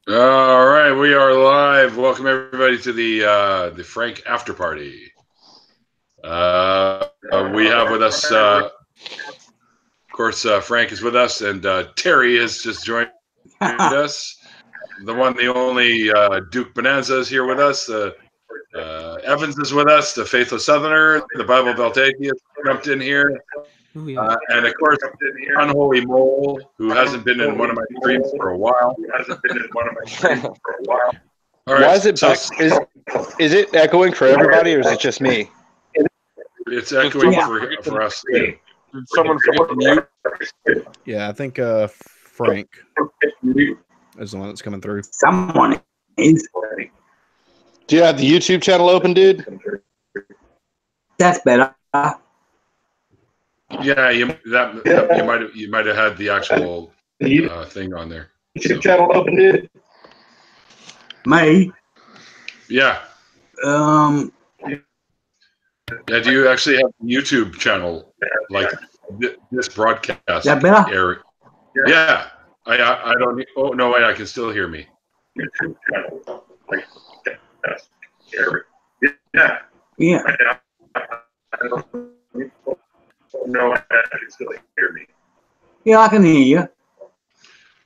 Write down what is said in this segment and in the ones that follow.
All right, we are live. Welcome everybody to the Frank After Party. We have with us, of course, Frank is with us, and Terry has just joined us. The one, the only Duke Bonanza is here with us. Evans is with us, the faithful Southerner, the Bible Belt Atheist jumped in here. Oh, yeah. And of course, Unholy Mole, who hasn't been in one of my streams for a while. All right, why is it back? Is it echoing for everybody, or is it just me? It's echoing for us too. Did someone forget to mute? Yeah, I think Frank is the one that's coming through. Someone is. Do you have the YouTube channel open, dude? That's better. Yeah, you might have had the actual thing on there. YouTube channel open, dude. Me. Yeah. Yeah. Do you actually have a YouTube channel like this broadcast? That better? Area? Yeah. I don't need. Oh no! Wait, I can still hear me. YouTube channel like broadcast area. Yeah. Yeah. No, I can still hear me. Yeah, I can hear you.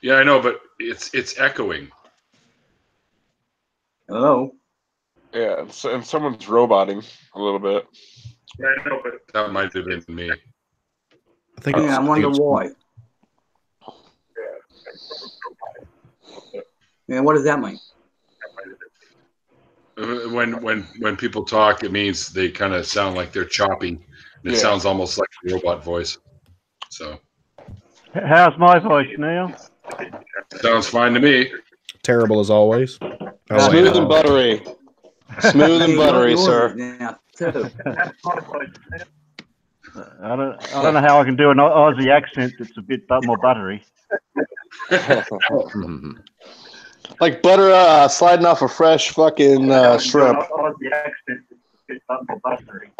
Yeah, I know, but it's echoing. Hello. Yeah, and someone's roboting a little bit. Yeah, I know, but that might have been me. I think. Yeah, I wonder why. Yeah, what does that mean? When people talk, it means they kind of sound like they're choppy. It sounds almost like a robot voice. So. How's my voice, Neil? Sounds fine to me. Terrible as always. Smooth and buttery. Smooth and buttery, sir. Now, too. I don't know how I can do an Aussie accent that's a bit more buttery. Like butter sliding off a fresh fucking shrimp. Aussie accent that's a bit more buttery.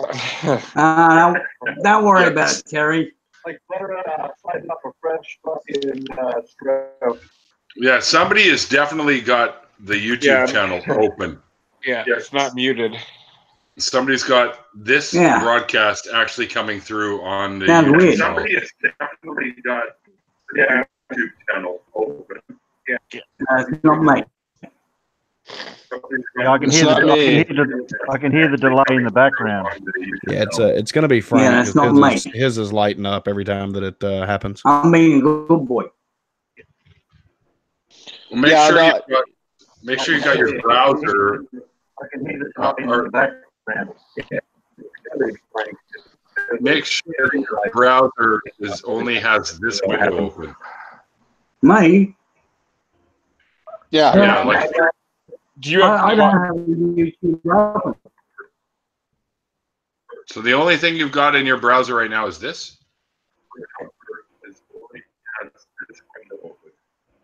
Don't worry about it, Terry. Like butter sliding off a fresh fucking shrimp. Yeah, somebody has definitely got the YouTube channel open. Yeah, it's not muted. Somebody's got this broadcast actually coming through on the Sounds YouTube weird. channel. Somebody has definitely got the YouTube channel open. It's not me. Yeah, I can hear the delay in the background. Yeah, it's going to be Frank. Yeah, that's not me. His is lighting up every time that it happens. I'm being a good boy. Well, make sure you got your browser. I can hear the delay in the background. Make sure your browser only has this window open. Me? Yeah. Like, Do you have? I don't have YouTube open. so the only thing you've got in your browser right now is this?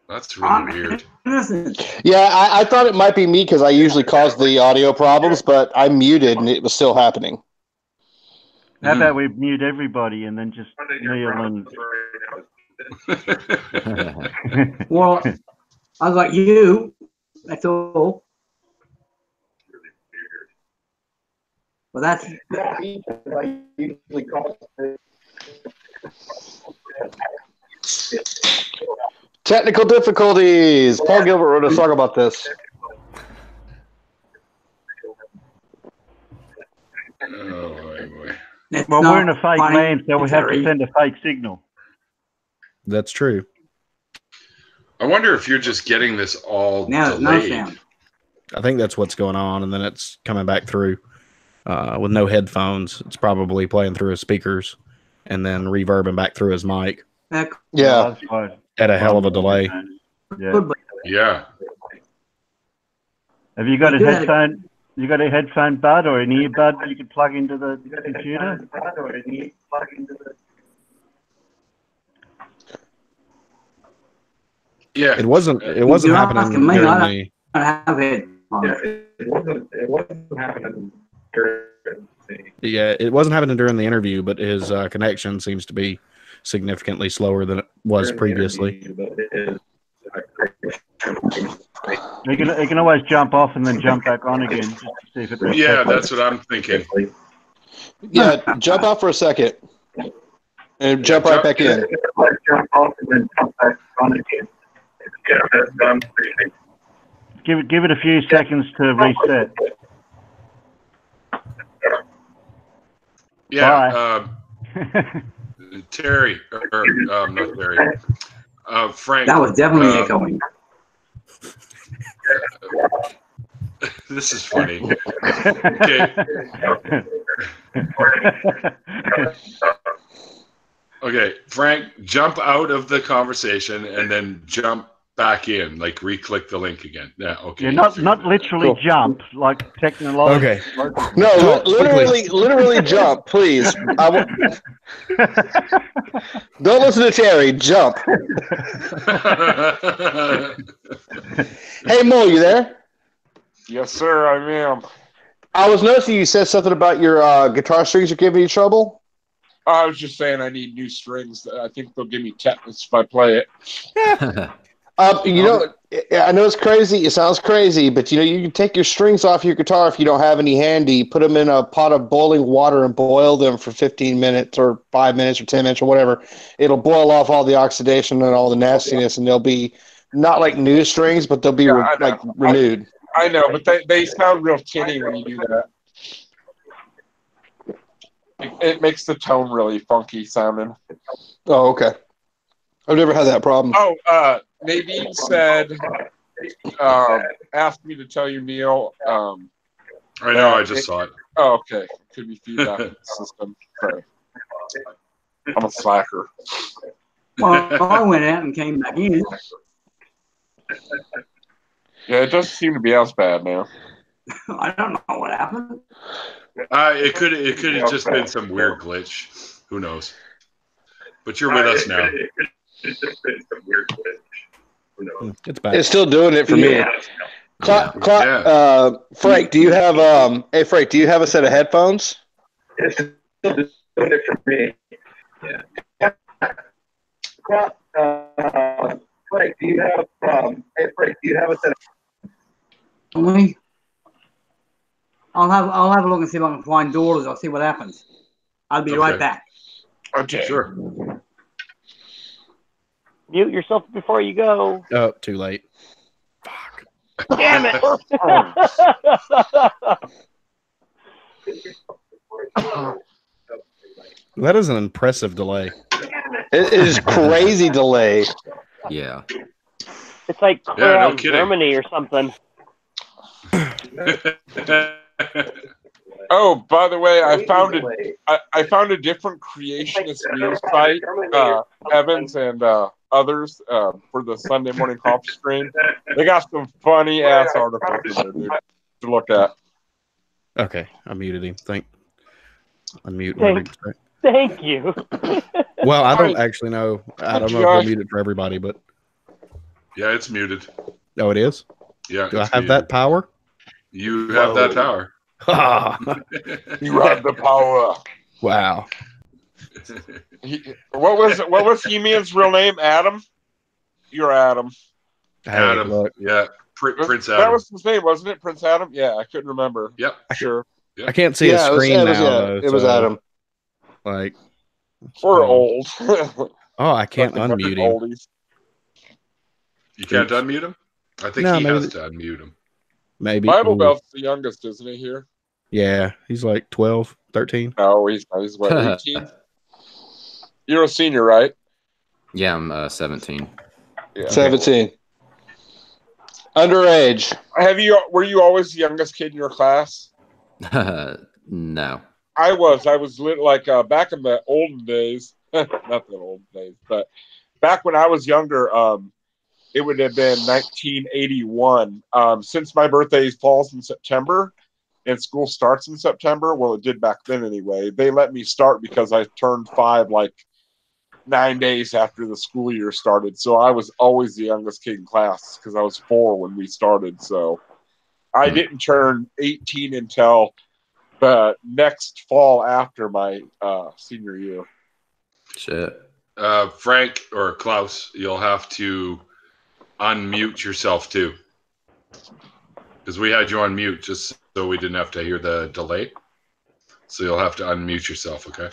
That's really weird. Listen. Yeah, I thought it might be me because I usually cause the audio problems, but I muted and it was still happening. How about we mute everybody and then just Neil and... Well, I got you. That's all. Well, that's. Technical difficulties. Paul Gilbert wrote a song about this. Oh, boy. That's Well, not we're in a fake funny, land, so we have to Terry. send a fake signal. That's true. I wonder if you're just getting this all Now there's no delayed. sound. I think that's what's going on, and then it's coming back through with no headphones. It's probably playing through his speakers and then reverbing back through his mic Yeah. That's fine. at a hell of a delay. Yeah. Could be. Yeah. Have you got a Do that. headphone? You got a headphone bud or an earbud that you can plug into the computer? Yeah. It wasn't You're happening asking me, during I the. don't have it. Yeah, it wasn't happening during the interview, but his connection seems to be significantly slower than it was previously. You can always jump off and then jump back on again just to see if it resets. Yeah, that's what I'm thinking. Yeah, jump out for a second and jump right back in. Jump off and then jump back on again. Yeah, that's what I'm thinking. Give it a few seconds to reset. Yeah, Terry, or not Terry, Frank. That was definitely echoing. This is funny. Okay. Okay, Frank, jump out of the conversation and then jump back in, like re-click the link again. Yeah, okay. Yeah, not literally jump, like technology. Okay. No, literally jump, please. Don't listen to Terry. Jump. Hey, Mo, you there? Yes, sir, I am. I was noticing you said something about your guitar strings are giving you trouble. I was just saying I need new strings. I think they'll give me tetanus if I play it. You know, I know it's crazy. It sounds crazy, but you know, you can take your strings off your guitar if you don't have any handy. Put them in a pot of boiling water and boil them for 15 minutes or 5 minutes or 10 minutes or whatever. It'll boil off all the oxidation and all the nastiness, and they'll be not like new strings, but they'll be like renewed. I know, but they sound real tinny when you do that. It makes the tone really funky sounding. Oh, okay. I've never had that problem. Oh, Nadine said, asked me to tell you, Neil. I know, I just saw it. Oh, okay. Could be feedback in the system. Sorry. I'm a slacker. Well, I went out and came back in. Yeah, it doesn't seem to be as bad now. I don't know what happened. It could have just been some weird glitch. Who knows? But you're with us now. It's back. It's still doing it for me. Frank, do you have Hey, Frank, do you have a set of headphones? It's still doing it for me. Yeah. Frank, do you have a set of me? I'll have a look and see if I can find doors. I'll see what happens. I'll be right back. Okay. Sure. Mute yourself before you go. Oh, too late. Fuck. Damn it! That is an impressive delay. It is crazy delay. Yeah. It's like no kidding. Germany or something. Oh, by the way, I found a different creationist news site, Evans and others, for the Sunday morning coffee stream. They got some funny ass articles in there, dude, to look at. Okay, I muted him. Thank you. Well, I don't actually know. I don't know if I'll mute it for everybody, but Yeah, it's muted. oh, it is. Yeah. Do I have that power? You have that power. You have the power. Wow. What was He-Man's real name? Adam? You're Adam. Adam. Look, Yeah. Prince Adam. That was his name, wasn't it? Prince Adam? Yeah, I couldn't remember. Yep. Sure. I can't see a screen now. Though, it was Adam. Like, We're old. oh, I can't unmute him. Oldies. You can't unmute him? I think he has to unmute him. Maybe. Bible Belt's the youngest, isn't he, here? Yeah, he's like 12, 13. No, he's what, 18? You're a senior, right? Yeah, I'm 17. Yeah. 17. Underage. Were you always the youngest kid in your class? No. I was like back in the olden days, not the olden days, but back when I was younger, it would have been 1981. Since my birthday falls in September and school starts in September, well, it did back then anyway, they let me start because I turned 5 like 9 days after the school year started. So I was always the youngest kid in class because I was 4 when we started. So I didn't turn 18 until the next fall after my senior year. Shit. Frank or Klaus, you'll have to unmute yourself too. because we had you on mute just so we didn't have to hear the delay. So you'll have to unmute yourself, okay?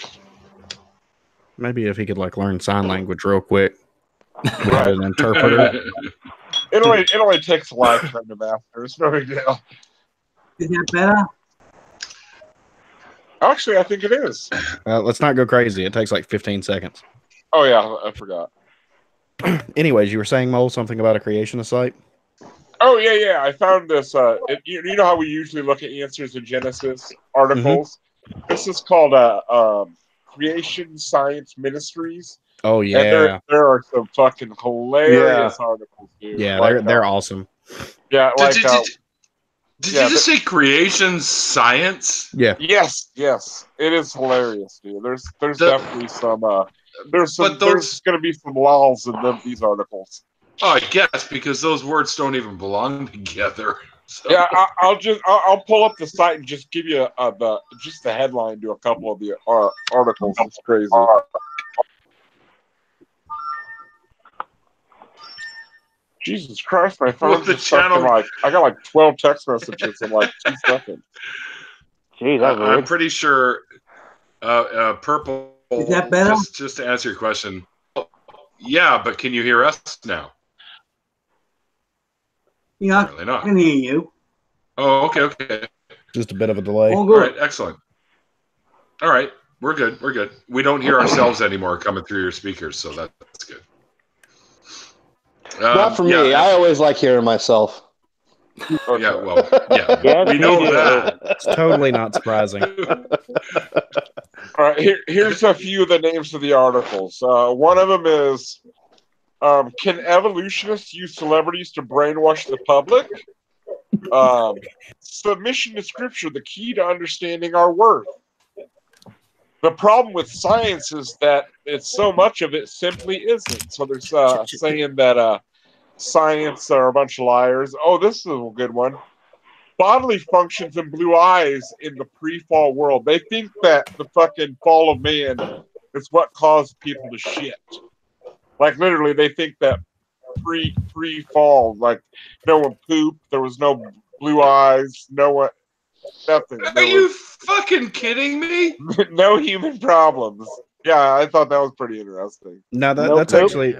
Maybe if he could like learn sign language real quick. We had an interpreter. It only takes a lifetime to master. It's no big deal. Is that better? Actually, I think it is. Let's not go crazy. It takes like 15 seconds. Oh yeah, I forgot. Anyways, you were saying, Mole, something about a creationist site? Oh yeah. I found this. You know how we usually look at answers in Genesis articles. This is called Creation Science Ministries. Oh yeah, and there are some fucking hilarious articles, dude. yeah, like, they're awesome. Yeah, like Did you just say creation science? Yeah. Yes, it is hilarious, dude. There's definitely some there's going to be some laws in these articles. Oh, I guess because those words don't even belong together. So. Yeah, I'll pull up the site and just give you the headline to a couple of the articles. It's crazy. Jesus Christ, my phone's just channel... I got like 12 text messages in like 2 seconds. Jeez, that's weird. I'm pretty sure Purple... Is that better? Just to answer your question. Yeah, but can you hear us now? Yeah, Apparently not. I can hear you. Oh, okay. Just a bit of a delay. All good. All right, excellent. All right, we're good. We don't hear ourselves anymore coming through your speakers, so that's good. Not for me. I always like hearing myself. Yeah, well, yeah. Yes, we know do. that. It's totally not surprising. All right, here's a few of the names of the articles. One of them is, can evolutionists use celebrities to brainwash the public? Submission to scripture, the key to understanding our worth. The problem with science is that it's so much of it simply isn't. So there's saying that science are a bunch of liars. Oh, this is a good one. Bodily functions and blue eyes in the pre-fall world. They think that the fucking fall of man is what caused people to shit. Like literally, they think that pre-fall, like no one pooped, there was no blue eyes, no one, nothing. Are you fucking kidding me? No human problems. Yeah, I thought that was pretty interesting. No, that's actually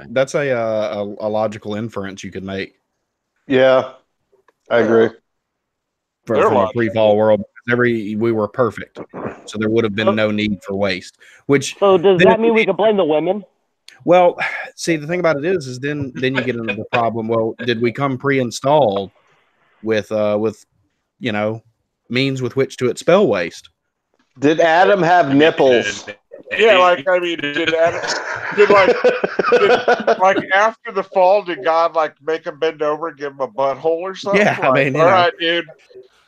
a logical inference you could make. Yeah, I agree. From a pre-fall world, we were perfect, so there would have been no need for waste. So does that mean we can blame the women? Well, see, the thing about it is then you get into the problem. Well, did we come pre-installed with means with which to expel waste? Did Adam have nipples? Yeah, like I mean, did after the fall, did God like make him bend over and give him a butthole or something? Yeah, I mean, all right, dude.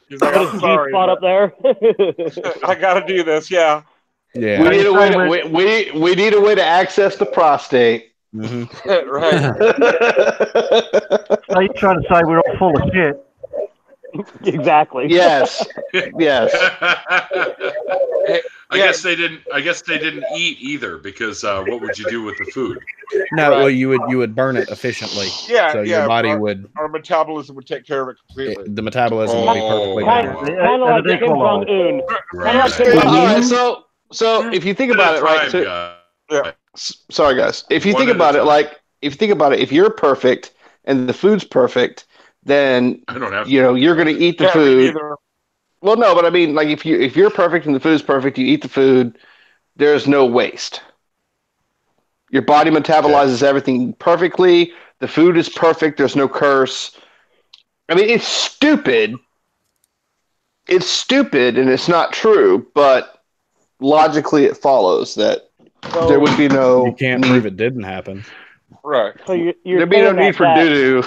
He's like, I'm sorry, spot up there. I got to do this. Yeah. Yeah. We need a way to we need a way to access the prostate. Mm-hmm. Right. Are you trying to say we're all full of shit? Exactly. Yes. Yes. I guess they didn't eat either because what would you do with the food? No, well, you would burn it efficiently. Yeah, so your body would. Our metabolism would take care of it completely. The metabolism would be perfectly. Kind of like Kim Jong-un. Right. So if you think about it, right? Sorry, guys. If you think about it, if you're perfect and the food's perfect, then you're going to eat the food. Well, no, but I mean, like if you're perfect and the food's perfect, you eat the food. There's no waste. Your body metabolizes everything perfectly. The food is perfect. There's no curse. I mean, it's stupid. It's stupid, and it's not true. But logically, it follows that there would be no. You can't prove it didn't happen. Right. So there'd be no need for doo-doo.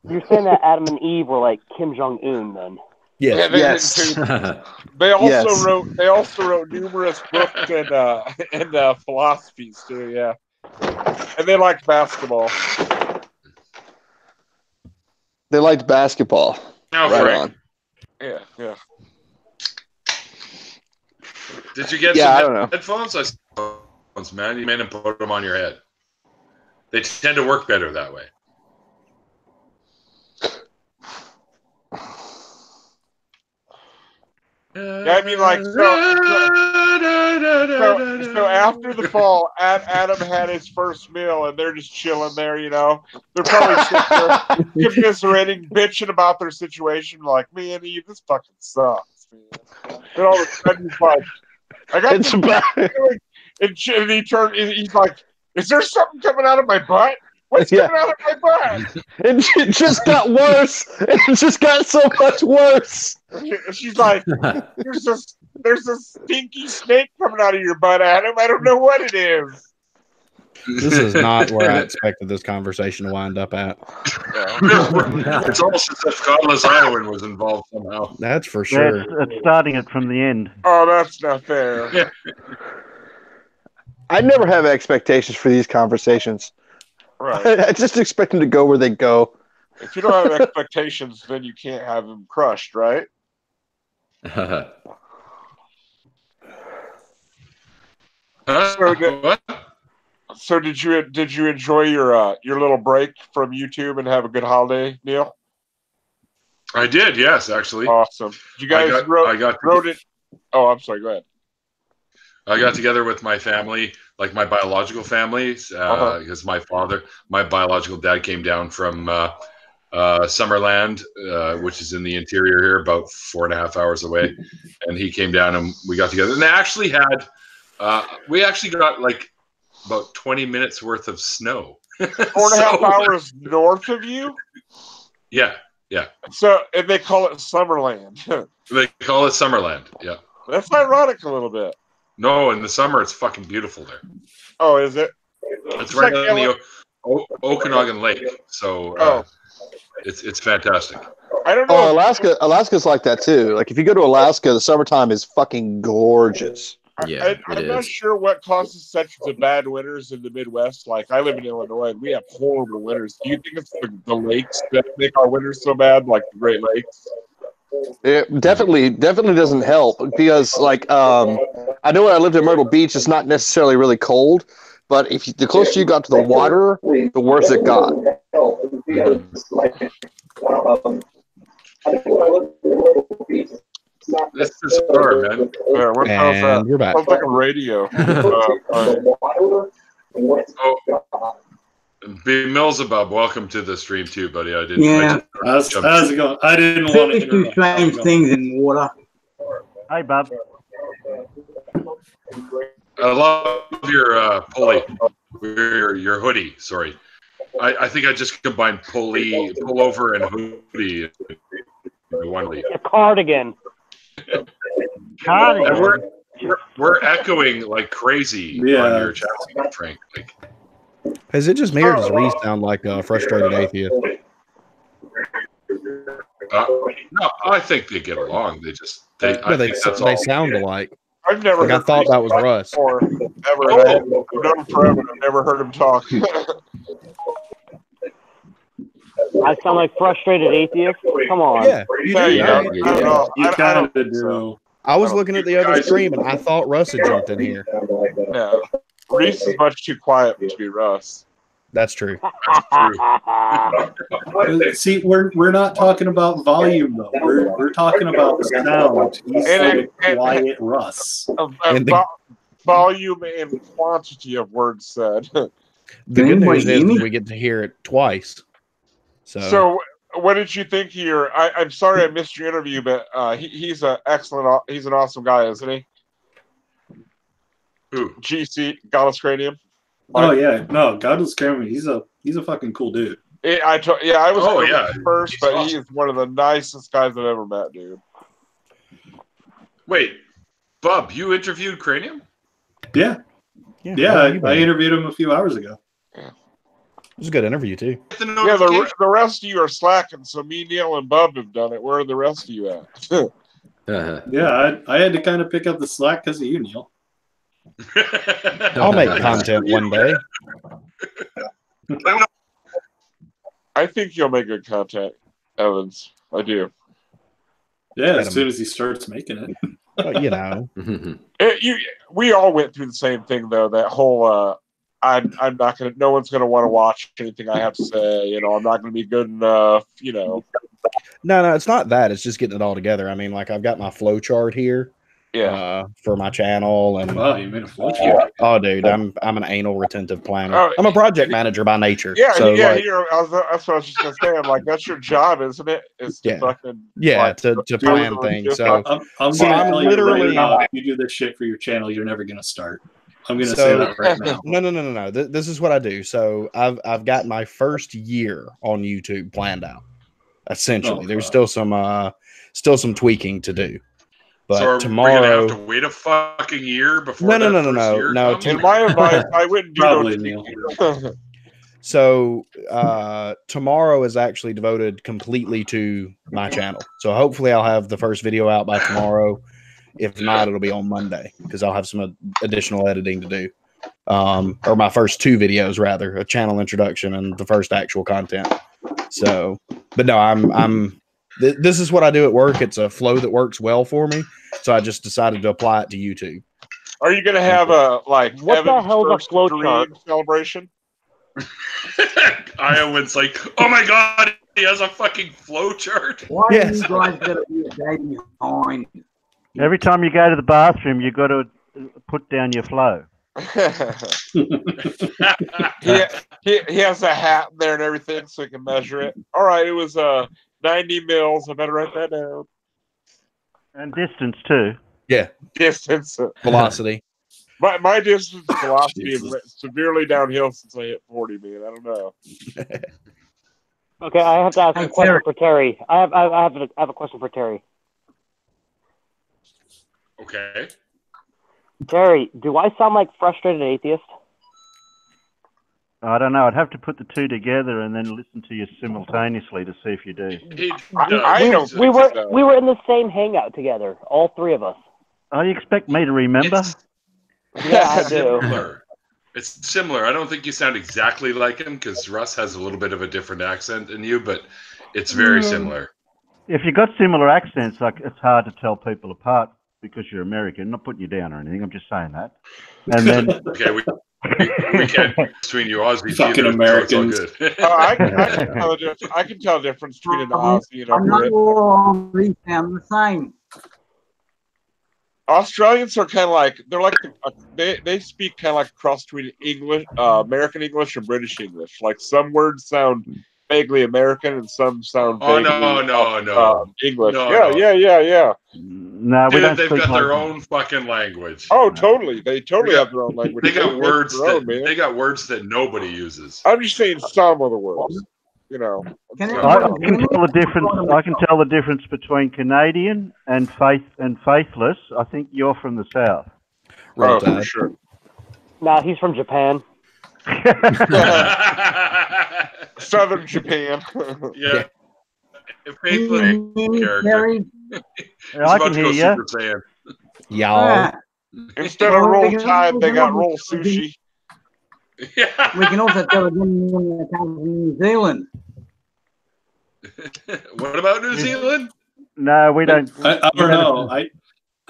You're saying that Adam and Eve were like Kim Jong-un, then? Yes. They also wrote numerous books and philosophies too. Yeah, and they liked basketball. They liked basketball. Oh, right on. Yeah. Did you get some headphones? Man, you made them put them on your head. They tend to work better that way. Yeah, I mean, like, so after the fall, Adam had his first meal, and they're just chilling there, you know. They're probably sitting there commiserating, bitching about their situation, like, man, Eve, this fucking sucks, man. And all of a sudden, he's like, I got It's this feeling. And he's like, is there something coming out of my butt? What's coming out of my butt? It just got worse. It just got so much worse. She's like, there's a stinky snake coming out of your butt, Adam. I don't know what it is. This is not where I expected this conversation to wind up at. It's almost as if Godless Iowan was involved somehow. That's for sure. It's starting it from the end. Oh, that's not fair. Yeah. I never have expectations for these conversations. Right. I just expect them to go where they go. If you don't have expectations, then you can't have them crushed, right? So did you enjoy your little break from YouTube and have a good holiday, Neil? I did, yes, actually. Awesome. You guys wrote it. Oh, I'm sorry. Go ahead. I got together with my family, like my biological family, because my biological dad came down from Summerland, which is in the interior here, about 4.5 hours away, and he came down and we got together. And they actually had, we actually got like about 20 minutes worth of snow. 4.5 hours north of you? Yeah, yeah. So, and they call it Summerland. They call it Summerland, yeah. That's ironic a little bit. No, in the summer it's fucking beautiful there. Oh, is it? It's right on the Okanagan Lake, so it's fantastic. I don't know. Oh, Alaska's like that too. Like if you go to Alaska, the summertime is fucking gorgeous. Yeah, I'm not sure what causes such the bad winters in the Midwest. Like I live in Illinois, and we have horrible winters. Do you think it's the lakes that make our winters so bad, like the Great Lakes? It definitely doesn't help because, like, I know when I lived in Myrtle Beach, it's not necessarily really cold, but the closer you got to the water, the worse it got. This is hard, man. Yeah, what And you're back. Sounds like a radio. Beelzebub, welcome to the stream too, buddy. I didn't. Yeah. How's it going? I didn't want to Fish do strange things in water. Hi, Bob. I love your pulley, your hoodie. Sorry, I think I just combined pullover and hoodie in one lead. A cardigan. And we're echoing like crazy on your channel, Frank. Like, is it just me or does Reese sound like a frustrated atheist? no, I think they get along. They sound alike. I've never. I thought that was Russ. I've known him forever. I've never heard him talk. I sound like frustrated atheist. Come on. Yeah, you do. You kind of do. I was looking at the other stream and I thought Russ had jumped in here. No, Reese is much too quiet to be Russ. That's true. See, we're not talking about volume though. We're talking about sound. He's like quiet Russ. Volume and quantity of words said. The good news is we get to hear it twice. So what did you think here? I'm sorry I missed your interview, but he's an awesome guy, isn't he? Who? GC, Godless Cranium. Oh yeah, no, Godless Cranium. He's a fucking cool dude. I was first, but awesome. He is one of the nicest guys I've ever met, dude. Wait, Bub, you interviewed Cranium? Yeah. I interviewed him a few hours ago. It was a good interview too. Yeah, the rest of you are slacking. So me, Neil, and Bub have done it. Where are the rest of you at? Yeah, I had to kind of pick up the slack because of you, Neil. I'll make content one day. I think you'll make good content, Evans. I do. Yeah, as soon as he starts making it. Well, you know. We all went through the same thing, though. That whole, I'm not gonna. No one's gonna want to watch anything I have to say. You know, I'm not gonna be good enough. You know. No, it's not that. It's just getting it all together. I mean, like I've got my flow chart here. Yeah. For my channel and Wow, you made a flow chart. oh, dude, I'm an anal retentive planner. Oh, I'm a project manager by nature. Yeah, so yeah. like, That's what I was just gonna say. I'm like, that's your job, isn't it? Is to fucking to plan things. So I'm so gonna I'm tell literally you right now, if you do this shit for your channel, you're never gonna start. I'm gonna say that right now. No. This is what I do. So I've got my first year on YouTube planned out. Essentially, there's still some tweaking to do. But so tomorrow, we're gonna have to wait a fucking year before No. comes? In my advice, I wouldn't do Probably, Neil. So tomorrow is actually devoted completely to my channel. So hopefully I'll have the first video out by tomorrow. If not, it'll be on Monday because I'll have some additional editing to do. Or my first 2 videos, rather, a channel introduction and the first actual content. So, but no, this is what I do at work. It's a flow that works well for me. So I just decided to apply it to YouTube. Are you gonna have a what the hell's a flow chart celebration? Iowans like, oh my god, he has a fucking flow chart. Why are you guys gonna be a day behind? Every time you go to the bathroom, you've got to put down your flow. he has a hat there and everything, so he can measure it. All right, it was 90 mils. I better write that down. And distance too. Yeah, distance, velocity. My distance velocity is severely downhill since I hit 40, man. I don't know. Okay, I have to ask a question for Terry. I have a question for Terry. Okay. Terry, do I sound like frustrated atheist? I don't know. I'd have to put the 2 together and then listen to you simultaneously to see if you do. We were in the same hangout together, all 3 of us. Oh, you expect me to remember? Yeah, I do. It's similar. I don't think you sound exactly like him because Russ has a little bit of a different accent than you, but it's very similar. If you've got similar accents, like it's hard to tell people apart because you're American. I'm not putting you down or anything. I'm just saying that. And then okay, we can't between you Aussies fucking either, Americans. So it's all good. I can tell the difference between an Aussie and I'm not a all the same. Australians are kind of like they speak kind of like a cross between English, American English, and British English. Like some words sound vaguely American and some sound vaguely English. No. No, we Dude, don't they've speak got their like own fucking language. Oh, totally. They totally have their own language. They got words their own, that man. they got words that nobody uses. I'm just saying some of the words. You know, I can tell the difference. I can tell the difference between Canadian and faithless. I think you're from the south. Oh, for sure. Nah, he's from Japan. Southern Japan. Yeah. Faithless character. I can hear you. Y'all. Instead of roll tide, they got roll sushi. Yeah. We can also tell it in New Zealand. What about New Zealand? No, we don't. I don't know.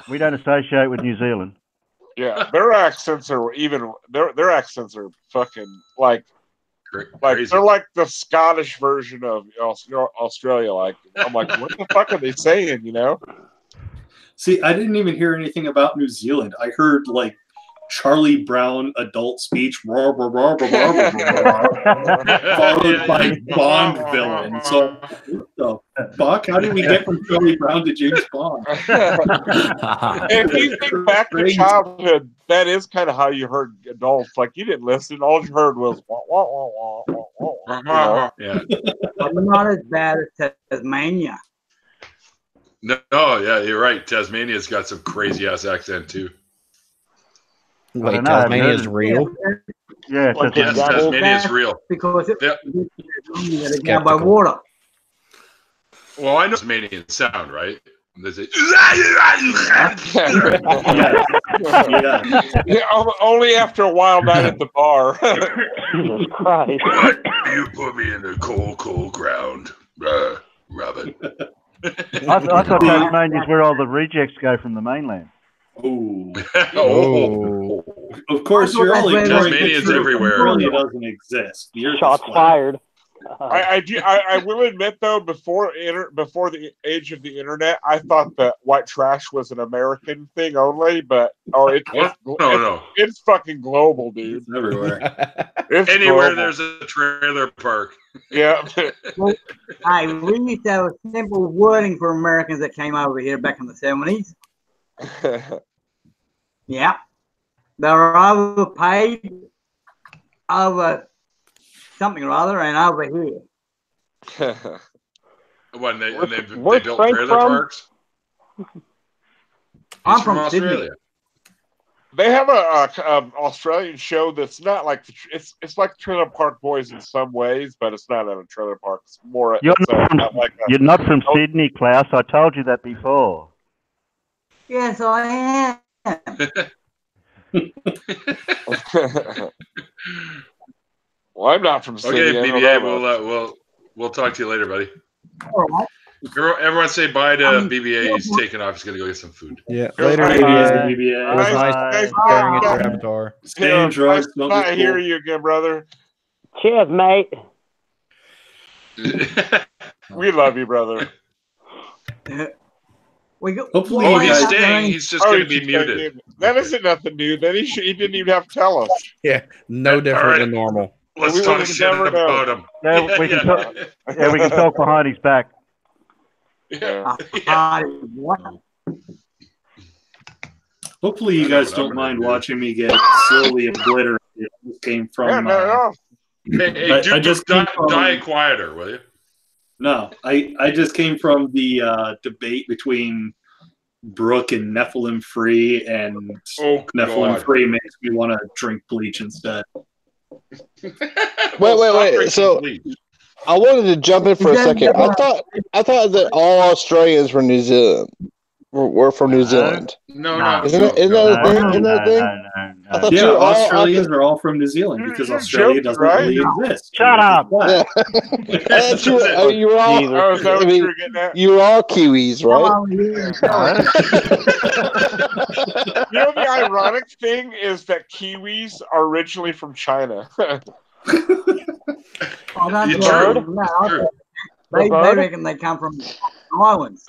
We don't associate with New Zealand. Yeah, their accents are their accents are fucking like they're like the Scottish version of Australia. Like I'm like, what the fuck are they saying? You know? See, I didn't even hear anything about New Zealand. I heard like Charlie Brown adult speech, followed by Bond villain. So, what the fuck? How did we get from Charlie Brown to James Bond? If you think back to childhood, that is kind of how you heard adults. Like you didn't listen; all you heard was wah, wah, wah, wah, wah, wah, Yeah. But not as bad as Tasmania. No, yeah, you're right. Tasmania's got some crazy ass accent too. Wait, Tasmania is real? Yeah, yes, Tasmania is real. Because it's down by Skeptical. water. Well, I know Tasmanian sound, right? They say, only after a wild night at the bar. Jesus Christ. You put me in the cold, cold ground, Robin. I thought Tasmania's where all the rejects go from the mainland. Oh. Of course, you're only Tasmania's everywhere. Australia doesn't exist. Shots fired. I will admit though, before the age of the internet, I thought that white trash was an American thing only, but it's fucking global, dude. It's everywhere. It's Anywhere global. there's a trailer park. Yeah. Well, hey, we used to have a simple wording for Americans that came over here back in the 70s. Yeah. They were overpaid, over something or other, and over here. When they Where's built Frank trailer from? parks. I'm He's from Australia. Sydney. They have a Australian show that's not like it's like Trailer Park Boys in some ways, but it's not at a trailer park. It's more. You're It's not from, not like you're not from Sydney, Klaus. I told you that before. Yes, I am. Well, I'm not from Sydney. Okay, I don't BBA, know. we'll talk to you later, buddy. All right. Everyone say bye to BBA. He's taking off. He's gonna go get some food. Yeah, Later, later, BBA. BBA. It was nice Bye. staring at your avatar. Stay in drugs. Don't be I cool. hear you again, brother. Cheers, mate. We love you, brother. Hopefully, Oh, you he's guys. staying. He's just gonna be muted. That isn't nothing new. Then he didn't even have to tell us. Yeah, no different right. than normal. Let's We talk would shit never know. about him. Yeah, we can talk. Yeah, we can talk behind his back. Yeah. Hopefully, you I know guys what I'm don't gonna mind do. watching me get slowly obliterated. This came from. Yeah, no. Hey, I just came from- die quieter, will you? No, I just came from the debate between Brooke and Nephilim Free, and Oh, Nephilim God. Free makes me want to drink bleach instead. Wait. So I wanted to jump in for a second. I thought that all Australians were New Zealand. Were from New Zealand. No. Isn't that a thing? Isn't that a thing? I thought Yeah, you were all Australians are all from New Zealand because You're Australia joking, doesn't right? really exist. Shut up. Yeah. I thought you were all. Oh, is that I what mean, you were getting at? you were all Kiwis, right? You know, the ironic thing is that Kiwis are originally from China. Oh, that's You right. true. No, True. they reckon they come from islands.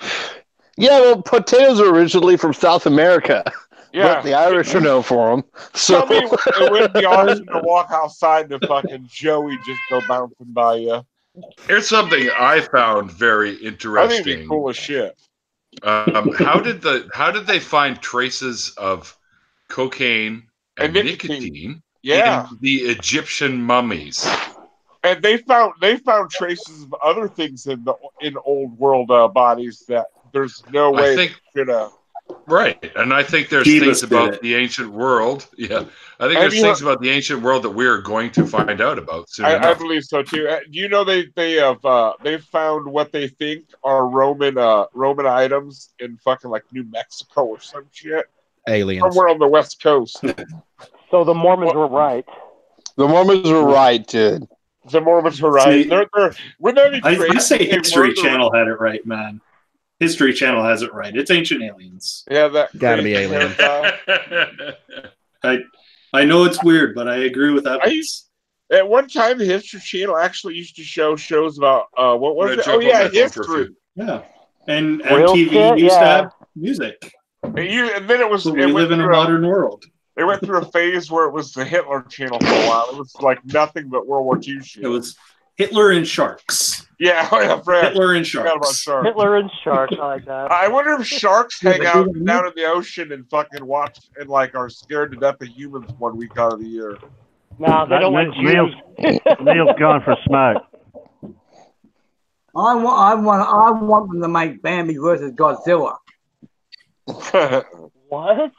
Yeah, well, potatoes are originally from South America, Yeah. but the Irish are known for them. So Tell me it wouldn't be awesome to walk outside and fucking Joey just go bouncing by you. Here's something I found very I think it'd interesting. be cool as shit. How did they find traces of cocaine and nicotine Yeah. in the Egyptian mummies? And they found traces of other things in old world bodies that there's no way I think they could have. right, and I think there's Jeebus things did about it. the ancient world. Yeah, I think Have there's you things about the ancient world that we're going to find out about soon I enough. believe so too. Do you know they found what they think are Roman items in fucking like New Mexico or some shit Aliens. somewhere on the West Coast. So the Mormons were right. the Mormons were right, dude. The Mormons were right. See, They're wouldn't that be I crazy? say if they History were the- Channel had it right, man. History Channel has it right. It's ancient aliens. Yeah, that Gotta be crazy aliens. hairstyle. I know it's weird, but I agree with that. At one time, the History Channel actually used to show shows about what was Red it? Joe Oh yeah, Pump for a history. Yeah, and Real MTV shit, used to yeah. have music. And then it was. So it we went live in a through modern world. They went through a phase where it was the Hitler Channel for a while. It was like nothing but World War II shit. It was Hitler and sharks. Yeah, Fred. Hitler and Forgot about sharks. sharks. Hitler and sharks, I like that. I wonder if sharks hang out down in the ocean and fucking watch and like are scared to death of humans 1 week out of the year. No, they don't like Neil's gone for smoke. I want them to make Bambi versus Godzilla. What?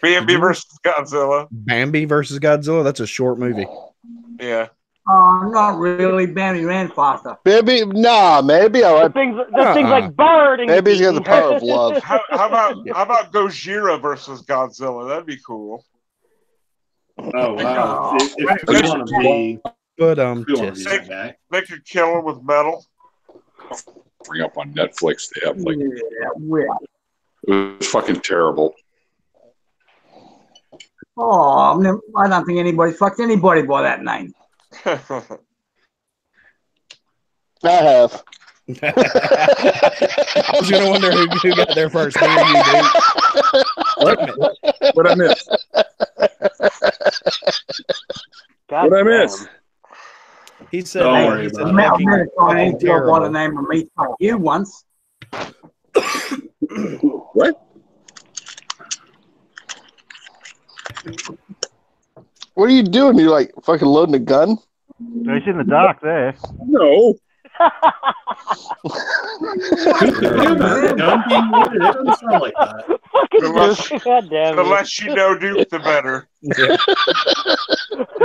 Bambi versus Godzilla. Bambi versus Godzilla. That's a short movie. Yeah. Not really. Bambi ran faster. Maybe maybe all right. That thing's like birding. Maybe he's got the power of love. How about Gojira versus Godzilla? That'd be cool. Oh wow! If we want to be, But we want to be that guy. They could kill him with metal. Bring up on Netflix. They have like Yeah. it was fucking terrible. Oh, I don't think anybody fucked anybody by that name. I have. I was gonna wonder who got there first. Me or you, dude. What I miss? God What I damn. miss? He said, Don't hey, worry he said about it. I met a Chinese girl by terrible. the name of me like you once. What? What are you doing? You like fucking loading a gun? He's in the dark there. No. Gun being loaded? It doesn't sound like that. Fucking God damn The it. less you know, Duke, the better. Yeah,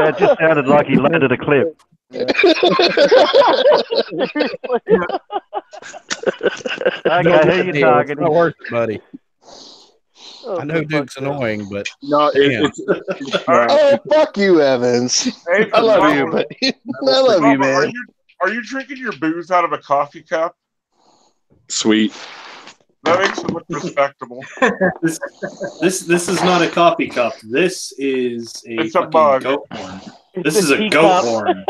it just sounded like he landed a clip. Okay, who you targeting? Not worth it, buddy. Oh, I know for Duke's fuck's sake. annoying, but No, damn. it's Oh, fuck you, Evans. Hey, I love Mama, you, but I love you, Mama, man. are you drinking your booze out of a coffee cup? sweet. That makes it look respectable. This is not a coffee cup. This is a It's a fucking mug. goat horn. It's This is a teacup. goat horn.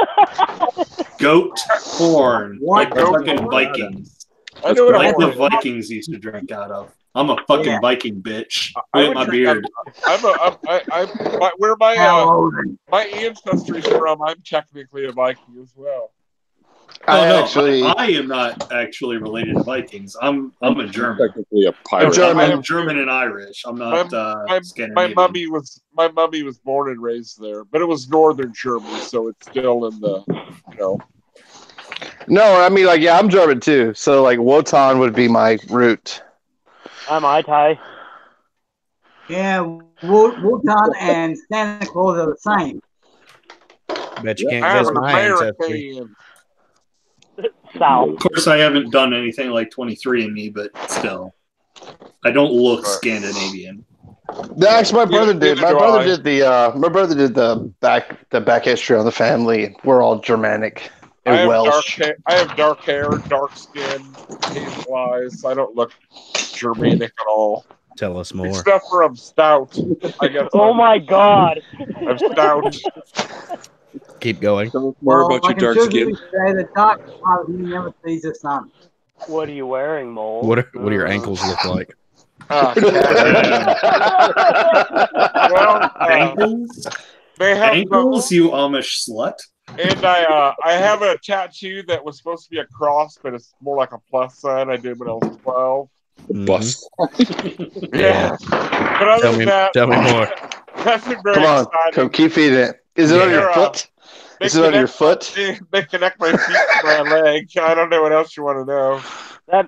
Goat horn. What? Like the fucking Vikings. I know what Like I'm the Vikings used to drink out of. I'm a fucking Yeah. Viking bitch. I Look at would my drink- beard. Where How old are you? my ancestry is from, I'm technically a Viking as well. I am not actually related to Vikings. I'm a German. Technically a pirate. I'm German and Irish. I'm not My Scandinavian. mummy was born and raised there, but it was northern Germany, so it's still in the No, I mean, like, yeah, I'm German too. So, like, Wotan would be my root. I'm Itai. Yeah, Wotan and Santa Claus are the same. Bet you can't I have guess an my ancestry. American. South. Of course, I haven't done anything like 23andMe, but still, I don't look Scandinavian. No, actually, my brother did. neither My do brother I. did the back history on the family. We're all Germanic I and have Welsh. I have dark hair, dark skin, hazel eyes. I don't look Germanic at all. Tell us more. Except for I'm stout. I guess. Oh my god. I'm stout. Keep going. Tell us more about I your can dark truthfully skin. say the dark part of me never sees the sun. What are you wearing, Mole? What do your ankles look like? Well, Ankles? they have Ankles, you Amish slut. and I have a tattoo that was supposed to be a cross, but it's more like a plus sign. I did when I was 12. Bust. Yeah. But other than that, Tell me more. that's been very Come on, exciting. come keep feeding it. Is it on your They're, foot? They Is it on your connect- foot? They connect my feet to my leg. I don't know what else you want to know.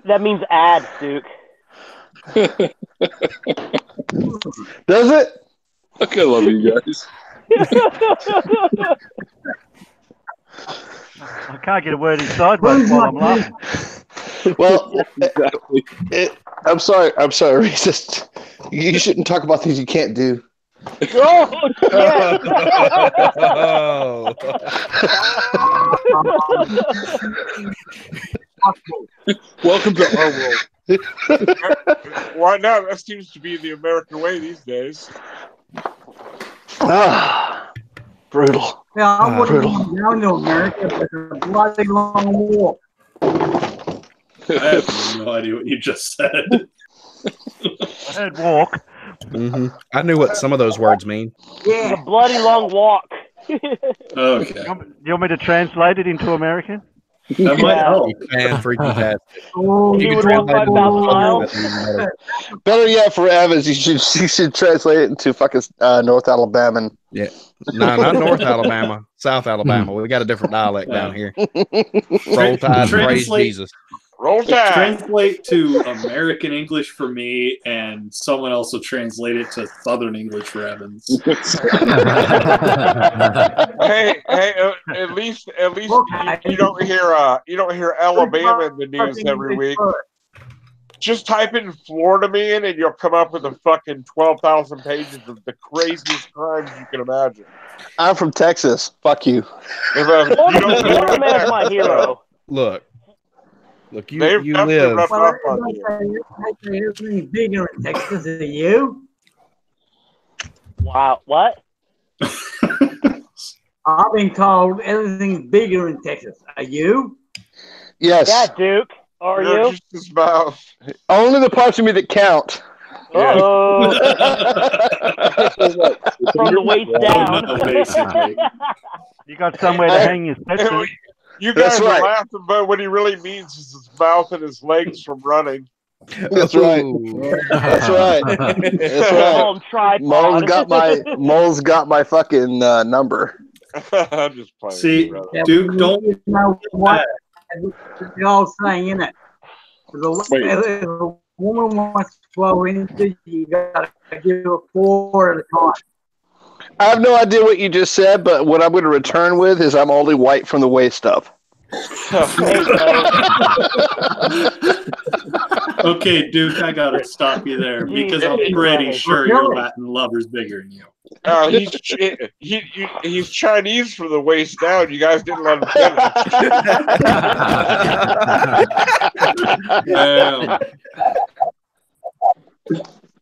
That means ads, Duke. Does it? Look, I love you guys. I can't get a word in sideways while I'm laughing. Well, Exactly. I'm sorry, racist. You shouldn't talk about things you can't do. Oh, yeah. Welcome to our world. Why not? That seems to be the American way these days. Ah, brutal. Yeah, I wouldn't Brutal. want to go to America, but it's a bloody long walk. I have no idea what you just said. I heard walk. I knew what some of those words mean. It's a bloody long walk. Okay. You want me to translate it into American? That might help. Man, freaking fast. Oh, You You would could walk translate 5,000 it. miles? Better yet, for Evans, you should translate it into fucking North Alabama. Yeah. No, not North Alabama. South Alabama. We got a different dialect down here. Roll Tide, praise Translate- Jesus. Roll Tide. Translate to American English for me, and someone else will translate it to Southern English for Evans. Hey, at least you don't hear Alabama in the news every week. Just type in Florida man and you'll come up with a fucking 12,000 pages of the craziest crimes you can imagine. I'm from Texas. Fuck you. Florida man's my hero. Look, you They've definitely live. roughed Well, up on you. everything's bigger in Texas than you. Wow, what? I've been told everything's bigger in Texas. Are you? Yes. Yeah, Duke. Are You're you? just his mouth. Only the parts of me that count. Oh. From the waist down. No, basically. You got somewhere to hang your pictures. You That's guys are right. laughing, but what he really means is his mouth and his legs from running. That's right. That's right. That's right. Mole's got my fucking number. I'm just playing. See, Duke, don't. You know what? You're all saying, isn't it? If a woman wants to blow into you, got to give her 4 at a time. I have no idea what you just said, but what I'm going to return with is I'm only white from the waist up. Okay, Duke, I gotta stop you there because I'm pretty sure your Latin lover's bigger than you. He's Chinese from the waist down. You guys didn't let him finish.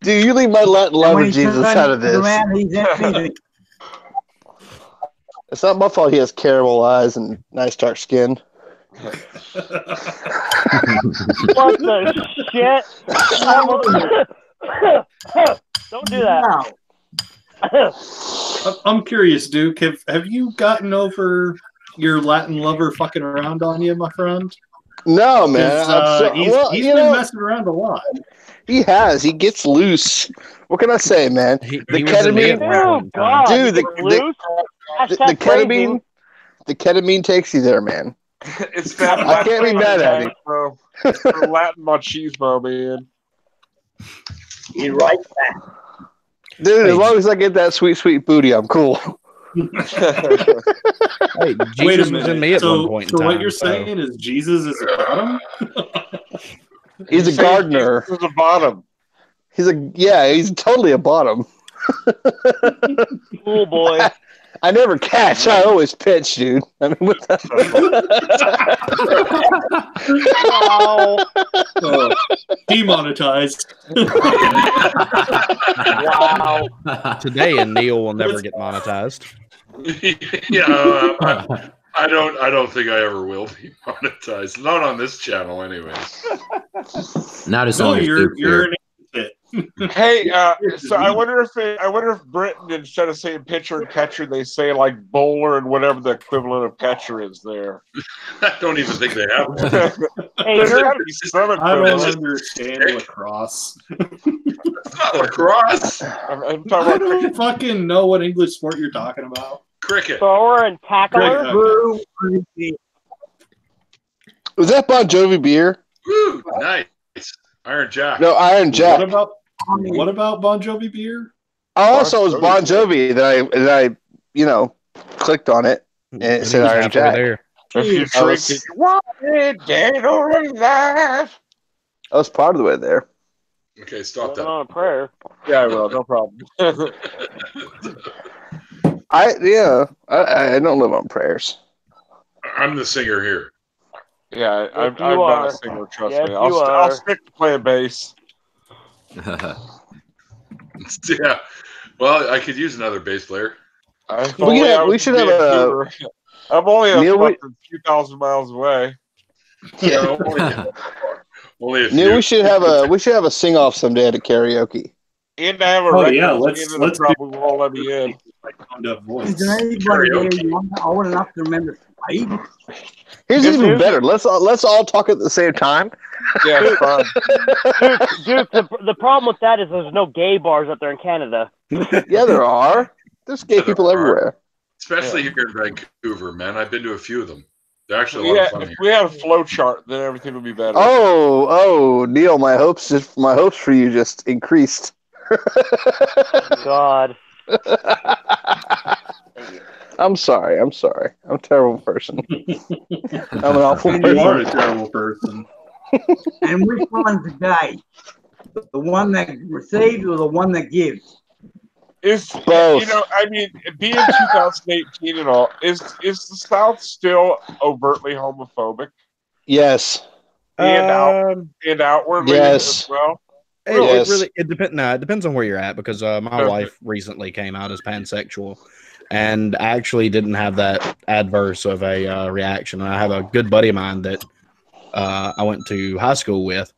Dude, you leave my Latin lover Jesus out of this. It's not my fault he has caramel eyes and nice dark skin. What the shit? Don't do that. I'm curious, Duke. Have you gotten over your Latin lover fucking around on you, my friend? No, man. He's been messing around a lot. He has. He gets loose. What can I say, man? The ketamine, dude. The ketamine. The ketamine takes you there, man. It's that I can't be mad at him. Bro. Latin machismo, man. You're right back. Dude, as long as I get that sweet, sweet booty, I'm cool. Hey, Jesus Wait a was minute. in me at so, one point in so time. what you're saying is Jesus is a bottom? He's a gardener. He's a bottom. He's totally a bottom. Cool boy. I never catch. I always pitch, dude. I mean, what the Wow. Demonetized. Wow. Today, and Neil will never get monetized. I don't think I ever will be monetized. Not on this channel, anyways. Not as No, long as you're an idiot. Hey, so I wonder if Britain, instead of saying pitcher and catcher, they say like bowler and whatever the equivalent of catcher is there. I don't even think they have one. Hey, There's you're- gotta be some I don't equivalent. understand lacrosse. It's not lacrosse. I'm I talking about don't fucking know what English sport you're talking about. Cricket. thrower and tackler. Was that Bon Jovi beer? Woo, nice. Iron Jack. No, Iron Jack. What about Bon Jovi beer? I also was Bon Jovi that I clicked on it and it said Iron Jack. There. if you drink it, you want it, dead or alive. I was part of the way there. Okay, stop that. On a prayer. Yeah, I will. No problem. I don't live on prayers. I'm the singer here. Yeah, I'm you not are. a singer. Trust Yes, me. you I'll are. stick to playing bass. Yeah. Well, I could use another bass player. We should have a. I'm only Neil, a few thousand miles away. Yeah, only a few. Neil, we should have a sing off someday at a karaoke. And I have a Oh, record yeah, machine let's that do- probably won't let me in. Is there anybody here old enough to remember Spade? Here's Dude, even dude. better. Let's all talk at the same time. Yeah, it's fun. Duke, the problem with that is there's no gay bars up there in Canada. Yeah, there are. There's gay people everywhere. Especially here in Vancouver, man. I've been to a few of them. They're actually a lot of fun If here. we had a flow chart, then everything would be better. Oh, Neil, my hopes for you just increased. God. I'm sorry. I'm a terrible person. I'm an awful You are a person. terrible person. And which one's gay? The one that receives or the one that gives? Both. I mean, being 2018 and all, is the South still overtly homophobic Yes. and outwardly Yes. as well? It depends. It depends on where you're at because my wife recently came out as pansexual, and actually didn't have that adverse of a reaction. And I have a good buddy of mine that I went to high school with,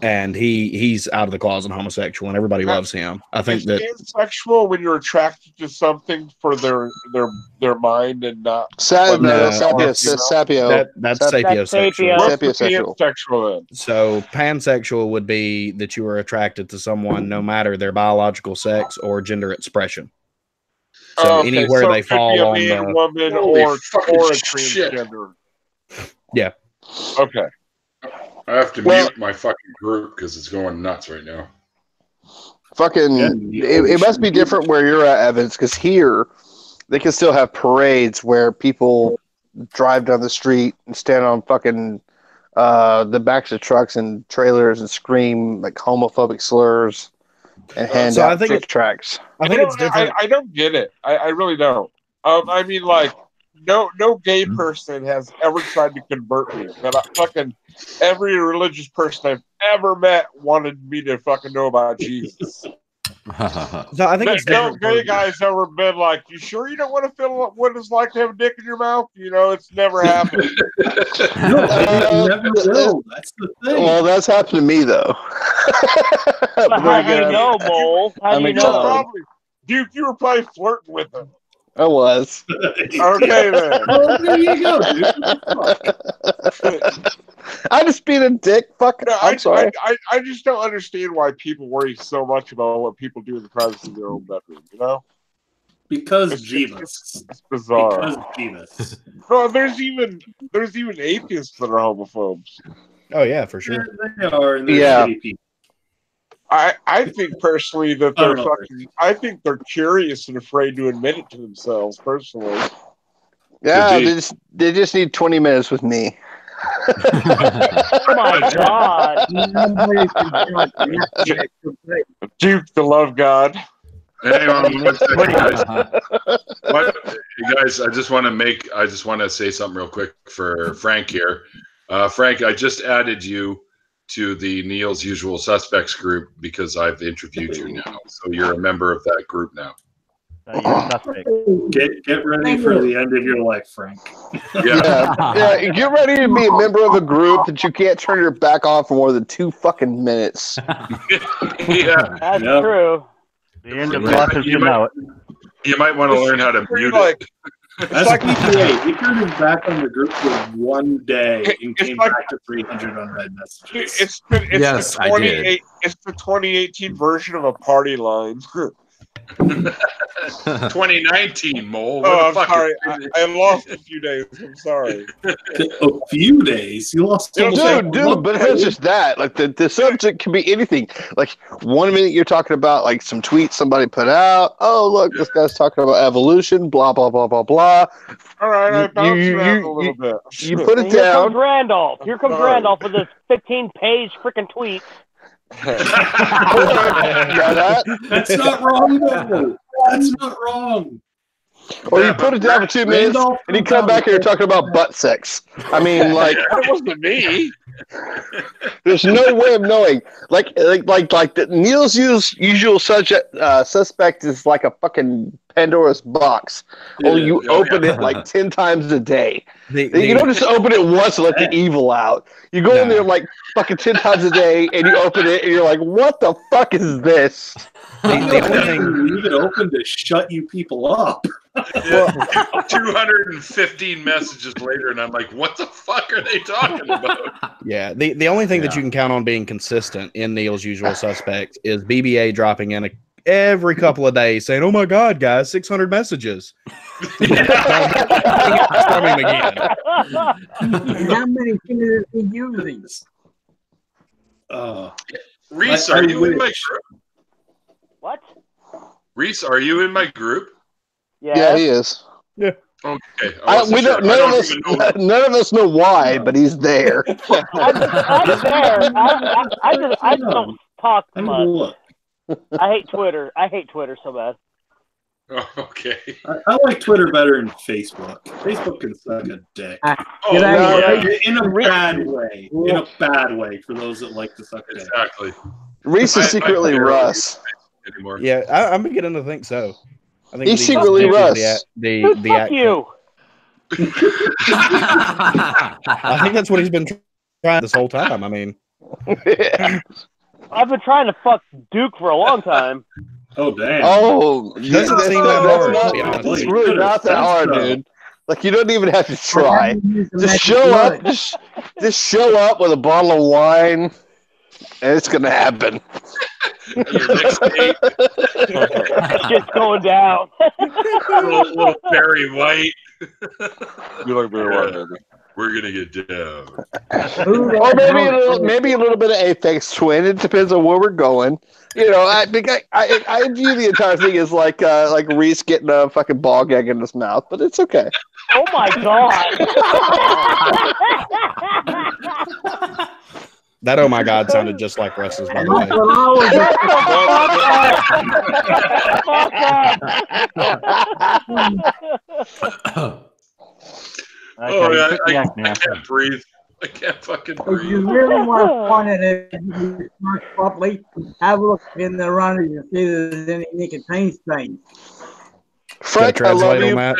and he's out of the closet homosexual, and everybody loves him. I think that pansexual when you're attracted to something for their mind and not That's sapiosexual. Sapiosexual. So pansexual would be that you are attracted to someone no matter their biological sex or gender expression. So anywhere they fall on the woman or a transgender. Yeah. Okay. I have to mute my fucking group because it's going nuts right now. It must be different where you're at, Evans, because here they can still have parades where people drive down the street and stand on fucking the backs of trucks and trailers and scream like homophobic slurs and hand out Tic Tracts. I think it's different. I don't get it. I really don't. I mean, like, no gay person has ever tried to convert me. But fucking every religious person I've ever met wanted me to fucking know about Jesus. So I think it's no gay guy's ever been like, "You sure you don't want to feel what it's like to have a dick in your mouth?" You know, it's never happened. No, never will. That's the thing. Well, that's happened to me though. How do you know, Mole? How do you know? Probably, Duke, you were probably flirting with him. I was. Okay, then. Oh, there you go, dude. I just being a dick. Fuck. No, I'm sorry. I just don't understand why people worry so much about what people do in the privacy of their own bedroom. You know? Because Jesus. It's bizarre. Because Jesus. No, there's even atheists that are homophobes. Oh yeah, for sure. They are. And Yeah. I think personally that they're I think they're curious and afraid to admit it to themselves. Personally. Yeah, they just need 20 minutes with me. Oh my God! Duke, the love God. Hang on one second, guys. Guys, I just want to say something real quick for Frank here. Frank, I just added you to the Neil's Usual Suspects group because I've interviewed you now. So you're a member of that group now. Get ready for the end of your life, Frank. Yeah, get ready to be a member of a group that you can't turn your back on for more than 2 fucking minutes. Yeah, that's true. The end of life as you know it. You might want to learn how to mute it. That's like he turned his back on the group for one day and came back to 300 unread messages. It's the 2018 version of a party line. 2019, Mole. Oh, I'm sorry. I lost a few days. I'm sorry. A few days? You lost dude, but it's not just that. Like the subject can be anything. Like 1 minute you're talking about like some tweets somebody put out. Oh, look, this guy's talking about evolution, blah, blah, blah, blah, blah. All right, I bounced around a little bit. You put it Here down. comes Randolph. Here comes Randolph with this 15-page freaking tweet. That's not wrong, though. That's not wrong. Or you put it down for 2 minutes and you come back and you're talking about butt sex. I mean, like that wasn't me. There's no way of knowing. Like the Neil's Usual Suspect is like a fucking Pandora's box. Only you open it like 10 times a day. You don't just open it once and let the evil out. You go in there like fucking 10 times a day and you open it and you're like, what the fuck is this? The only thing you leave it open to shut you people up. 215 messages later, and I'm like, what the fuck are they talking about? Yeah, the only thing that you can count on being consistent in Neil's Usual Suspects is BBA dropping in every couple of days saying, "Oh my God, guys, 600 messages." Coming again. How many things are you using? Reese, are you in my group? What? Reese, are you in my group? Yeah, he is. Yeah. Okay. None of us know why, but he's there. I'm there. I just don't talk much. I hate Twitter. I hate Twitter so bad. Oh, okay. I like Twitter better than Facebook. Facebook can suck a dick. In a bad way. In a bad way for those that like to suck a dick. Exactly. Reese is secretly Russ. Anymore. Yeah, I'm beginning to think so. I think he's secretly Russ. The Fuck you. I think that's what he's been trying this whole time. I mean, I've been trying to fuck Duke for a long time. Oh damn! Oh, doesn't seem that hard. To be honest. It's really not that hard, dude. Like, you don't even have to try. Just show up. Just show up with a bottle of wine, and it's gonna happen. Shit's going down. little Barry White. You like Barry White, baby. We're gonna get down. Or maybe a little bit of Apex Twin. It depends on where we're going. You know, I think I view the entire thing as like Reese getting a fucking ball gag in his mouth, but it's okay. Oh my god! That "oh my god" sounded just like Russ's, by the way. I can't breathe. I can't fucking breathe. If you really want to find it properly, have a look in the runners and see if there's any nicotine stains. Frank, I love you.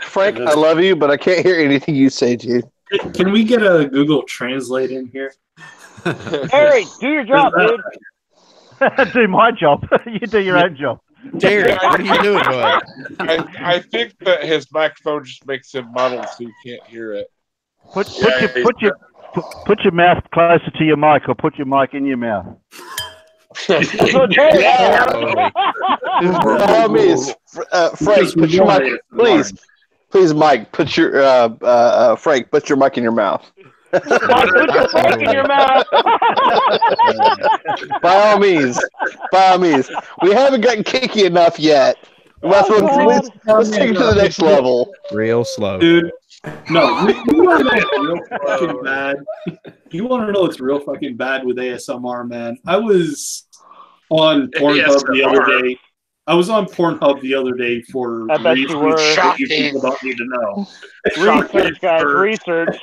Frank, I love you, but I can't hear anything you say, dude. Can we get a Google Translate in here? Harry, do your job, dude. Do my job. You do your own job. Terry, what are you doing, bud? I think that his microphone just makes him muddled so you can't hear it. Put your mouth closer to your mic, or put your mic in your mouth. Frank, put your mic, please, Mike, put your Frank, put your mic in your mouth. Put your mic in your mouth. By all means, we haven't gotten kinky enough yet. Let's take it to the next level. Real slow, dude. No, you want to know what's real fucking bad? You want to know what's real fucking bad with ASMR, man? I was on Pornhub the other day. I was on Pornhub the other day for reasons that you people don't need to know. Research, guys. Research.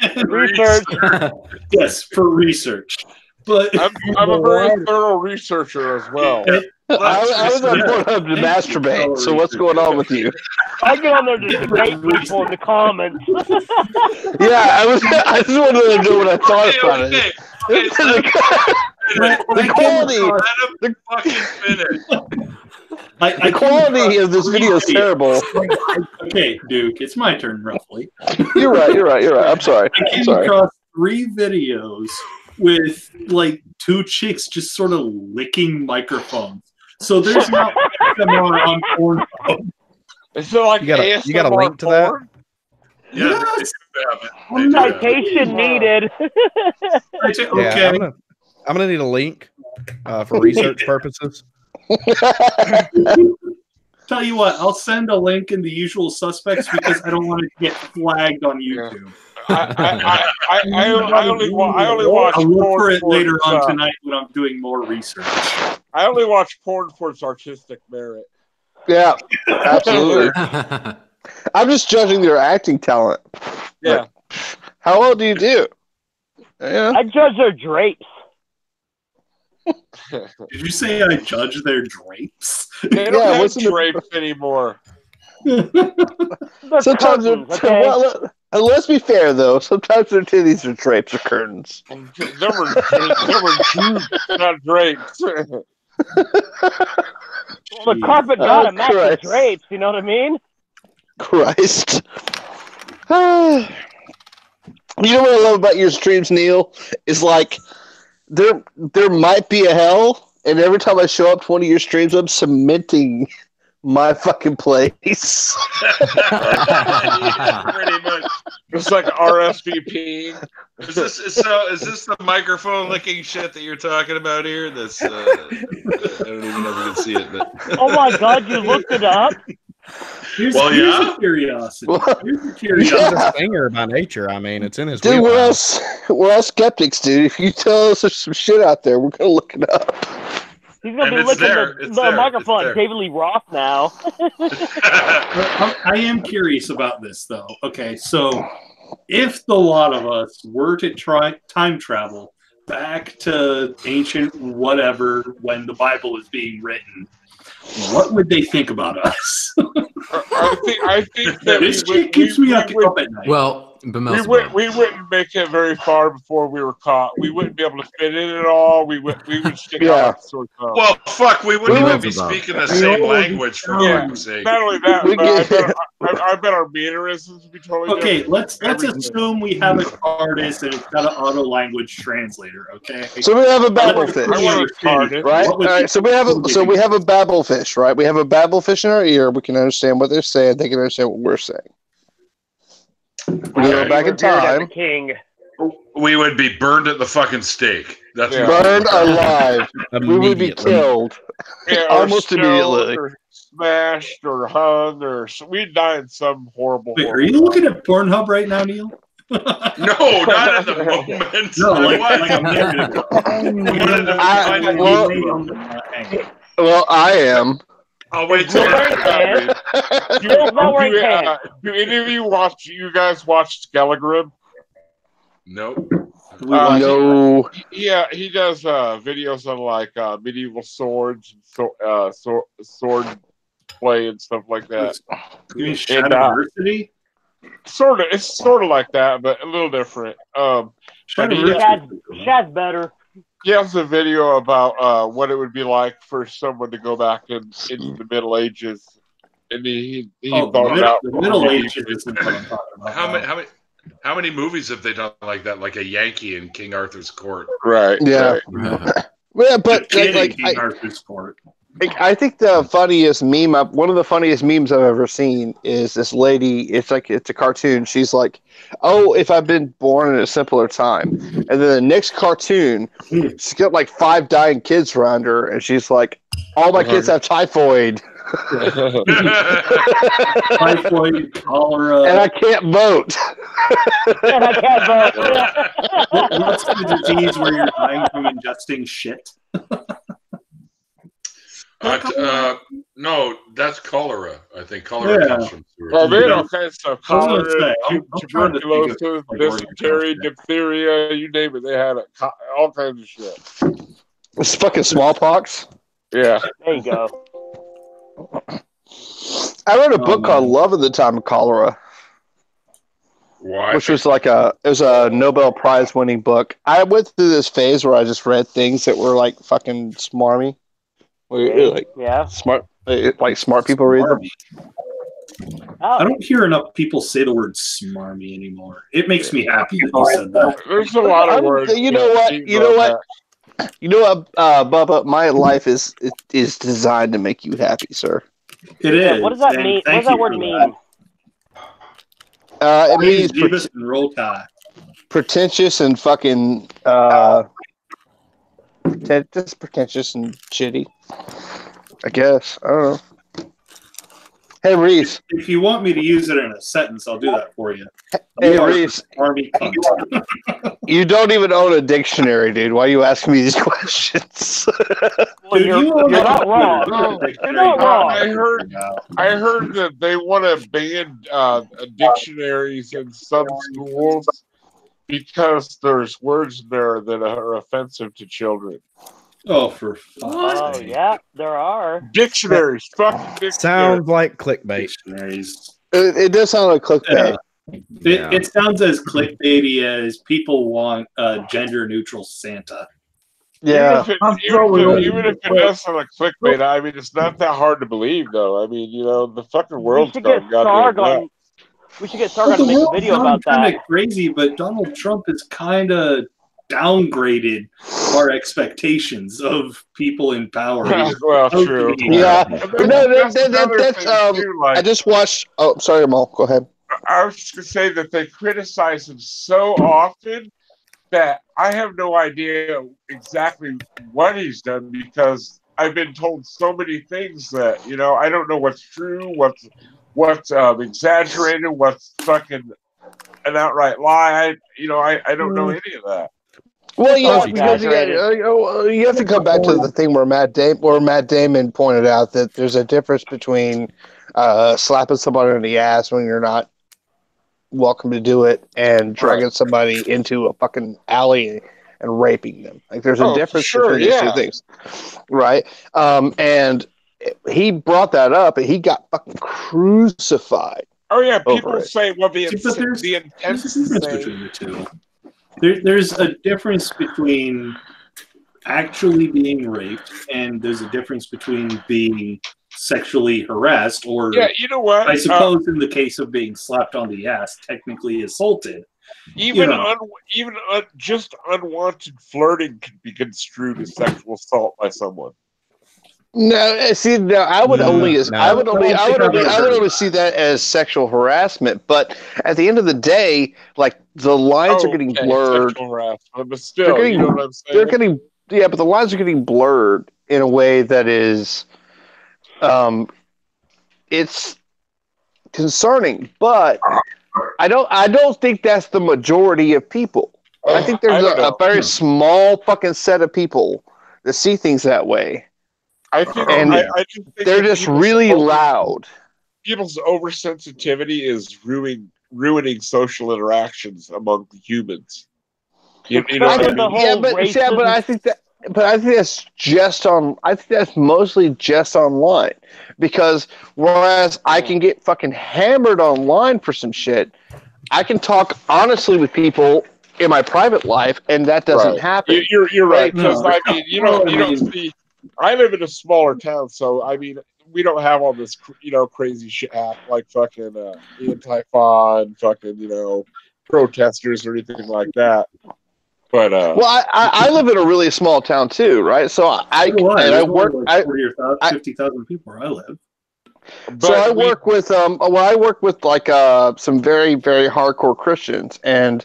Yes, for research. But I'm a very thorough researcher as well. I was on Pornhub to masturbate. So what's going on with you? I get on there to debate people in the comments. Yeah, I just wanted to know what I thought about it. The quality of this video is terrible. Okay, Duke, it's my turn, roughly. You're right. I'm sorry. I came across 3 videos with like 2 chicks just sort of licking microphones. So there's not ASMR on Pornhub. Is there like you got a link to that? Yes. Citation needed. Okay. Yeah, I'm gonna need a link for research purposes. Tell you what, I'll send a link in the usual suspects because I don't want to get flagged on YouTube. I only watch. I'll look for it later on tonight when I'm doing more research. I only watch porn for its artistic merit. Yeah, absolutely. I'm just judging their acting talent. Yeah. Like, how well do you do? Yeah. I judge their drapes. Did you say I judge their drapes? They don't have drapes anymore. Sometimes well, let's be fair though. Sometimes their titties are drapes or curtains. They were not drapes. Well, the carpet gotta match the drapes. You know what I mean? Christ. You know what I love about your streams, Neil? Is like there might be a hell, and every time I show up to one of your streams, I'm cementing my fucking place. Pretty much. It's like RSVP. Is this the microphone licking shit that you're talking about here? That's I don't even know if you can see it, but oh my god, you looked it up? Here's a curiosity. He's a singer by nature. I mean, it's in his. Dude, we're all skeptics, dude. If you tell us there's some shit out there, we're gonna look it up. He's gonna be licking the microphone like David Lee Roth now. I am curious about this though. Okay, so if the lot of us were to try time travel back to ancient whatever when the Bible is being written, what would they think about us? I think that this shit keeps me up at night. Well, we wouldn't make it very far before we were caught. We wouldn't be able to fit in at all. We would stick out like sore thumb. Well, fuck, we wouldn't even be speaking the same language for fuck's sake. Not only that, but I bet our mannerisms would be totally Okay, different. let's assume we have an artist and it's got an auto language translator. Okay. So we have a babblefish, right? All right. So we have a babblefish, right? We have a babblefish in our ear. We can understand what they're saying. They can understand what we're saying. We go back in time. King. We would be burned at the fucking stake. That's burned alive. We would be killed almost immediately. Or smashed or hung or we'd die in some horrible. Wait, are you looking at Pornhub right now, Neil? No, not at the moment. No, like a minute ago. Well, I am. I'll wait till do any of you guys watch Skelligrim? Nope. No. He does videos on like medieval swords and sword play and stuff like that. You mean Shadowversity? It's sort of like that, but a little different. Shad's better. He has a video about what it would be like for someone to go back into the Middle Ages, and he thought about the Middle Ages. Isn't what I'm talking about. How many movies have they done like that, like a Yankee in King Arthur's Court? Right. Yeah. Right. Yeah, but King Arthur's Court. I think the funniest meme, one of the funniest memes I've ever seen is this lady. It's a cartoon. She's like, "Oh, if I've been born in a simpler time," and then the next cartoon, she's got like 5 dying kids around her, and she's like, "All my kids have typhoid." Typhoid, cholera, and I can't vote. What's the disease where you're dying from ingesting shit? No, that's cholera. I think cholera comes from sewage. Oh, they had all kinds of stuff. Cholera, tuberculosis, dysentery, diphtheria, you name it. They had all kinds of shit. It's fucking smallpox. Yeah. There you go. I read a book called Love in the Time of Cholera. Why? Which was it was a Nobel Prize winning book. I went through this phase where I just read things that were like fucking smarmy. Smart, like smart people read them. I don't hear enough people say the word smarmy anymore. It makes me happy that you said that. There's a lot of words. You know what, Bubba? My life is designed to make you happy, sir. It is. What does that mean? What does that word mean? It means pretentious and fucking just pretentious and shitty. I guess. I don't know. Hey, Reese. If you want me to use it in a sentence, I'll do that for you. Hey, Reese. Army You don't even own a dictionary, dude. Why are you asking me these questions? Well, you're not wrong. You're not wrong. I heard that they want to ban dictionaries in some schools because there's words there that are offensive to children. Oh, for fuck's sake. Yeah, there are. Dictionaries. Fuck dictionaries. Sounds like clickbait. Dictionaries. It does sound like clickbait. It sounds as clickbaity as people want a gender-neutral Santa. Yeah. Even if it does sound like clickbait, I mean, it's not that hard to believe, though. I mean, the fucking world's gone goddamn. We should get Sargon to make a video about that. Kind of crazy, but Donald Trump has kind of downgraded our expectations of people in power. Well, true. Yeah. That's I just watched. Oh, sorry, Amal. Go ahead. I was just going to say that they criticize him so often that I have no idea exactly what he's done because I've been told so many things that, I don't know what's true, what's exaggerated, what's fucking an outright lie. I don't know any of that. Well, because you have to come back to the thing where Matt Damon pointed out that there's a difference between slapping somebody in the ass when you're not welcome to do it and dragging somebody into a fucking alley and raping them. Like there's a difference between these two things, right? And he brought that up, and he got fucking crucified. Oh yeah, people over it. say, well, the See, but intent there's is a difference the between the two. There's a difference between actually being raped, and there's a difference between being sexually harassed, or yeah, you know what? I suppose in the case of being slapped on the ass, technically assaulted. Even you know. just unwanted flirting can be construed as sexual assault by someone. No, see, no, I would only see that as sexual harassment. But at the end of the day, like the lines are getting blurred. Sexual harassment, but still, you know what I'm saying? But the lines are getting blurred in a way that is, it's concerning. But I don't think that's the majority of people. I think there's a very small fucking set of people that see things that way. I think, and I just think they're just really loud. People's oversensitivity is ruining social interactions among humans. You know what I mean? But I think that's just on. I think that's mostly just online, because whereas I can get fucking hammered online for some shit, I can talk honestly with people in my private life, and that doesn't happen. You're right, because I mean, you don't see. I live in a smaller town, so I mean, we don't have all this, crazy shit happen, like fucking Antifa and fucking, protesters or anything like that. But well, I live in a really small town too, right? So I work. Like 50,000 people where I live. So I work with like some very, very hardcore Christians, and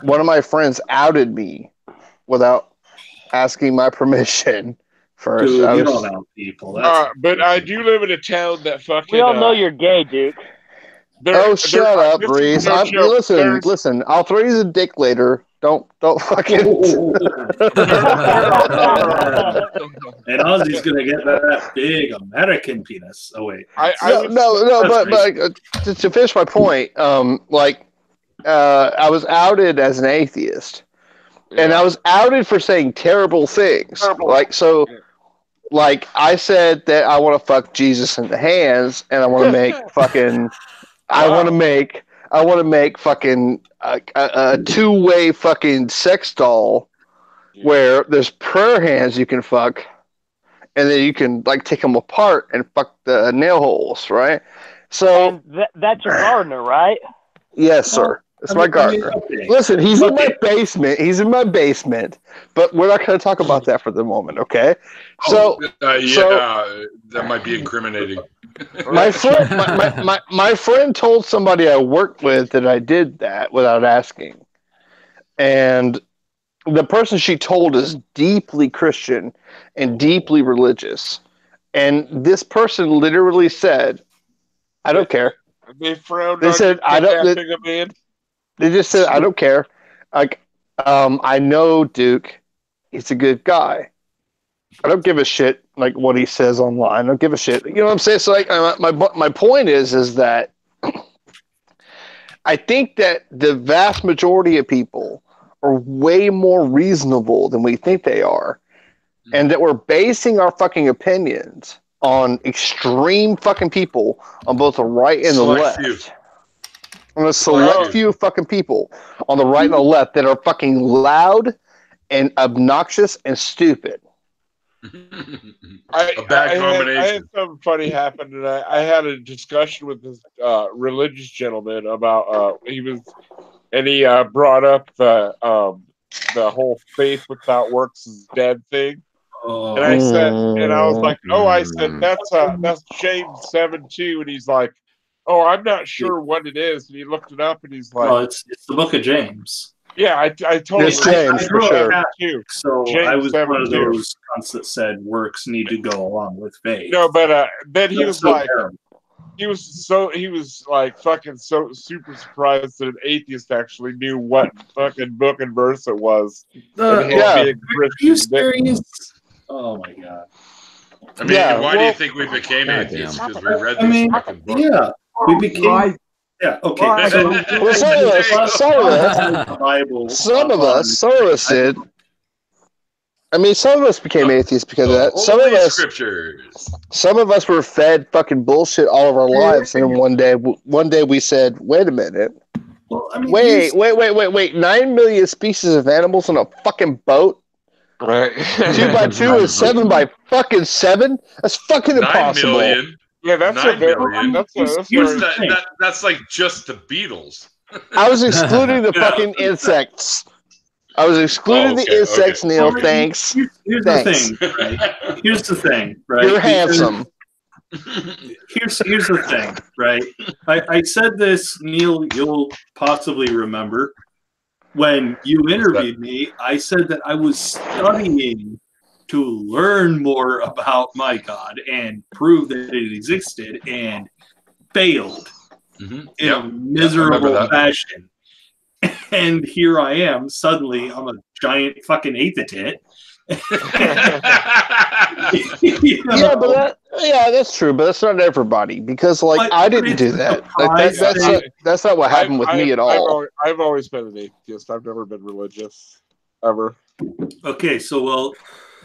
one of my friends outed me without asking my permission. First, dude, you don't know people. But I do live in a town that fucking. We all know you're gay, Duke. Shut up, Reese. Listen. I'll throw you the dick later. Don't fucking. And Ozzy's gonna get that big American penis. Oh wait. But to finish my point, I was outed as an atheist, and I was outed for saying terrible things. Like I said that I want to fuck Jesus in the hands, and I want to make fucking. I want to make fucking a two-way fucking sex doll where there's prayer hands you can fuck, and then you can like take them apart and fuck the nail holes, right? So that's your gardener, right? Yes, sir. It's my gardener. Listen, he's in my basement. He's in my basement, but we're not going to talk about that for the moment, okay? That might be incriminating. My friend told somebody I worked with that I did that without asking, and the person she told is deeply Christian and deeply religious, and this person literally said, "I don't care." They frowned. They said, "I don't." They just said, "I don't care." Like, I know Duke. He's a good guy. I don't give a shit like what he says online. I don't give a shit. You know what I'm saying? So like, my point is that I think that the vast majority of people are way more reasonable than we think they are, and that we're basing our fucking opinions on extreme fucking people on both the right and the left. On a select few fucking people on the right and the left that are fucking loud and obnoxious and stupid. I had something funny happen today. I had a discussion with this religious gentleman about he brought up the whole faith without works is dead thing. And I said, and I was like, that's James 7:2, and he's like, "Oh, I'm not sure what it is." And he looked it up, and he's like, "Oh, it's the Book of James." Yeah, I totally. It's James for sure. So James I was 7:2. one of those ones that said works need to go along with faith. No, but then he was like, terrible. he was like fucking so super surprised that an atheist actually knew what fucking book and verse it was. Are you serious? Oh my god. I mean, why do you think we became atheists? Because we read this fucking book. Yeah, we became. Yeah. Okay. Some of us did. I mean, some of us became atheists because of that. Holy scriptures. Some of us were fed fucking bullshit all of our lives, and then one day we said, "Wait a minute, Well, I mean, wait! 9 million species of animals on a fucking boat. Right. 2 by 2 is 7 by fucking 7. That's fucking 9 impossible. million. Yeah, that's 9 million. that's like just the Beatles. I was excluding the fucking insects. I was excluding the insects, Neil. Well, Thanks. Here's Thanks. the thing, right? Here's the thing, right? You're handsome. Here's the thing, right? I said this, Neil, you'll possibly remember. When you interviewed me, I said that I was studying to learn more about my God and prove that it existed, and failed in a miserable fashion. And here I am. Suddenly, I'm a giant fucking atheist. Yeah, that's true, but that's not everybody, because I didn't do that. That's not what happened with me at all. I've always been an atheist. I've never been religious, ever. Okay, so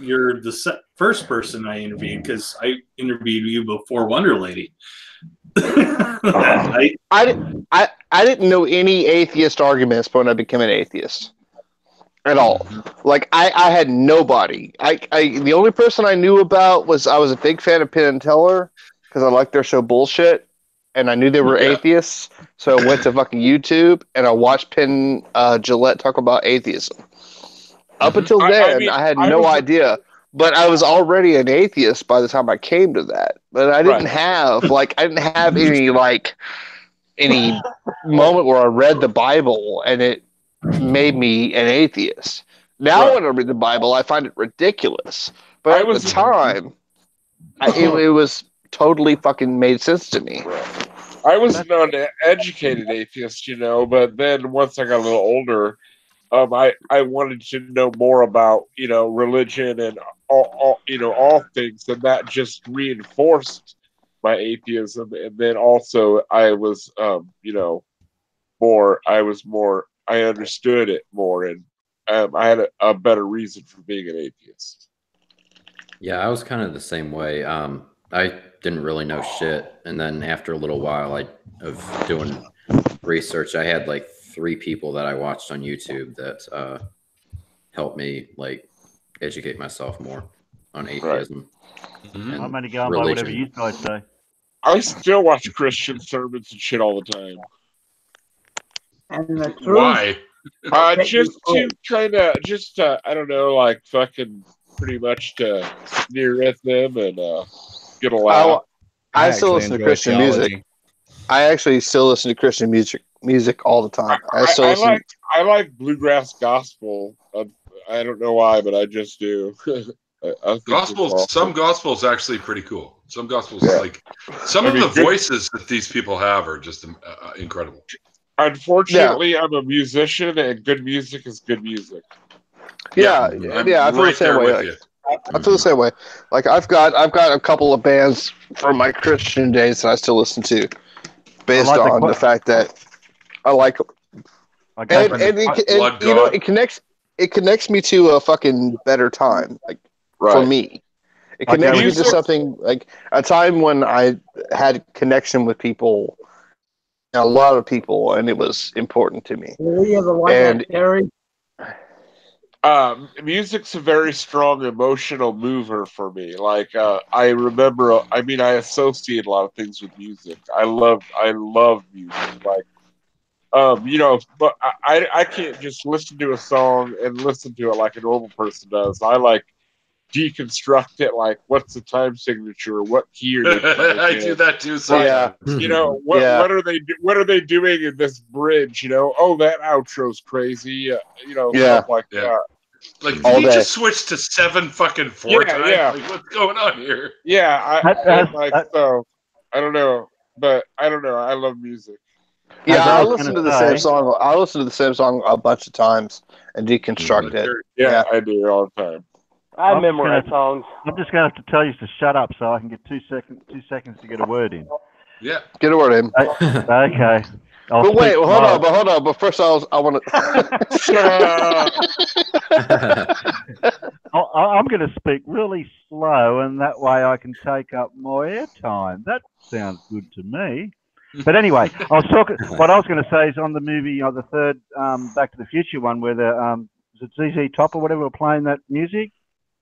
you're the first person I interviewed, because I interviewed you before Wonder Lady. I didn't know any atheist arguments when I became an atheist. At all. Like, I had nobody. The only person I knew about was I was a big fan of Penn and Teller because I liked their show Bullshit, and I knew they were atheists, so I went to fucking YouTube and I watched Penn Jillette talk about atheism. Up until then, I had no idea, but I was already an atheist by the time I came to that. But I didn't have any moment where I read the Bible and it made me an atheist. Now when I read the Bible, I find it ridiculous. But at the time, it was totally fucking made sense to me. I was an uneducated atheist, but then once I got a little older, I wanted to know more about, religion and all things, and that just reinforced my atheism. And then also I was, I understood it more, and I had a better reason for being an atheist. Yeah, I was kind of the same way. I didn't really know shit, and then after a little while of doing research, I had 3 people that I watched on YouTube that helped me educate myself more on atheism. I'm going to go on by whatever you guys say. I still watch Christian sermons and shit all the time. And why? Just to kind of, I don't know, fucking pretty much to sneer at them and get a laugh. I still listen to Christian music. I actually still listen to Christian music all the time. I like bluegrass gospel. I don't know why, but I just do. Some gospel's actually pretty cool. Some gospels some of the voices that these people have are just incredible. Unfortunately, I'm a musician, and good music is good music. Yeah, I feel the same way. I feel the same way. I've got a couple of bands from my Christian days that I still listen to, based on the fact that I like them. It connects me to a fucking better time, for me. It connects me to something a time when I had connection with people. A lot of people, and it was important to me. Music's a very strong emotional mover for me. I remember, I associate a lot of things with music. I love music. But I can't just listen to a song and listen to it like a normal person does. I deconstruct it, what's the time signature, what key are they playing I do that too sometimes. What are they doing in this bridge, that outro's crazy, stuff like that. Did you just switch to 7 fucking 4 times? Yeah. What's going on here? Yeah, so I don't know, but I don't know, I love music. Yeah, I listen to the same song. I listen to the same song a bunch of times and deconstruct it. Yeah, I do all the time. I memorize songs. I'm just going to have to tell you to shut up so I can get 2 seconds to get a word in. Yeah. Get a word in. Okay. But wait, hold on. But first, I want to. I'm going to speak really slow, and that way I can take up more airtime. That sounds good to me. But anyway, I was talking. What I was going to say is on the movie, the third Back to the Future one, where the is it ZZ Top or whatever were playing that music.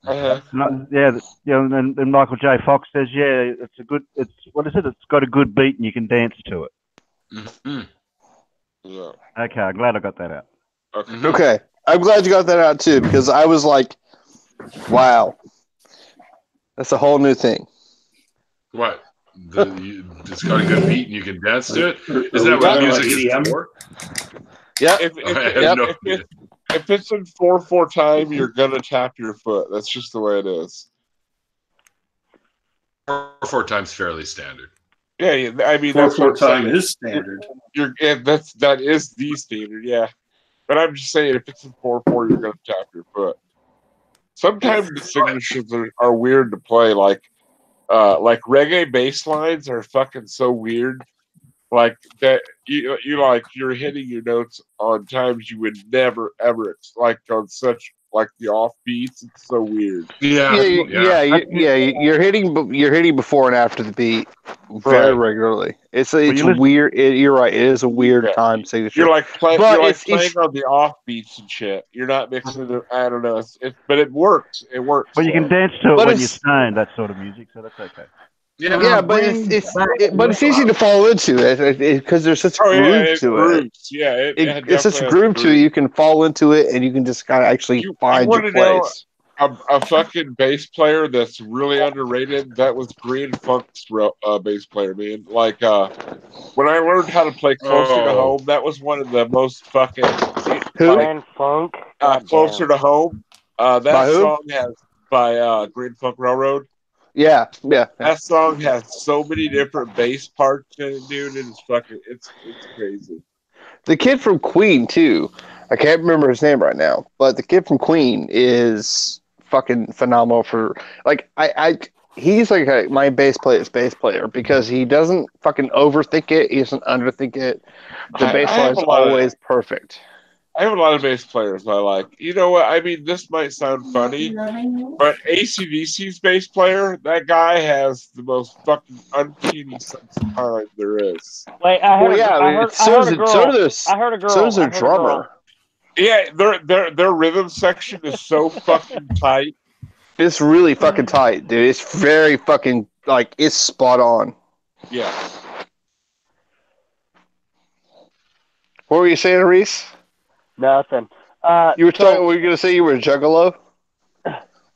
Uh-huh. And Michael J. Fox says, "Yeah, it's a good. It's what is it? It's got a good beat, and you can dance to it." Mm-hmm. Yeah. Okay, I'm glad I got that out. Okay. I'm glad you got that out too, because I was like, wow. That's a whole new thing. What? It's got a good beat and you can dance to it? Isn't that what music is for? Yeah. If it's in 4/4 time, you're gonna tap your foot. That's just the way it is. 4/4 time's fairly standard. Yeah, I mean 4/4 time is standard. That is the standard, yeah. But I'm just saying, if it's in 4/4, you're gonna tap your foot. Sometimes the signatures are weird to play, like reggae bass lines are fucking so weird, like that you're hitting your notes on times you would never ever like on such like the off beats. It's so weird. Yeah. You're hitting before and after the beat very regularly. It's weird. You're right. It is a weird time signature. You're playing on the off beats and shit. You're not mixing it. I don't know. But it works. It works. Well, you can dance to it when you're stoned. That sort of music, so that's okay. Yeah, but it's easy to fall into it because there's such groove to it. Yeah, it's such a groove to it. You can fall into it, and you can just kind of actually find your place. A fucking bass player that's really underrated. That was Green Funk's bass player, man. Like when I learned how to play Closer to Home, that was one of the most fucking Green Funk. Closer to Home. That song has by Green Funk Railroad. Yeah. That song has so many different bass parts in it, dude. It's crazy. The kid from Queen too. I can't remember his name right now, but the kid from Queen is fucking phenomenal for he's like my bass player because he doesn't fucking overthink it. He doesn't underthink it. The bass line is always perfect. I have a lot of bass players I like. You know what? I mean, this might sound funny, but AC/DC's bass player, that guy has the most fucking uncanny sense of time there is. Wait, I heard a girl. So does their drummer. Yeah, their rhythm section is so fucking tight. It's really fucking tight, dude. It's very fucking it's spot on. Yeah. What were you saying, Reese? Nothing. You were talking. Were you going to say you were a juggalo?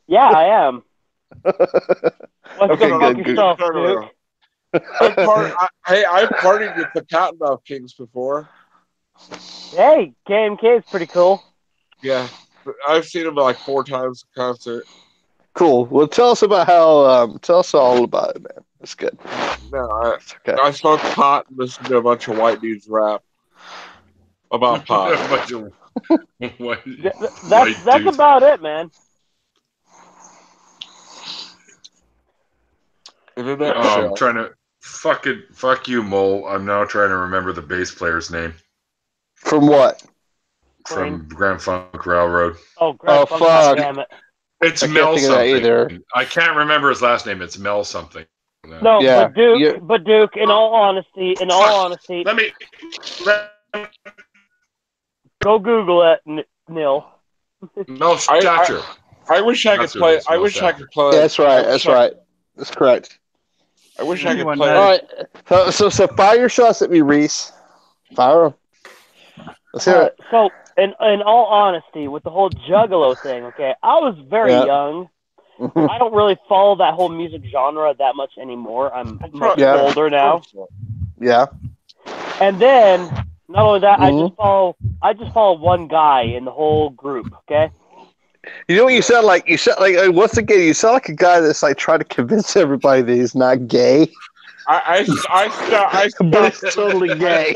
Yeah, I am. Okay, good. Yourself, Duke? I've partied with the Cottonmouth Kings before. Hey, KMK is pretty cool. Yeah, I've seen them like 4 times in concert. Cool. Well, tell us about how. Tell us all about it, man. That's good. No, I smoked pot and listened to a bunch of white dudes rap about pot. That's about it, man. I'm trying to fuck you, Mole. I'm now trying to remember the bass player's name. From what? From Grand Funk Railroad. Oh, Grand Funk, fuck. Damn it. It's Mel something. I can't remember his last name. It's Mel something. No, yeah, but Duke, in all honesty, let me go Google it, Neil. Mel Stature. I wish I could play. I wish I could play. That's right. That's correct. I wish I could play. All right. So fire your shots at me, Reese. Fire them. Let's hear it. So, in all honesty, with the whole Juggalo thing, okay, I was very young. I don't really follow that whole music genre that much anymore. I'm much older now. Yeah. And then, not only that, I just follow one guy in the whole group. Okay. You know what you sound like? You sound like once again. You sound like a guy that's like trying to convince everybody that he's not gay. I But it's totally gay.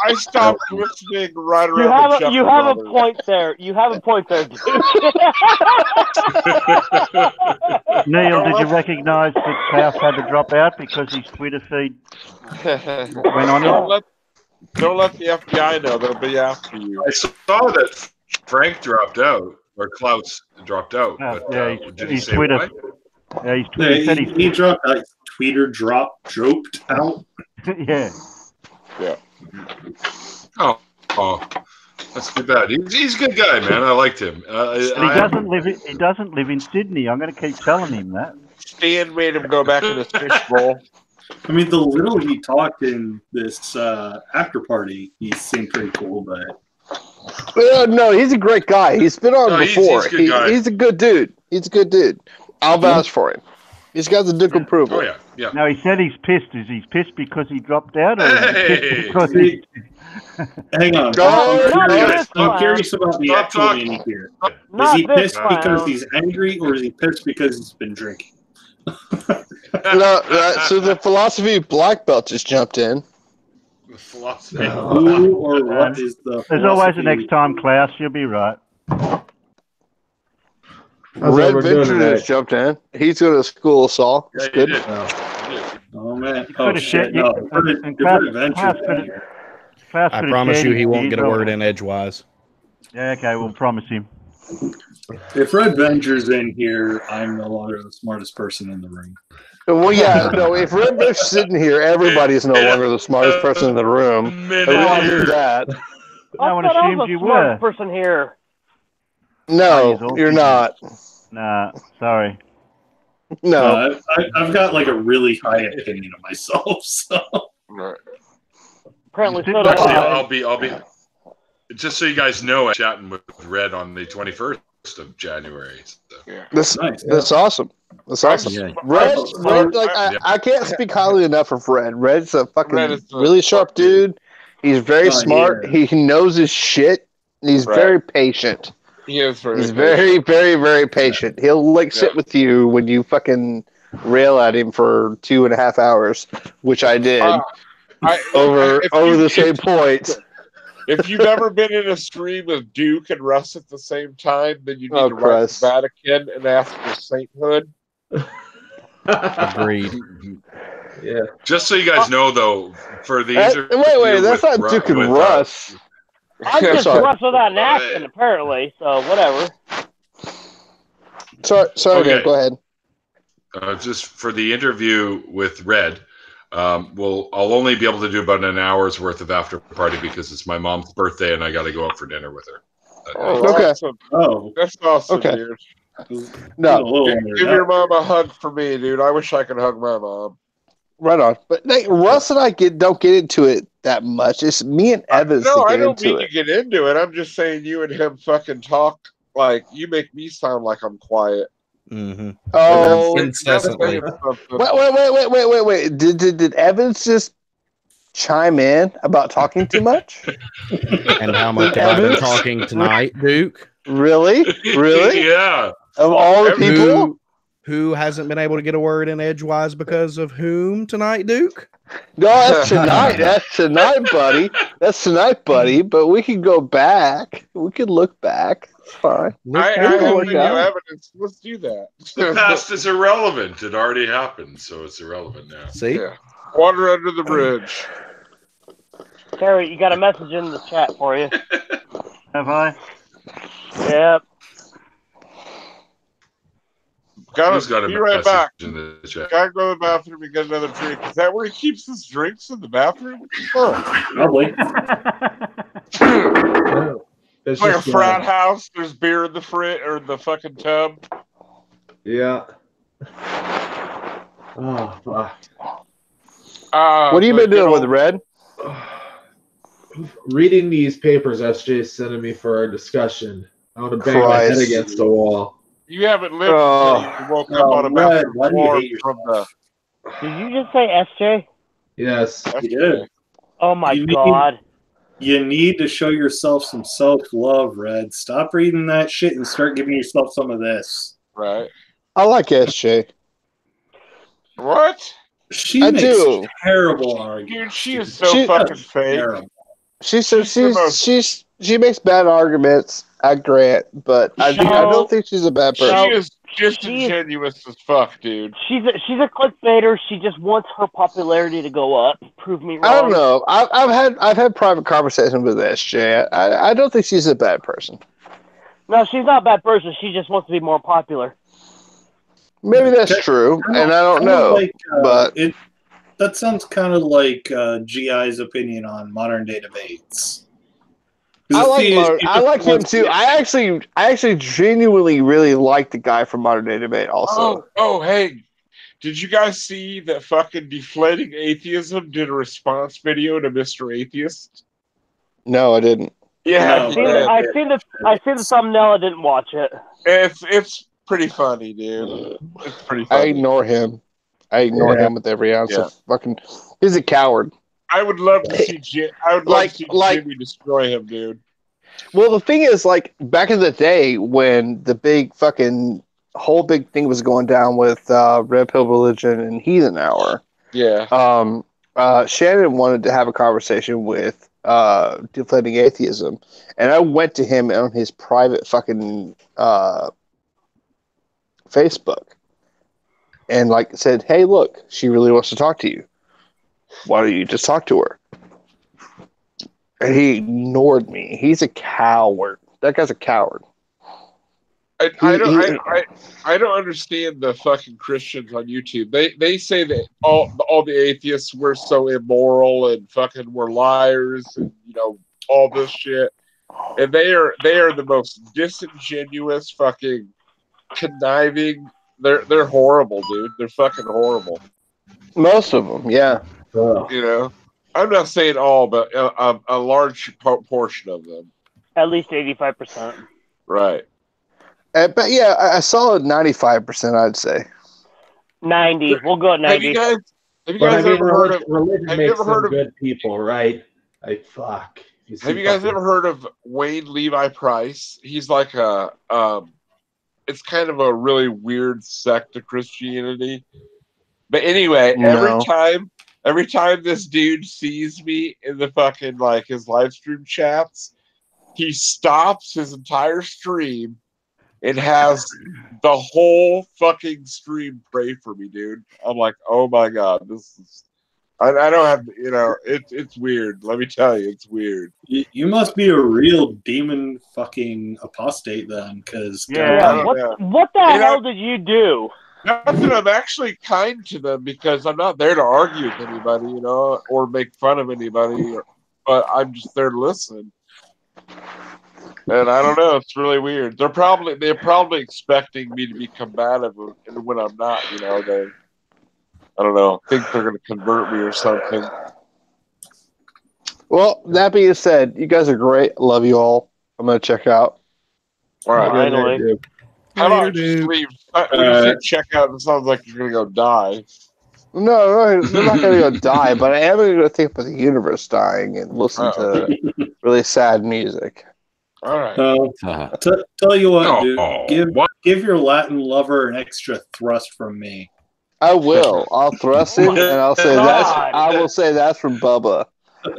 I stopped listening right around. You have a point there. You have a point there, dude. Neil, did you recognise that Klaus had to drop out because his Twitter feed went on? Don't let the FBI know. They'll be after you. I saw that Frank dropped out, or Klaus dropped out. But, yeah, did he he's say Twitter. why? Yeah, he's Yeah, Twitter. he dropped out. Tweeter droped out. Yeah. Yeah. Oh, that's too bad. He's a good guy, man. I liked him. But he doesn't live in Sydney. I'm going to keep telling him that. Stan made him go back to the fishbowl. I mean, the little he talked in this after party, he seemed pretty cool, but. No, he's a great guy. He's been on before. He's a good dude. He's a good dude. I'll vouch for him. He's got the Duke approval. Oh, yeah. No, he said he's pissed. Is he pissed because he dropped out? Or Hey! because he... Hang on. I'm curious about the actual meaning here. Is he pissed because he's angry, or is he pissed because he's been drinking? So the philosophy black belt just jumped in. The philosophy. Who or what is the There's always a next time, Klaus. You'll be right. Red Venture just jumped in. He's going to school of Saul. It's good. Oh, man. Oh, shit. No. I promise you he won't get a word in edgewise. Yeah, okay, we'll promise him. If Red Venture's in here, I'm no longer the smartest person in the room. Well, yeah, no, if Red Venture's sitting here, everybody's no longer the smartest person in the room. Everyone knew that. No one assumed you were. Person here. No, you're not. Nah, sorry. No. I've got like a really high opinion of myself, so. Apparently so. Actually, I'll be. Just so you guys know, I'm chatting with Red on the 21st of January. So. Yeah. That's awesome. That's awesome. Yeah. Red, like I can't speak highly enough of Red. Red's a fucking really sharp dude. He's very smart. Yeah. He knows his shit. He's very patient. He is He's very, very, very patient. He'll sit with you when you fucking rail at him for 2.5 hours, which I did over the same point. If you've ever been in a stream with Duke and Russ at the same time, then you need to write the Vatican and ask for sainthood. Agreed. Yeah. Just so you guys know, though, for the wait, that's not Duke and Russ. I'm just Russ without an accent, apparently. So whatever. Sorry, okay. Go ahead. Just for the interview with Red. I'll only be able to do about an hour's worth of after party because it's my mom's birthday and I got to go out for dinner with her. Okay. Awesome. Oh, that's awesome, dude. No, give your mom a hug for me, dude. I wish I could hug my mom. Right on. But Russ and I don't get into it that much. It's me and Evans. No, I don't mean to get into it. I'm just saying you and him fucking talk like you make me sound like I'm quiet. Mm-hmm. Oh, incessantly. Wait. Did Evans just chime in about talking too much? And how much have I been talking tonight, Duke? Really? Yeah. Of all the people? Who hasn't been able to get a word in edgewise because of whom tonight, Duke? No, that's tonight. That's tonight, buddy. That's tonight, buddy. But we can go back. We can look back. It's fine. I have video evidence. Let's do that. The past is irrelevant. It already happened, so it's irrelevant now. See? Yeah. Water under the bridge. Terry, you got a message in the chat for you. Have I? Yep. Gotta be right back. Gotta go to the bathroom and get another drink. Is that where he keeps his drinks in the bathroom? Probably. It's like a frat house. There's beer in the frit or the fucking tub. Yeah. Oh, fuck. What have you been doing with Red? Reading these papers SJ's sending me for our discussion. I want to bang my head against the wall. You haven't lived until you woke up on a bathroom floor from the... Did you just say SJ? Yes. You did. Oh my God. You need to show yourself some self-love, Red. Stop reading that shit and start giving yourself some of this. Right. I like SJ. What? She makes terrible arguments. Dude, she is so fucking fake. She makes bad arguments. I grant, but I don't think she's a bad person. She is disingenuous as fuck, dude. She's a clickbaiter. She just wants her popularity to go up. Prove me wrong. I don't know. I've had private conversations with SJ. I don't think she's a bad person. No, she's not a bad person. She just wants to be more popular. Maybe that's true, and I don't know. But that sounds kind of like GI's opinion on modern day debates. I like him too. I actually genuinely really like the guy from Modern Day Debate. Also, hey, did you guys see that fucking Deflating Atheism did a response video to Mr. Atheist? No, I didn't. Yeah, I seen the thumbnail. I didn't watch it. It's pretty funny, dude. It's pretty funny. I ignore him. Him with every ounce of fucking. He's a coward. I would love to see Jimmy destroy him, dude. Well, the thing is, like, back in the day when the big fucking whole big thing was going down with Red Pill Religion and Heathen Hour. Yeah. Shannon wanted to have a conversation with Deflating Atheism, and I went to him on his private fucking Facebook and like said, "Hey, look, she really wants to talk to you. Why don't you just talk to her?" And he ignored me. He's a coward. That guy's a coward. I don't understand the fucking Christians on YouTube. They say that all the atheists were so immoral and fucking were liars and all this shit. And they are the most disingenuous, fucking conniving. They're horrible, dude. They're fucking horrible. Most of them, yeah. I'm not saying all, but a large portion of them. At least 85%. Right. But yeah, I saw 95%. I'd say 90. We'll go at 90. Have you guys ever heard of religion? Have makes you ever heard of good people, right? Like fuck. Have you guys ever heard of Wayne Levi Price? He's like it's kind of a really weird sect of Christianity. But anyway, every time this dude sees me in the fucking like his live stream chats, he stops his entire stream and has the whole fucking stream pray for me, dude. I'm like, oh my god, this is. I don't have, it's weird. Let me tell you, it's weird. You must be a real demon fucking apostate then, because what the hell did you do? Nothing. I'm actually kind to them because I'm not there to argue with anybody, or make fun of anybody, but I'm just there to listen. And I don't know, it's really weird. They're probably expecting me to be combative, and when I'm not, they. I don't know. Think they're going to convert me or something. Well, that being said, you guys are great. Love you all. I'm going to check out. All right. Finally. How about just leave? When you say check out, it sounds like you're going to go die. No, I'm not going to go die, but I am going to think about the universe dying and listen to really sad music. All right. Tell you what, dude. Give your Latin lover an extra thrust from me. I will. I'll thrust it, and I'll say I will say that's from Bubba.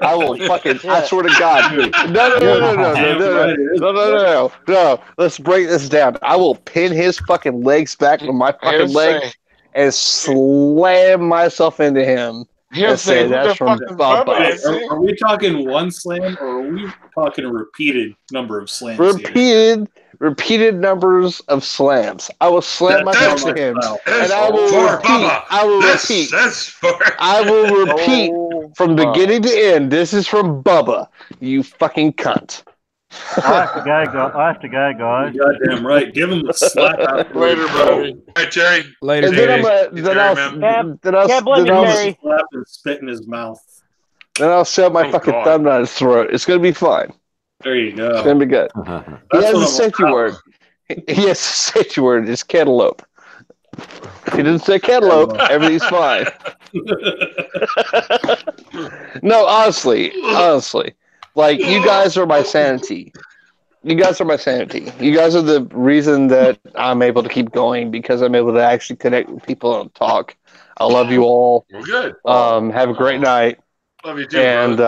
I will fucking. I swear to God. No. Let's break this down. I will pin his fucking legs back with my fucking leg and slam myself into him. And say that's from Bubba. Are we talking one slam, or are we talking a repeated number of slams? Repeated numbers of slams. I will slam myself to him, and I will repeat. I will repeat from beginning to end. This is from Bubba. You fucking cunt. I have to go, guys. Goddamn right. Give him a slap out. Later, buddy. Hey, Jerry. Later, then I'll slap and spit in his mouth. Then I'll shove my fucking thumb down his throat. It's gonna be fine. There you go. It's gonna be good. He has a safety word. He has a safety word. It's cantaloupe. If he doesn't say cantaloupe, everything's fine. No, honestly, like you guys are my sanity. You guys are the reason that I'm able to keep going, because I'm able to actually connect with people and talk. I love you all. Well, good. Have a great night. Love you too. And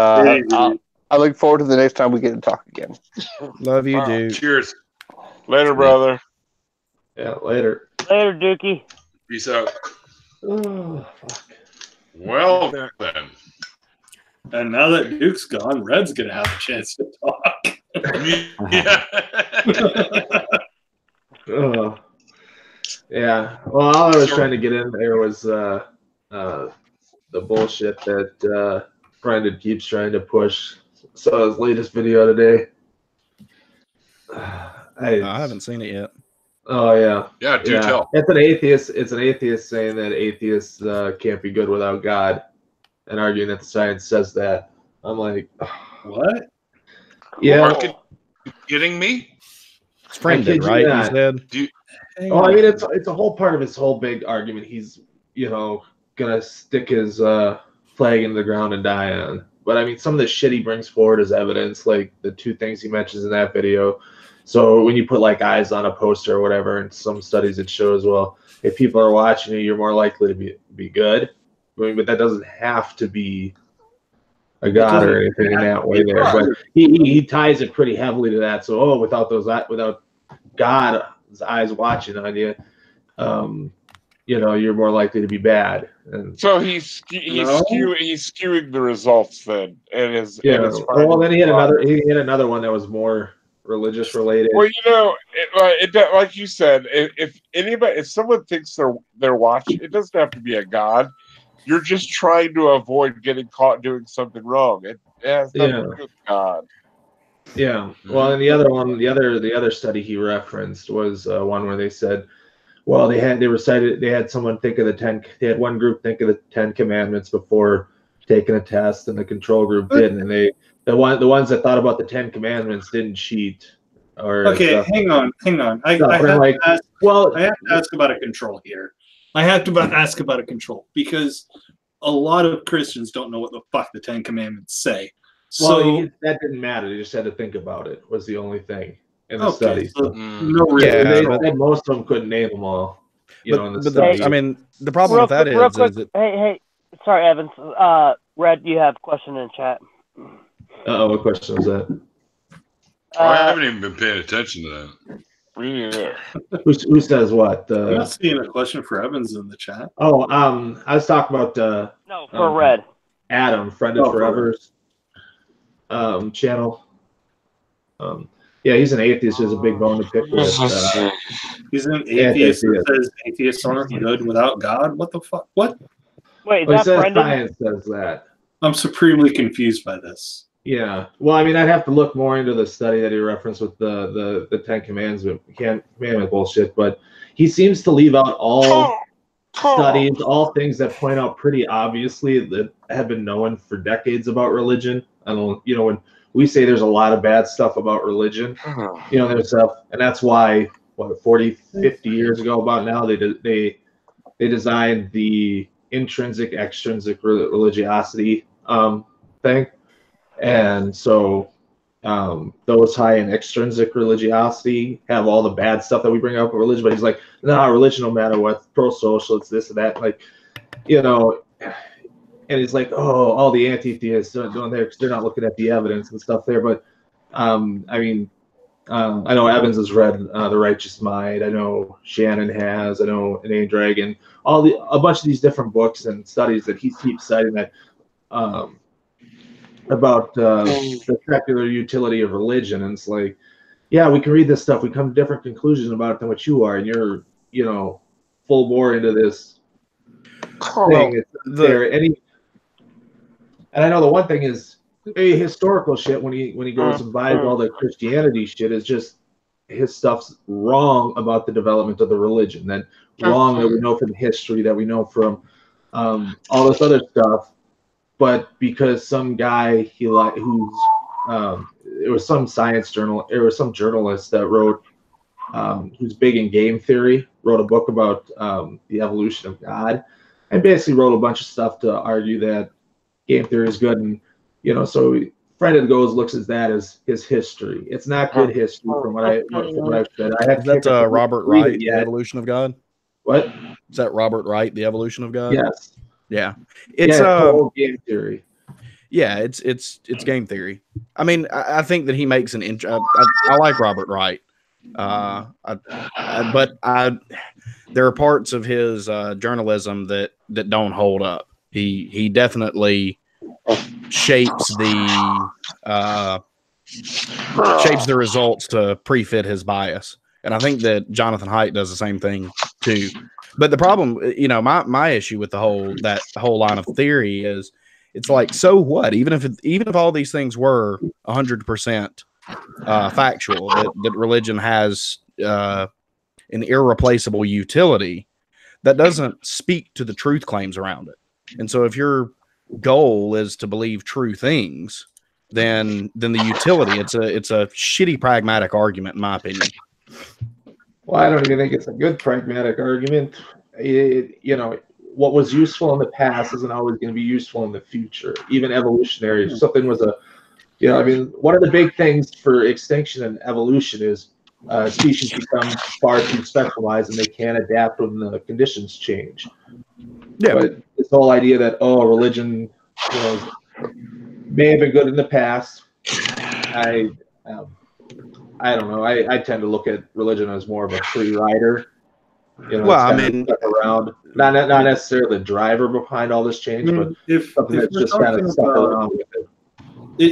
I look forward to the next time we get to talk again. Love you, dude. Cheers. Later, brother. Yeah, later. Later, Dookie. Peace out. Oh, fuck. Well, then. And now that Duke's gone, Red's gonna have a chance to talk. Yeah. Yeah. Well, all I was trying to get in there was the bullshit that Brendan keeps trying to push. So his latest video today. I haven't seen it yet. Oh yeah. Yeah, do tell. It's an atheist. It's an atheist saying that atheists can't be good without God, and arguing that the science says that. I'm like, what? Yeah. Are you kidding me? It's friended, right? He said. Oh, I mean, it's a whole part of his whole big argument. He's gonna stick his flag in the ground and die on. But I mean, some of the shit he brings forward as evidence, like the two things he mentions in that video. So when you put like eyes on a poster or whatever, in some studies it shows, well, if people are watching you, you're more likely to be good. I mean, but that doesn't have to be a god or anything in that way there. But he ties it pretty heavily to that. So without God's eyes watching on you, you're more likely to be bad. And so he's skewing the results then, and his well, then he had another one that was more religious related. Well, like you said, if someone thinks they're watching, it doesn't have to be a god. You're just trying to avoid getting caught doing something wrong. It has nothing to do with God. Yeah. Well, and the other one, the other study he referenced was one where they said, well, they had someone think of they had one group think of the 10 Commandments before taking a test, and the control group didn't, and the ones that thought about the 10 Commandments didn't cheat. Hang on. I have to ask about a control here. I have to ask about a control because a lot of Christians don't know what the fuck the 10 Commandments say. Well, that didn't matter. They just had to think about it. Was the only thing in the study. So Most of them couldn't name them all. I mean, the problem with that is that hey, sorry, Evans. Red, you have a question in chat. What question was that? I haven't even been paying attention to that. Who says what? I'm not seeing a question for Evans in the chat. I was talking about for Red. Adam, Friended Forever's channel. Yeah, he's an atheist. There's a big bone to pick with. He's an atheist that says atheists aren't good without God. What the fuck? What? Wait, is that Brendan? Science says that. I'm supremely confused by this. Yeah. Well, I mean, I'd have to look more into the study that he referenced with the 10 Commandment bullshit, but he seems to leave out all studies, all things that point out pretty obviously that have been known for decades about religion. I don't, when we say there's a lot of bad stuff about religion, there's stuff, and that's why 40, 50 years ago about now they designed the intrinsic extrinsic religiosity thing. And so those high in extrinsic religiosity have all the bad stuff that we bring up with religion, but he's like, no, religion, no matter what, pro-social, it's this and that, and he's like, all the anti-theists doing there because they're not looking at the evidence and stuff there. But I know Evans has read The Righteous Mind. I know Shannon has. I know Inane Dragon. A bunch of these different books and studies that he keeps citing that about the secular utility of religion. And it's like, yeah, we can read this stuff. We come to different conclusions about it than what you are, and you're, full bore into this thing. And I know the one thing is historical shit when he goes and buys all the Christianity shit is just his stuff's wrong about the development of the religion. Then wrong that we know from history, that we know from all this other stuff. But because some guy it was some science journal, it was some journalist that wrote who's big in game theory, wrote a book about the evolution of God, and basically wrote a bunch of stuff to argue that game theory is good. And so Fred looks at that as his history. It's not good history from what I've said. Is that Robert Wright, The Evolution of God? What? Is that Robert Wright, The Evolution of God? Yes. Yeah, it's game theory. Yeah, it's game theory. I mean, I think that he makes an intro. I like Robert Wright, but there are parts of his journalism that don't hold up. He definitely shapes the results to pre-fit his bias. And I think that Jonathan Haidt does the same thing too. But the problem, my issue with that whole line of theory is, it's like, so what? Even if all these things were 100% factual, that religion has an irreplaceable utility, that doesn't speak to the truth claims around it. And so if your goal is to believe true things, then the utility, it's a shitty pragmatic argument, in my opinion. Well, I don't even think it's a good pragmatic argument. What was useful in the past isn't always going to be useful in the future. Even evolutionary, if something was one of the big things for extinction and evolution is species become far too specialized and they can't adapt when the conditions change. Yeah. But this whole idea that religion, may have been good in the past. I don't know. I tend to look at religion as more of a free rider. Stuck around, not necessarily the driver behind all this change, but something that's just kind of stuck around with it.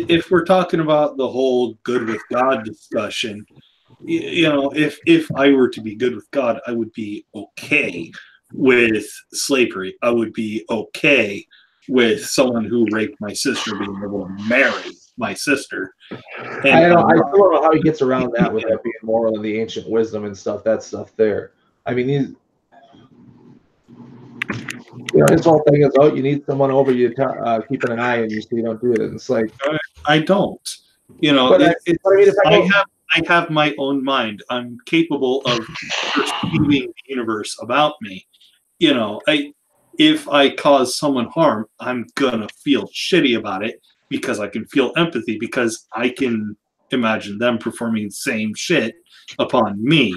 If we're talking about the whole good with God discussion, if I were to be good with God, I would be okay with slavery. I would be okay with someone who raped my sister being able to marry my sister. And I still don't know how he gets around that without being moral in the ancient wisdom and stuff. That stuff there. I mean, his whole thing is, you need someone over you keeping an eye on you so you don't do it. And it's like, I don't. I have my own mind. I'm capable of perceiving the universe about me. If I cause someone harm, I'm gonna feel shitty about it because I can feel empathy because I can imagine them performing the same shit upon me.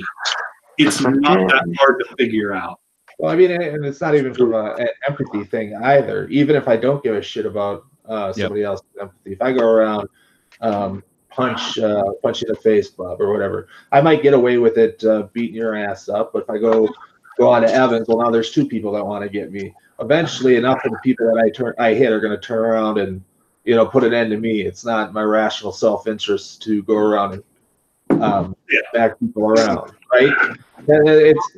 It's not that hard to figure out. Well, I mean, and it's not even from an empathy thing either. Even if I don't give a shit about somebody else's empathy, if I go around punch you in the face, Bob, or whatever, I might get away with it beating your ass up. But if I go on to Evans, well, now there's two people that want to get me. Eventually, enough of the people that I hit are going to turn around and put an end to me. It's not my rational self-interest to go around and back people around, right? And it's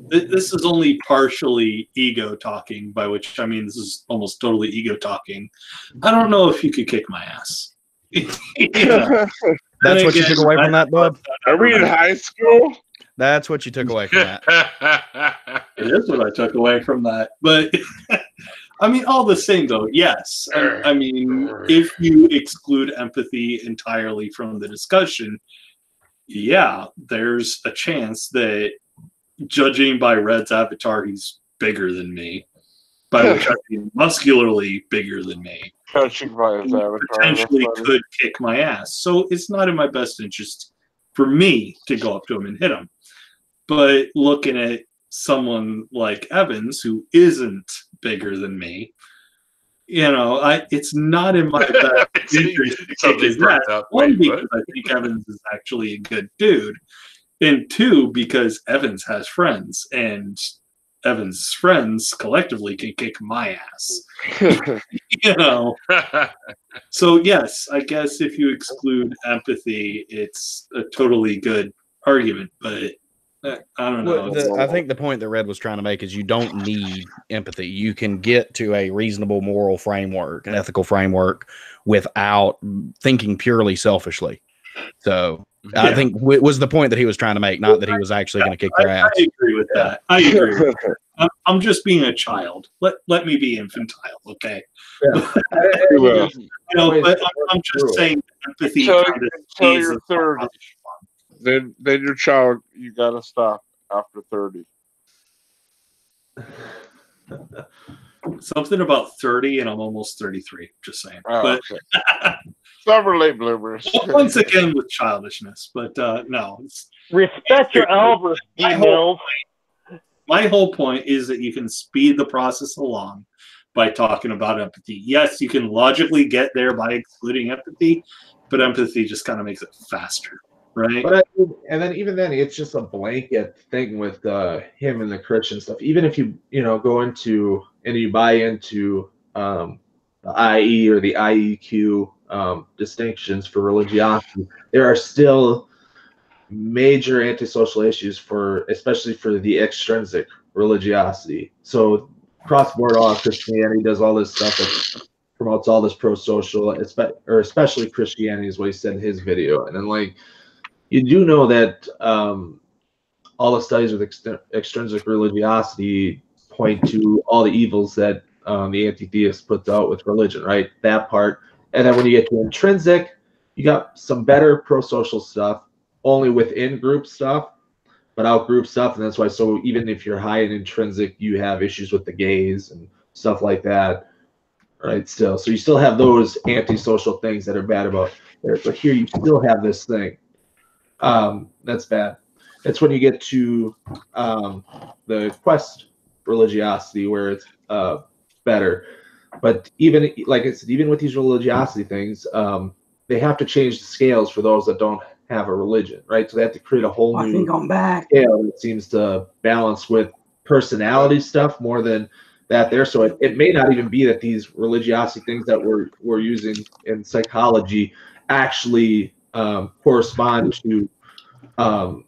this is only partially ego talking, by which I mean this is almost totally ego talking. I don't know if you could kick my ass. That's what you took away from that, Bob? Are we in high school? That's what you took away from that. It is what I took away from that. But I mean, all the same, though, yes. I mean, if you exclude empathy entirely from the discussion, yeah, there's a chance that, judging by Red's avatar, he's bigger than me. By which I mean muscularly bigger than me. Judging by his avatar, potentially could kick my ass. So it's not in my best interest for me to go up to him and hit him. But looking at someone like Evans, who isn't bigger than me, it's not in my best interest to kick his ass. One, because I think Evans is actually a good dude. And two, because Evans has friends, and Evans' friends collectively can kick my ass. So yes, I guess if you exclude empathy, it's a totally good argument, but I don't know. I think the point that Red was trying to make is you don't need empathy. You can get to a reasonable moral framework, an ethical framework, without thinking purely selfishly. So I think was the point that he was trying to make, not that he was actually going to kick their ass. I agree with that. I agree with that. I'm just being a child. Let me be infantile, okay? Yeah. But I'm just saying empathy. Until you're 30. Then your child, you gotta stop after 30. Something about 30, and I'm almost 33. Just saying. Oh, but okay. Some late bloomers. Once again with childishness, but no. Respect your elders, Mills. My whole point is that you can speed the process along by talking about empathy. Yes, you can logically get there by excluding empathy, but empathy just kind of makes it faster. right? But and then even then, it's just a blanket thing with him and the Christian stuff. Even if you go into and you buy into the IE or the IEQ distinctions for religiosity, there are still major antisocial issues especially for the extrinsic religiosity. So cross-border all of Christianity does all this stuff that promotes all this pro-social, or especially Christianity is what he said in his video. And then you do know that all the studies with extrinsic religiosity point to all the evils that the anti-theist puts out with religion, right? That part. And then when you get to intrinsic, you got some better pro-social stuff, only within group stuff, but out group stuff. And that's why, so even if you're high in intrinsic, you have issues with the gays and stuff like that, right? Still, so you still have those antisocial things that are bad about there. But here you still have this thing. That's bad. That's when you get to the quest religiosity, where it's better. But even, like I said, even with these religiosity things, they have to change the scales for those that don't have a religion, right? So they have to create a whole new scale that seems to balance with personality stuff more than that there. So it may not even be that these religiosity things that we're using in psychology actually correspond to an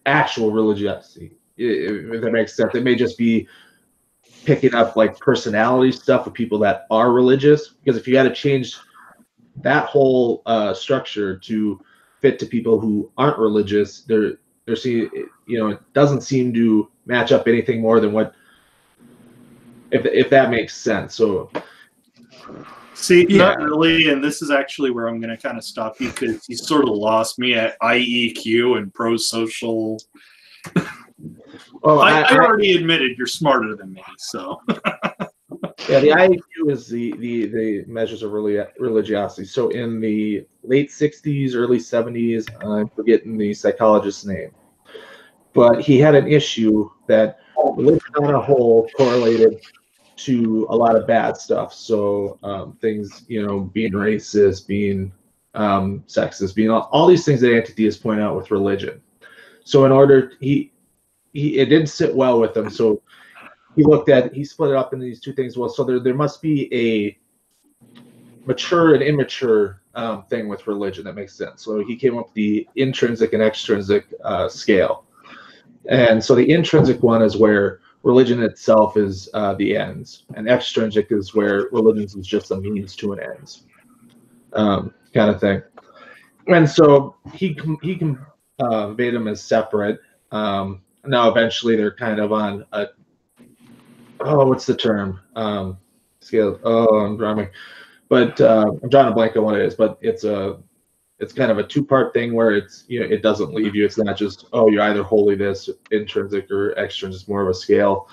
actual religiosity, if that makes sense. It may just be picking up like personality stuff with people that are religious, because if you got to change that whole structure to fit to people who aren't religious, they're seeing, it doesn't seem to match up anything more than what, if that makes sense. So see, not really, and this is actually where I'm going to kind of stop you, because you sort of lost me at IEQ and pro-social. Oh, I already admitted you're smarter than me, so. Yeah, the IEQ is the measures of religiosity. So in the late 60s, early 70s, I'm forgetting the psychologist's name, but he had an issue that religion on a whole correlated to a lot of bad stuff. So things, being racist, being sexist, being all these things that anti-theists point out with religion. So in order, it didn't sit well with him. So he split it up into these two things. Well, so there must be a mature and immature thing with religion that makes sense. So he came up with the intrinsic and extrinsic scale. And so the intrinsic one is where religion itself is the ends, and extrinsic is where religion is just a means to an ends, kind of thing. And so he made them as separate. Now eventually they're kind of on a, what's the term? Scale. I'm drawing, but I'm drawing a blank on what it is. But it's kind of a two-part thing where it's, it doesn't leave you. It's not just, you're either wholly this, intrinsic or extrinsic. It's more of a scale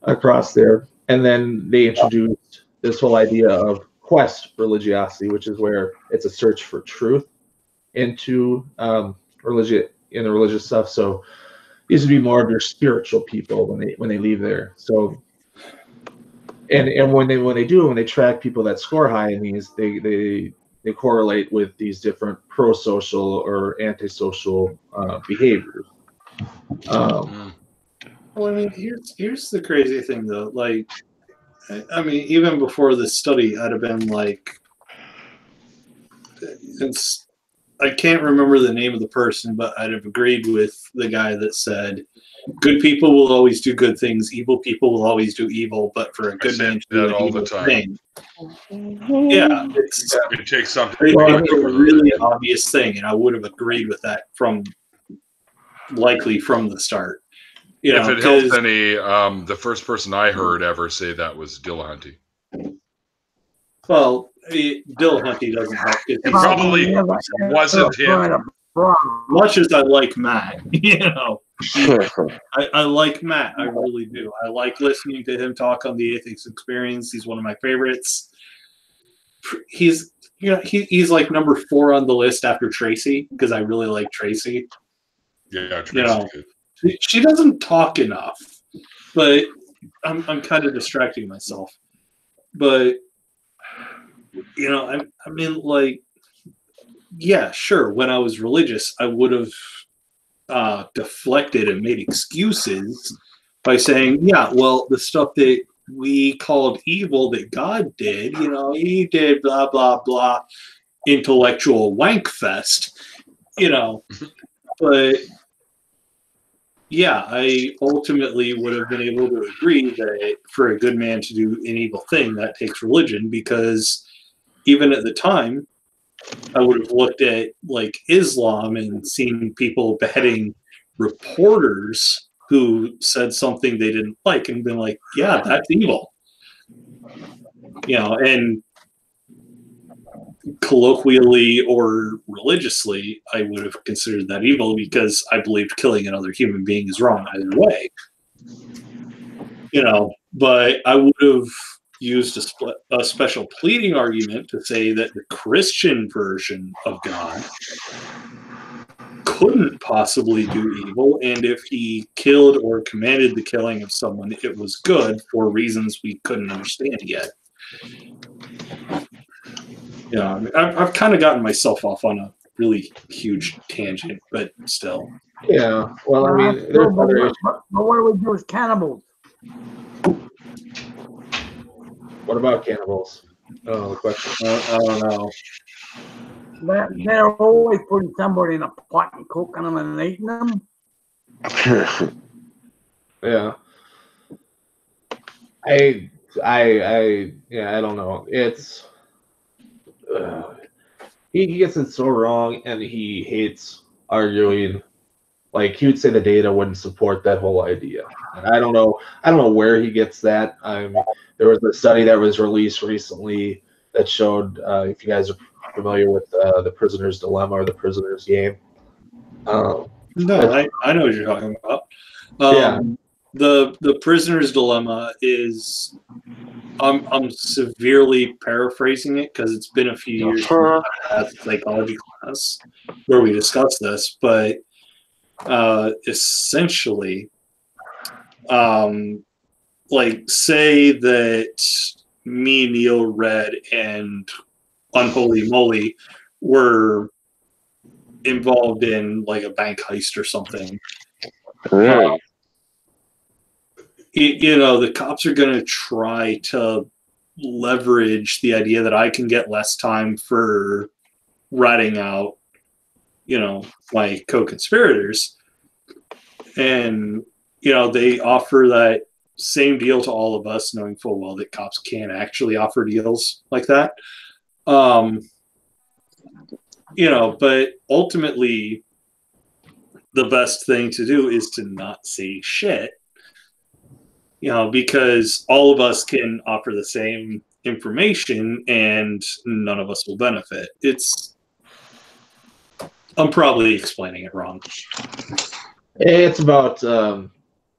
across there. And then they introduced this whole idea of quest religiosity, which is where it's a search for truth into religious stuff. So these would be more of your spiritual people when they leave there. So and when they track people that score high in these, they correlate with these different pro-social or antisocial behaviors. Well, I mean, here's the crazy thing, though. Like, I mean, even before this study, I'd have been like, I can't remember the name of the person, but I'd have agreed with the guy that said, good people will always do good things, evil people will always do evil, but for a good man to do that all the time. Yeah, it takes something. It's a really obvious thing, and I would have agreed with that from the start. If it helps any, the first person I heard ever say that was Dillahunty. Well, Dillahunty doesn't help. Probably wasn't him. Much as I like Matt, I like Matt. I really do. I like listening to him talk on the Atheist Experience. He's one of my favorites. He's like number 4 on the list after Tracy, because I really like Tracy. Yeah, Tracy's good. She doesn't talk enough, but I'm kind of distracting myself. But I mean, like, yeah, sure. When I was religious, I would have deflected and made excuses by saying, yeah, well, the stuff that we called evil that God did, he did blah, blah, blah, intellectual wank fest, but yeah, I ultimately would have been able to agree that for a good man to do an evil thing, that takes religion, because even at the time, I would have looked at like Islam and seen people beheading reporters who said something they didn't like and been like, yeah, that's evil. And colloquially or religiously, I would have considered that evil because I believed killing another human being is wrong either way. But I would have used a special pleading argument to say that the Christian version of God couldn't possibly do evil, and if he killed or commanded the killing of someone, it was good for reasons we couldn't understand yet. I've kind of gotten myself off on a really huge tangent, but still. Yeah, well, I mean, there's other issues. But what do we do with cannibals? What about cannibals? Oh, the question. I don't know. They're always putting somebody in a pot and cooking them and eating them. Yeah. I don't know. It's he gets it so wrong, and he hates arguing. Like, he would say the data wouldn't support that whole idea. And I don't know where he gets that. There was a study that was released recently that showed, if you guys are familiar with the prisoner's dilemma or the prisoner's game. No, I know what you're talking about. Yeah. The prisoner's dilemma is, I'm severely paraphrasing it because it's been a few years since I had a psychology class where we discussed this, but essentially, like, say that me, Neil, Red, and Unholy Moly were involved in like a bank heist or something. The cops are going to try to leverage the idea that I can get less time for ratting out, my co-conspirators. And, they offer that same deal to all of us, knowing full well that cops can't actually offer deals like that. But ultimately, the best thing to do is to not say shit. Because all of us can offer the same information and none of us will benefit. I'm probably explaining it wrong. It's about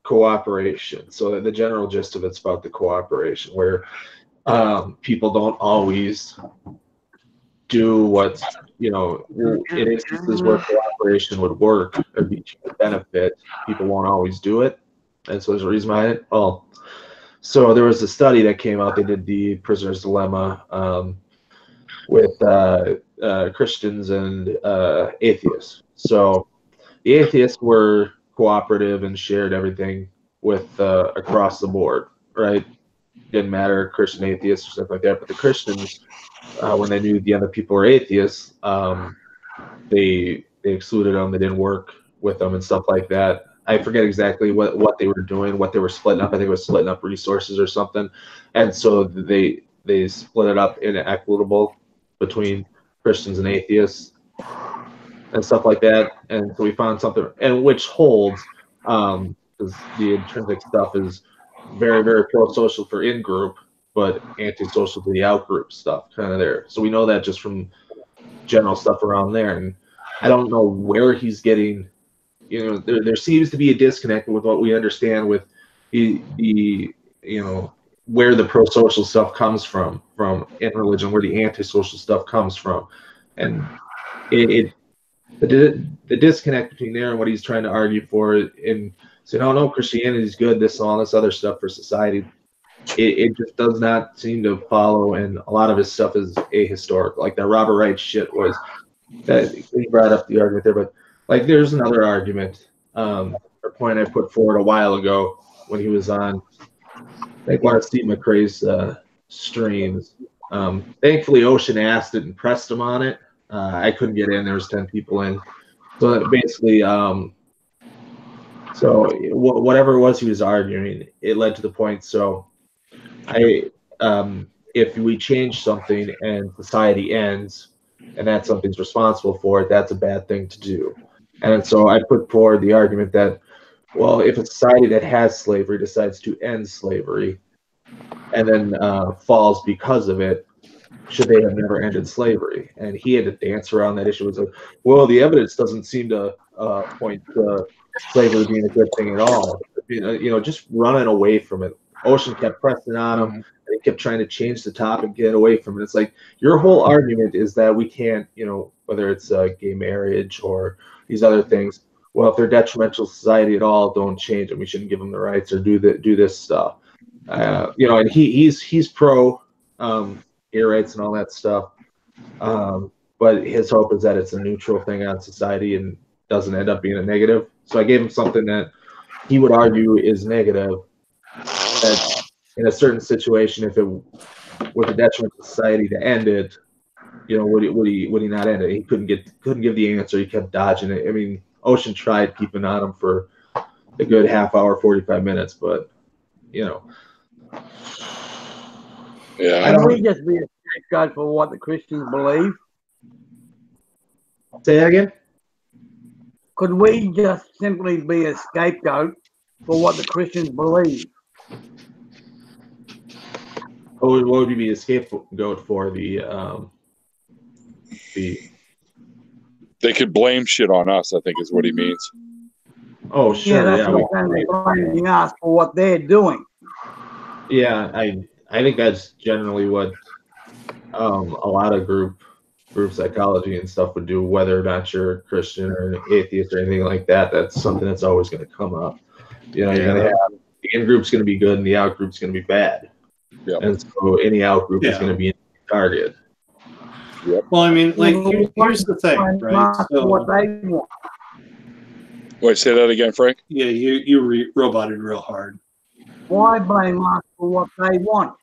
cooperation. So the general gist of it's about the cooperation, where people don't always do what, in instances where cooperation would work or be to benefit, people won't always do it. And so there's a reason behind it. Oh, so there was a study that came out. They did the prisoner's dilemma with Christians and atheists. So the atheists were cooperative and shared everything with across the board, right? Didn't matter, Christian, atheists, or stuff like that. But the Christians, when they knew the other people were atheists, they excluded them. They didn't work with them and stuff like that. I forget exactly what they were doing, what they were splitting up. I think it was splitting up resources or something. And so they split it up in equitable between Christians and atheists and stuff like that. And so we found something, and which holds, because the intrinsic stuff is very, very pro-social for in-group, but anti-social to the out-group stuff kind of there. So we know that just from general stuff around there. And I don't know where he's getting, there seems to be a disconnect with what we understand with the where the pro-social stuff comes from in religion, where the anti-social stuff comes from. And the disconnect between there and what he's trying to argue for and say, no, Christianity is good, this and all this other stuff for society, it just does not seem to follow, and a lot of his stuff is ahistorical. Like that Robert Wright shit was that he brought up the argument there, but like there's another argument or point I put forward a while ago when he was on, I think, one of Steve McRae's streams. Thankfully, Ocean asked it and pressed him on it. I couldn't get in. There was 10 people in. So basically, so whatever it was he was arguing, it led to the point. So if we change something and society ends, and that something's responsible for it, that's a bad thing to do. And so I put forward the argument that, well, if a society that has slavery decides to end slavery and then falls because of it, should they have never ended slavery? And he had to dance around that issue. It was like, well, the evidence doesn't seem to point to slavery being a good thing at all. Just running away from it. Ocean kept pressing on him. They kept trying to change the topic, get away from it. It's like your whole argument is that we can't, whether it's gay marriage or these other things. Well, if they're detrimental to society at all, don't change them. We shouldn't give them the rights or do this stuff. And he's pro gay rights and all that stuff. But his hope is that it's a neutral thing on society and doesn't end up being a negative. So I gave him something that he would argue is negative. That in a certain situation, if it was a detriment to society to end it, would he not end it? He couldn't give the answer. He kept dodging it. I mean, Ocean tried keeping on him for a good half hour, 45 minutes, but Yeah. Can we just be a scapegoat for what the Christians believe? Say that again? Could we just simply be a scapegoat for what the Christians believe? What would you be a scapegoat for? The They could blame shit on us, I think is what he means. Oh, sure. Yeah, that's what they're blaming us for what they're doing. Yeah, I think that's generally what a lot of group psychology and stuff would do, whether or not you're a Christian or an atheist or anything like that. That's something that's always going to come up. You're going to have the in group's going to be good and the out group's going to be bad. Yep. And so any out group is going to be a target. Yep. Well, I mean, like, here's the thing, right? So, what they want. Wait, say that again, Frank? Yeah, you roboted real hard. Why blame us for what they want?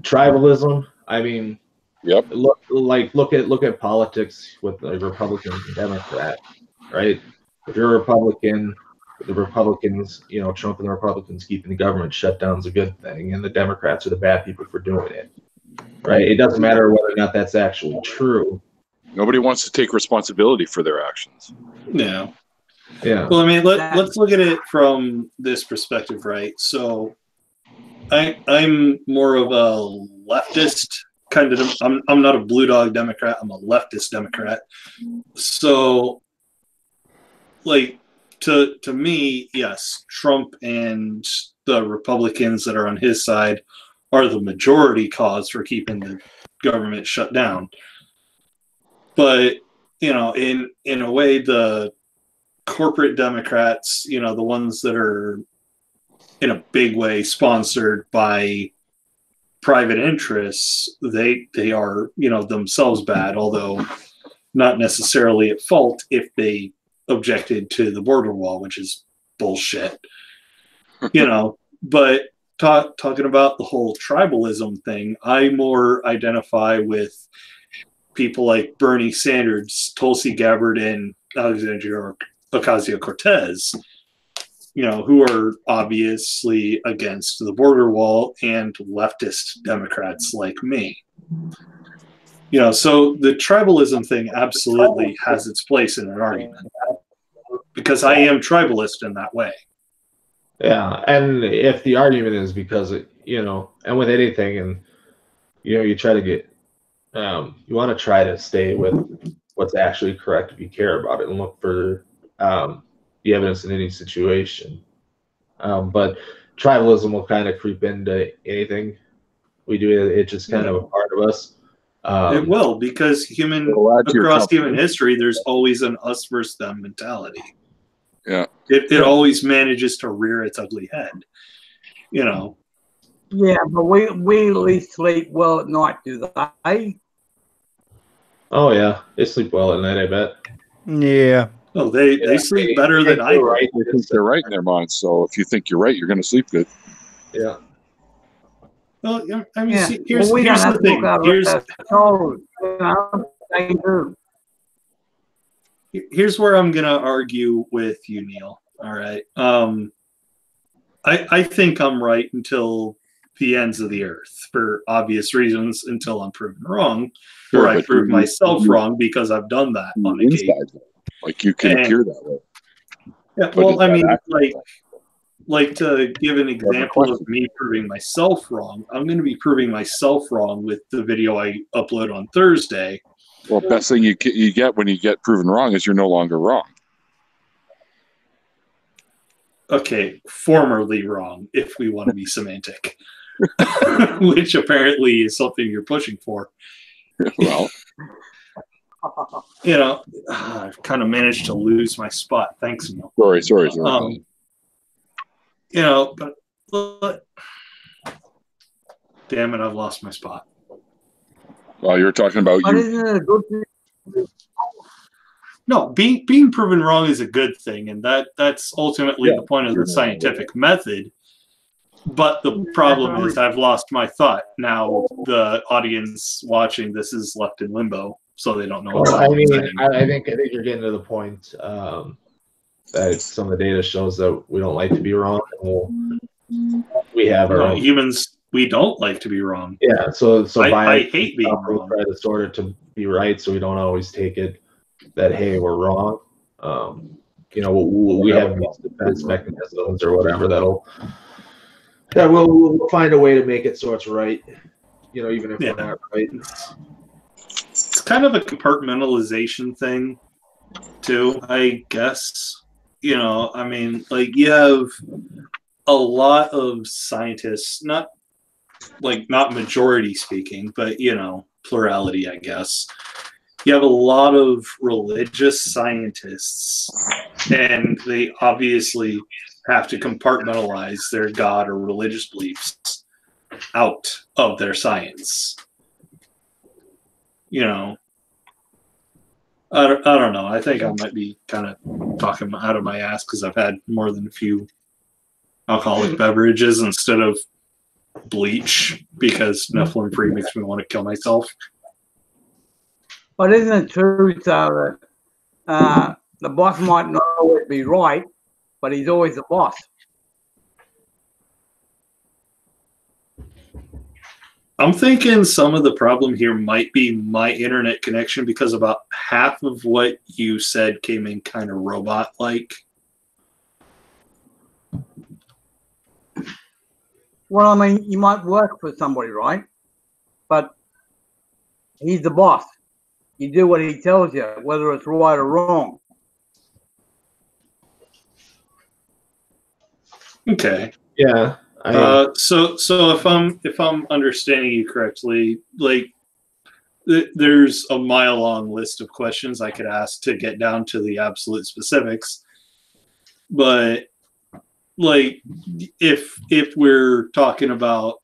Tribalism. I mean, yep. Look at politics with the Republicans and Democrats, right? If you're a Republican, the Republicans, Trump and the Republicans keeping the government shut down is a good thing, and the Democrats are the bad people for doing it, right? It doesn't matter whether or not that's actually true. Nobody wants to take responsibility for their actions. No. Yeah. Well, I mean, let's look at it from this perspective, right? So, I'm more of a leftist kind of. I'm not a blue dog Democrat. I'm a leftist Democrat. So, like, to me, yes, Trump and the Republicans that are on his side are the majority cause for keeping the government shut down. But, in a way, the corporate Democrats, the ones that are in a big way sponsored by private interests, they are, themselves bad, although not necessarily at fault if they objected to the border wall, which is bullshit. But talking about the whole tribalism thing, I more identify with people like Bernie Sanders, Tulsi Gabbard, and Alexandria Ocasio-Cortez, who are obviously against the border wall, and leftist Democrats like me. So the tribalism thing absolutely has its place in an argument, because I am tribalist in that way. Yeah, and if the argument is because, and with anything, and, you try to get, you want to try to stay with what's actually correct if you care about it and look for the evidence in any situation. But tribalism will kind of creep into anything we do. It's just kind of a part of us. It will, because across human history, there's always an us versus them mentality. Yeah. It always manages to rear its ugly head. Yeah, but we at least sleep well at night, do they? Oh yeah, they sleep well at night. I bet. Yeah. Oh, they sleep better than I do. Right. They think they're right in their minds. So if you think you're right, you're going to sleep good. Yeah. Well, I mean, Yeah. see, here's Well, we don't the have to thing. look out Here's where I'm gonna argue with you, Neil. All right. I think I'm right until the ends of the earth for obvious reasons until I'm proven wrong, Sure, or I but prove myself wrong because I've done that on occasion. Like you can appear that way. Yeah, But well, is I that mean, accurate? like to give an example of me proving myself wrong, I'm going to be proving myself wrong with the video I upload on Thursday. Well, best thing you get when you get proven wrong is you're no longer wrong. Okay, formerly wrong, if we want to be semantic, which apparently is something you're pushing for. Well, you know, I've kind of managed to lose my spot. Thanks, Neil. Sorry. You know, but damn it, I've lost my spot. Well, you're talking about But you. isn't it a good thing? No, being proven wrong is a good thing, and that's ultimately the point of the scientific method. But the problem is I've lost my thought. Now the audience watching this is left in limbo, so they don't know what Well, I'm I mean, saying. I think you're getting to the point that some of the data shows that we don't like to be wrong. We have our own. Humans. We don't like to be wrong. Yeah, so I hate being wrong. We try to sort it to be right, so we don't always take it that hey, we're wrong. You know, we have these defense mechanisms or whatever that we'll find a way to make it so it's right. You know, even if we're not right. It's kind of a compartmentalization thing, too, I guess. You know, I mean, like you have a lot of scientists, not majority speaking, but you know, plurality, I guess. You have a lot of religious scientists, and they obviously have to compartmentalize their God or religious beliefs out of their science. You know, I don't know. I think I might be kind of talking out of my ass because I've had more than a few alcoholic beverages instead of bleach because Nephilim free makes me want to kill myself. But isn't it true, so that the boss might not always be right, but he's always the boss? I'm thinking some of the problem here might be my internet connection because about half of what you said came in kind of robot-like. Well, I mean, you might work for somebody, right? But he's the boss. You do what he tells you, whether it's right or wrong. Okay. Yeah. So if I'm understanding you correctly, like there's a mile-long list of questions I could ask to get down to the absolute specifics, but like if we're talking about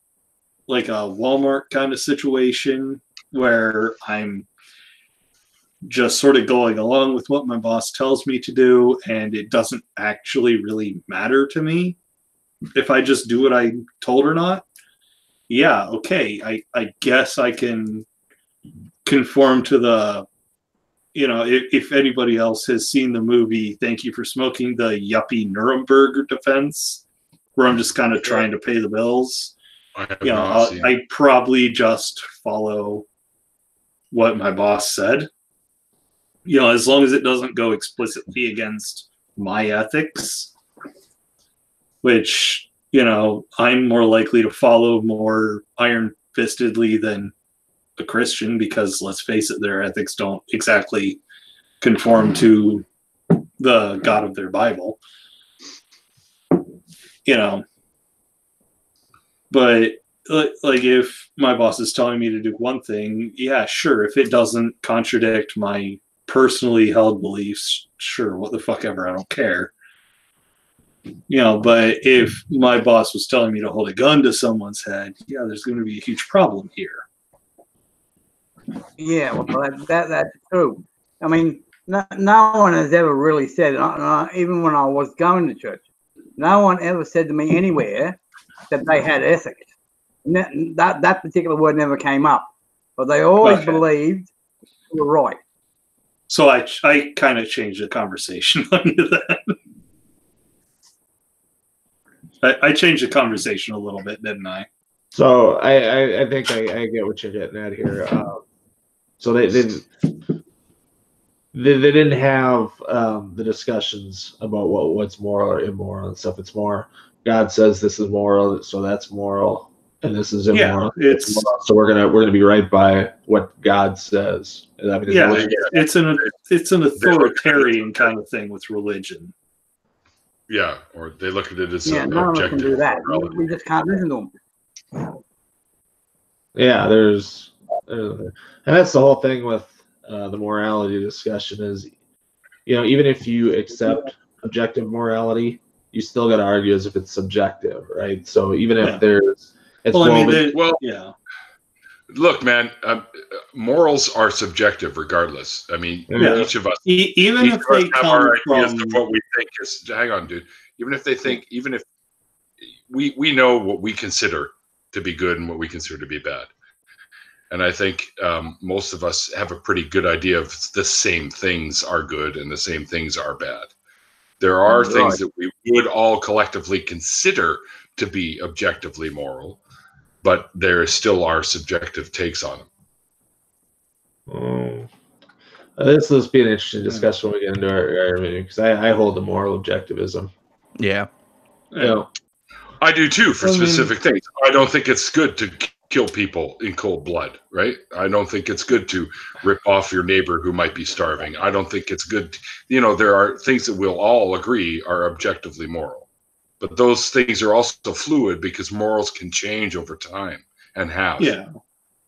like a Walmart kind of situation where I'm just sort of going along with what my boss tells me to do and it doesn't actually really matter to me if I just do what I'm told or not, yeah, okay, I guess I can conform to the, you know, if anybody else has seen the movie Thank You for Smoking, the yuppie Nuremberg defense, where I'm just kind of trying to pay the bills, you know, I probably just follow what my boss said, you know, as long as it doesn't go explicitly against my ethics, which, you know, I'm more likely to follow more iron-fistedly than a Christian because, let's face it, their ethics don't exactly conform to the God of their Bible. You know, but like if my boss is telling me to do one thing, yeah, sure. If it doesn't contradict my personally held beliefs, sure, what the fuck ever, I don't care. You know, but if my boss was telling me to hold a gun to someone's head, yeah, there's going to be a huge problem here. Yeah, well, that's true. I mean, no one has ever really said, even when I was going to church, no one ever said to me anywhere that they had ethics. That particular word never came up, but they always believed they were right. So I kind of changed the conversation on that. I changed the conversation a little bit, didn't I? So I think I get what you're getting at here. So they didn't have the discussions about what's moral or immoral and stuff. It's more God says this is moral, so that's moral, and this is immoral. Yeah, it's so we're gonna be right by what God says. I mean, it's an authoritarian kind of thing with religion. Yeah, or they look at it as none of us can do that. We just can't listen to them. Yeah, and that's the whole thing with the morality discussion is, even if you accept objective morality, you still got to argue as if it's subjective, right? So even if look, man, morals are subjective regardless. I mean, each of us, even if they have our ideas of what we think is. Hang on, dude. Even if we know what we consider to be good and what we consider to be bad. And I think most of us have a pretty good idea of the same things are good and the same things are bad. There are things that we would all collectively consider to be objectively moral, but there still are subjective takes on them. This will be an interesting discussion when we get into our meeting, because I hold the moral objectivism. Yeah. I do too, for specific things. I don't think it's good to kill people in cold blood, right? I don't think it's good to rip off your neighbor who might be starving. I don't think it's good. There are things that we'll all agree are objectively moral. But those things are also fluid because morals can change over time and have. Yeah.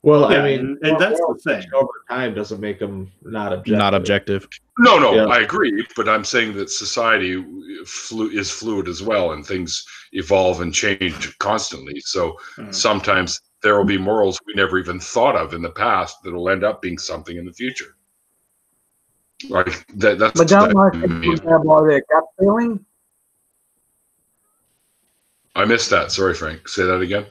Well, I mean, and that's the thing. Over time doesn't make them not objective. Not objective. No, Yeah. I agree. But I'm saying that society is fluid as well, and things evolve and change constantly. So sometimes there will be morals we never even thought of in the past that will end up being something in the future. Like that's. But don't most people have all their gut feeling? I missed that. Sorry, Frank. Say that again.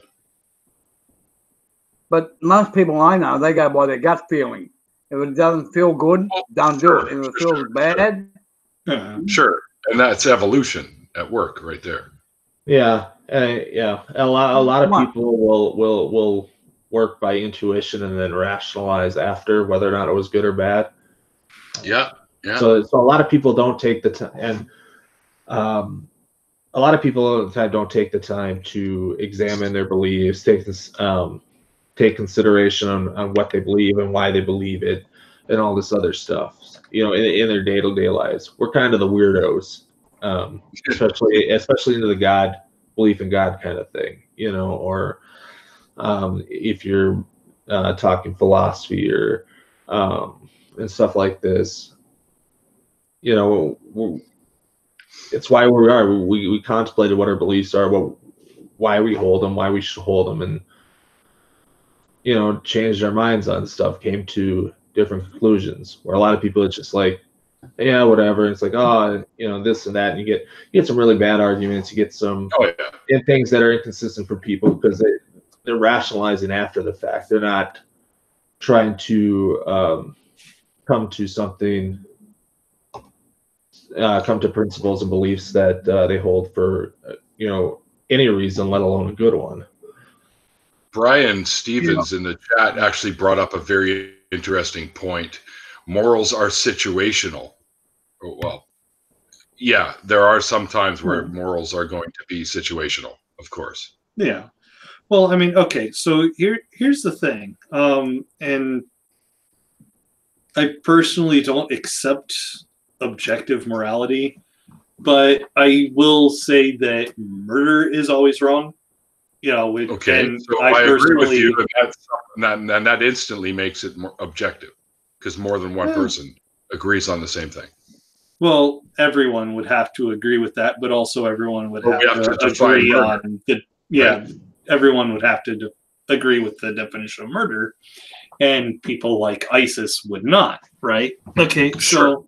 But most people I know, they go by their gut feeling. If it doesn't feel good, don't do it. If it feels bad, sure. And that's evolution at work, right there. Yeah, yeah. A lot of people will work by intuition and then rationalize after whether or not it was good or bad. Yeah. So a lot of people don't take the time, and a lot of people don't take the time to examine their beliefs, take consideration on what they believe and why they believe it, and all this other stuff. In their day-to-day lives, we're kind of the weirdos, especially into the belief in God kind of thing. Or if you're talking philosophy or and stuff like this. It's why we are. We contemplated what our beliefs are, why we hold them, why we should hold them, and changed our minds on stuff, came to different conclusions. Where a lot of people, it's just like, yeah, whatever. And it's like, this and that, and you get some really bad arguments. You get some things that are inconsistent for people because they're rationalizing after the fact. They're not trying to come to something. Come to principles and beliefs that they hold for any reason, let alone a good one. Brian Stevens in the chat actually brought up a very interesting point. Morals are situational. Well, yeah, there are some times where morals are going to be situational, of course. Yeah. Well, I mean, okay, so here's the thing. And I personally don't accept objective morality, but I will say that murder is always wrong. Okay, so I agree with you, and that instantly makes it more objective because more than one person agrees on the same thing. Well, everyone would have to agree with that, but also everyone would have to agree on everyone would have to agree with the definition of murder. and people like ISIS would not, right? Okay, Sure. so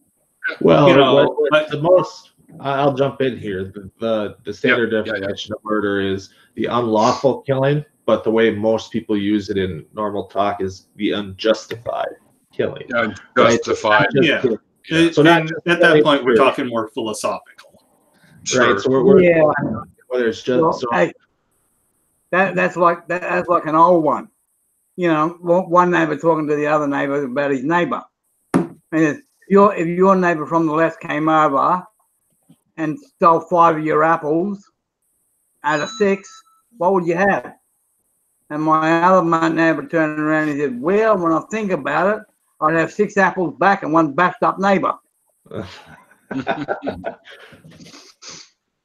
Well, you know, the most I'll jump in here. The standard definition of murder is the unlawful killing, but the way most people use it in normal talk is the unjustified killing. Unjustified. Right? Yeah. So and at that point, we're talking more philosophical. Sure. Right. So we're whether it's just well, hey, that's like an old one. You know, one neighbor talking to the other neighbor about his neighbor. And if your neighbor from the left came over and stole 5 of your apples out of 6, what would you have? And my other neighbor turned around and he said, well, when I think about it, I'd have 6 apples back and one backed up neighbor.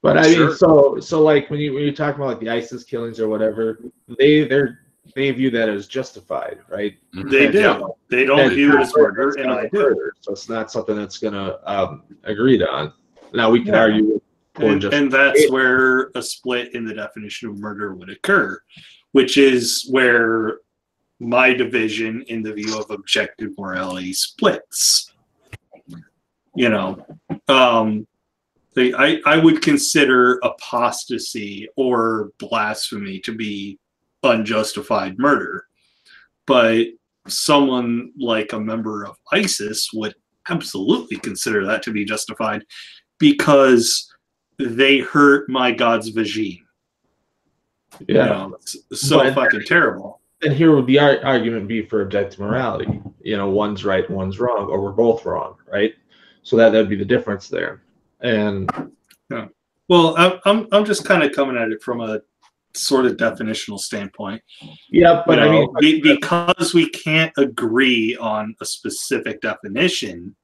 But I mean, so like when you talk about like the ISIS killings or whatever, they view that as justified, right? They do. They don't view it as murder, and I do. Murder, so it's not something that's gonna agreed on. Now we can argue, and that's where a split in the definition of murder would occur, which is where my division in the view of objective morality splits. You know, I would consider apostasy or blasphemy to be unjustified murder, but someone like a member of ISIS would absolutely consider that to be justified because they hurt my God's regime. Yeah, you know, it's so fucking terrible. And here would the argument be for objective morality. You know, one's right, one's wrong, or we're both wrong, right? So that'd be the difference there. And yeah. Well, I'm just kind of coming at it from a sort of definitional standpoint. Yeah, but I mean, because we can't agree on a specific definition,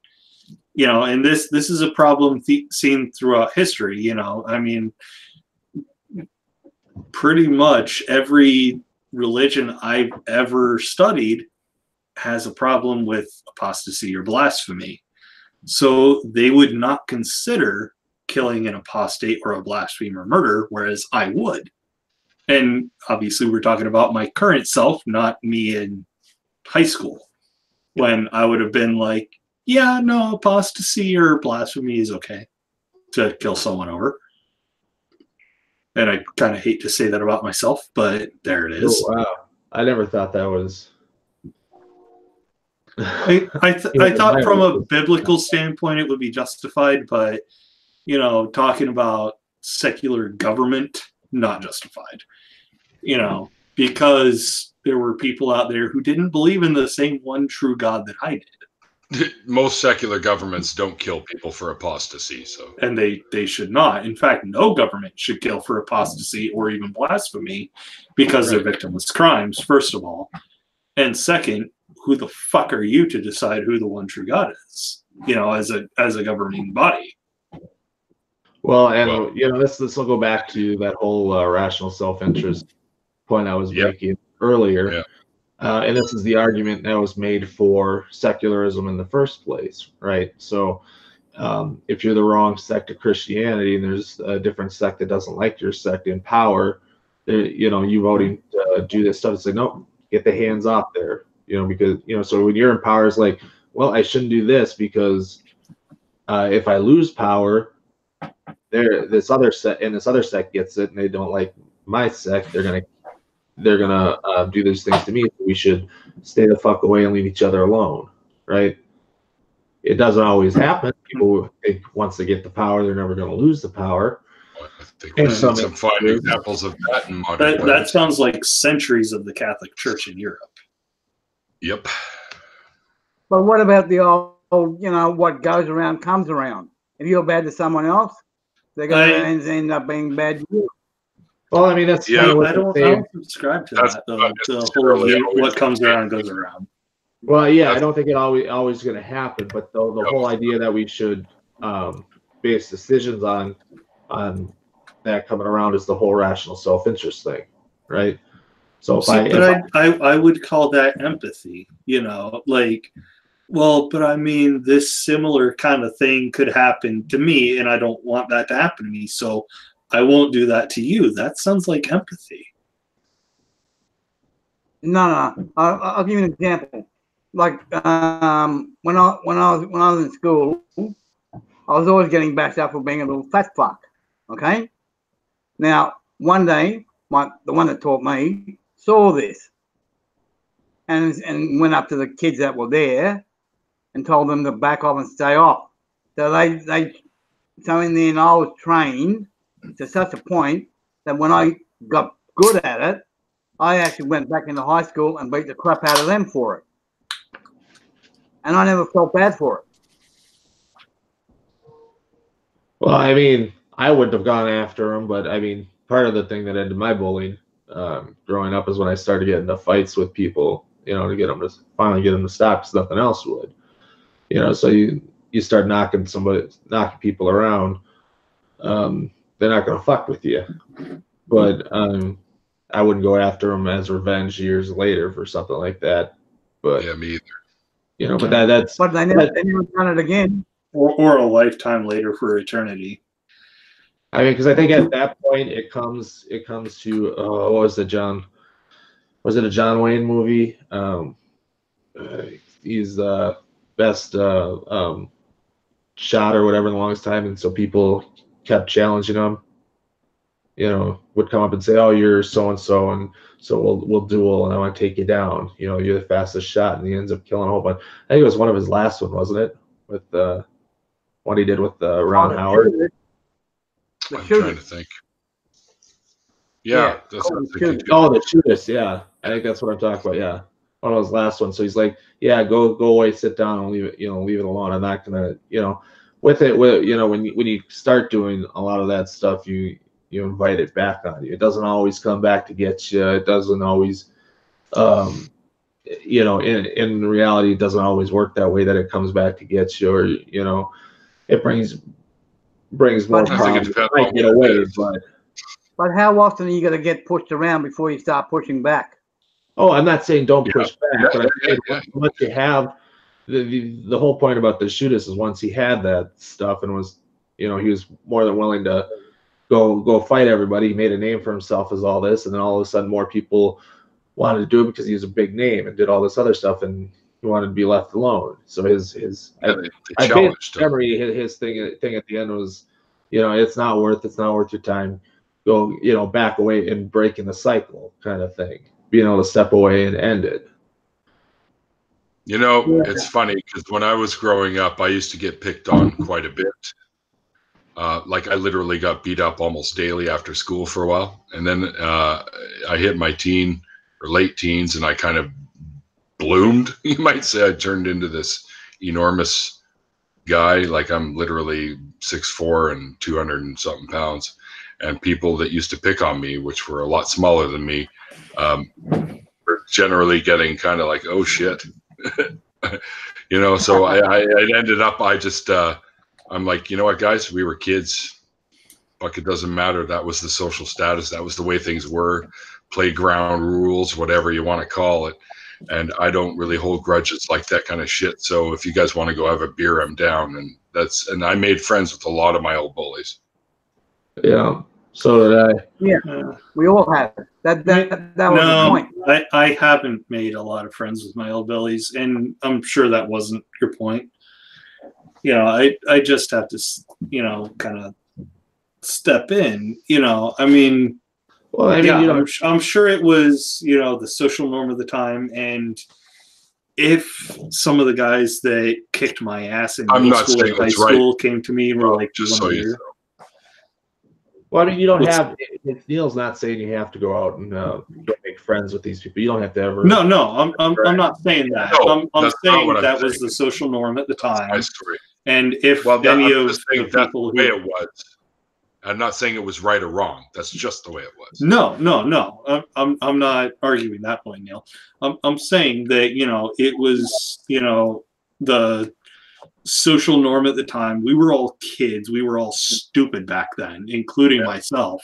you know, and this is a problem seen throughout history. You know, I mean, pretty much every religion I've ever studied has a problem with apostasy or blasphemy. So they would not consider killing an apostate or a blasphemer murder, whereas I would. And obviously we're talking about my current self, not me in high school, when I would have been like, yeah, no, apostasy or blasphemy is okay to kill someone over. And I kind of hate to say that about myself, but there it is. Oh, wow. I never thought that was... I thought from a biblical standpoint it would be justified, but, you know, talking about secular government, not justified. You know, because there were people out there who didn't believe in the same one true God that I did. Most secular governments don't kill people for apostasy, so and they should not. In fact, no government should kill for apostasy or even blasphemy because they're victimless crimes, first of all. And second, who the fuck are you to decide who the one true God is? You know, as a governing body. Well, and you know, this will go back to that whole rational self-interest point I was making earlier. Yeah. And this is the argument that was made for secularism in the first place, right? So if you're the wrong sect of Christianity and there's a different sect that doesn't like your sect in power, you know, you voting to do this stuff, it's like, no, get the hands off there, you know, because, you know, so when you're in power, it's like, well, I shouldn't do this because if I lose power, this other sect gets it and they don't like my sect, they're gonna do these things to me. So we should stay the fuck away and leave each other alone, right? It doesn't always happen. People think once they get the power, they're never going to lose the power. I think we've seen some fine examples of that in modern that sounds like centuries of the Catholic Church in Europe. Yep. But what about the old, you know, what goes around comes around? If you're bad to someone else, they're going to end up being bad to you. Well, I mean, that's I don't subscribe to that. The whole what comes around goes around. Well, yeah, I don't think it always going to happen. But the whole idea that we should base decisions on that coming around is the whole rational self-interest thing, right? So, I would call that empathy. You know, like, well, but I mean, this similar kind of thing could happen to me, and I don't want that to happen to me. So I won't do that to you. That sounds like empathy. No. I'll give you an example. Like when I was in school, I was always getting bashed up for being a little fat fuck. Okay. Now one day, the one that taught me saw this, and went up to the kids that were there, and told them to back off and stay off. So so in the end, I was trained to such a point that when I got good at it, I actually went back into high school and beat the crap out of them for it. And I never felt bad for it. Well, I mean, I wouldn't have gone after him, but I mean, part of the thing that ended my bullying growing up is when I started getting into fights with people, you know, to get them to finally get them to stop because nothing else would. You know, so you start knocking people around, they're not going to fuck with you. But I wouldn't go after them as revenge years later for something like that. But yeah, me either. You know, but that's. But they never done it again. Or a lifetime later for eternity. I mean, because I think at that point it comes to what was it, John? Was it a John Wayne movie? He's the best shot or whatever in the longest time, and so people kept challenging him. You know, would come up and say, "Oh, you're so and so, and so we'll duel, and I want to take you down. You know, you're the fastest shot," and he ends up killing a whole bunch. I think it was one of his last one, wasn't it? With what he did with Ron Howard. I'm trying to think. Yeah, that's what I'm thinking too. Oh, the Judas, yeah. I think that's what I'm talking about. Yeah, one of those last ones. So he's like, "Yeah, go away, sit down, and leave it. Leave it alone. I'm not gonna, with when you start doing a lot of that stuff, you invite it back on you. It doesn't always come back to get you. It doesn't always, in reality, it doesn't always work that way that it comes back to get you, or it brings more problems. It might get away, but how often are you going to get pushed around before you start pushing back? Oh, I'm not saying don't push back, but once you have the whole point about the Judas is once he had that stuff and was, he was more than willing to go fight everybody. He made a name for himself as all this, and then all of a sudden more people wanted to do it because he was a big name and did all this other stuff, and he wanted to be left alone. So his memory, his thing at the end was, it's not worth your time. Go, back away and breaking the cycle kind of thing. Being able to step away and end it. It's funny because when I was growing up, I used to get picked on quite a bit. Like I literally got beat up almost daily after school for a while. And then I hit my teen or late teens and I kind of bloomed. You might say I turned into this enormous guy. Like I'm literally 6'4" and 200 and something pounds. And people that used to pick on me, which were a lot smaller than me, were generally getting kind of like, oh shit. So I ended up, I'm like, you know what, guys, we were kids. Fuck, it doesn't matter. That was the social status. That was the way things were. Playground rules, whatever you want to call it. And I don't really hold grudges like that kind of shit. So if you guys want to go have a beer, I'm down. And I made friends with a lot of my old bullies. Yeah, so did I. Yeah, we all have. That was the point. I haven't made a lot of friends with my old bullies, and I'm sure that wasn't your point. I just have to, kind of step in, I mean, I'm sure it was, the social norm of the time. And if some of the guys that kicked my ass in middle school and high school came to me and were like, just so you know. Well, I mean, you don't have. Neil's not saying you have to go out and go make friends with these people. You don't have to ever. No, I'm not saying that. No, I'm saying that was the social norm at the time. And if any of the people who, the way it was, I'm not saying it was right or wrong. That's just the way it was. No. I'm not arguing that point, Neil. I'm saying that it was the social norm at the time. We were all kids. We were all stupid back then, including myself.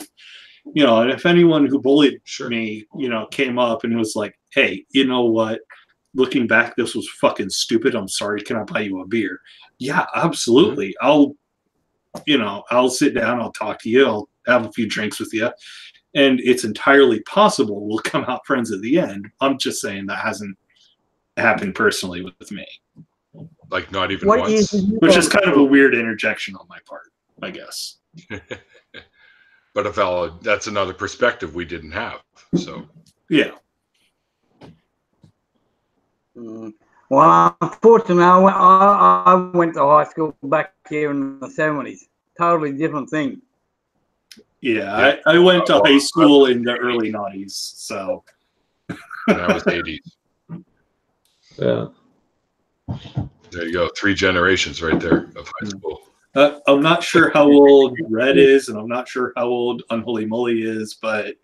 And if anyone who bullied me, came up and was like, "Hey, you know what? Looking back, this was fucking stupid. I'm sorry. Can I buy you a beer?" Yeah, absolutely. I'll sit down. I'll talk to you. I'll have a few drinks with you, and it's entirely possible we'll come out friends at the end. I'm just saying that hasn't happened personally with me. Like not even once? Which is kind of a weird interjection on my part, I guess. But that's another perspective we didn't have. So yeah. Well, unfortunately, I went to high school back here in the 70s. Totally different thing. Yeah, I went to high school in the early 90s, so. That was 80s. Yeah. There you go. 3 generations right there of high school. I'm not sure how old Red is, and I'm not sure how old Unholy Moly is, but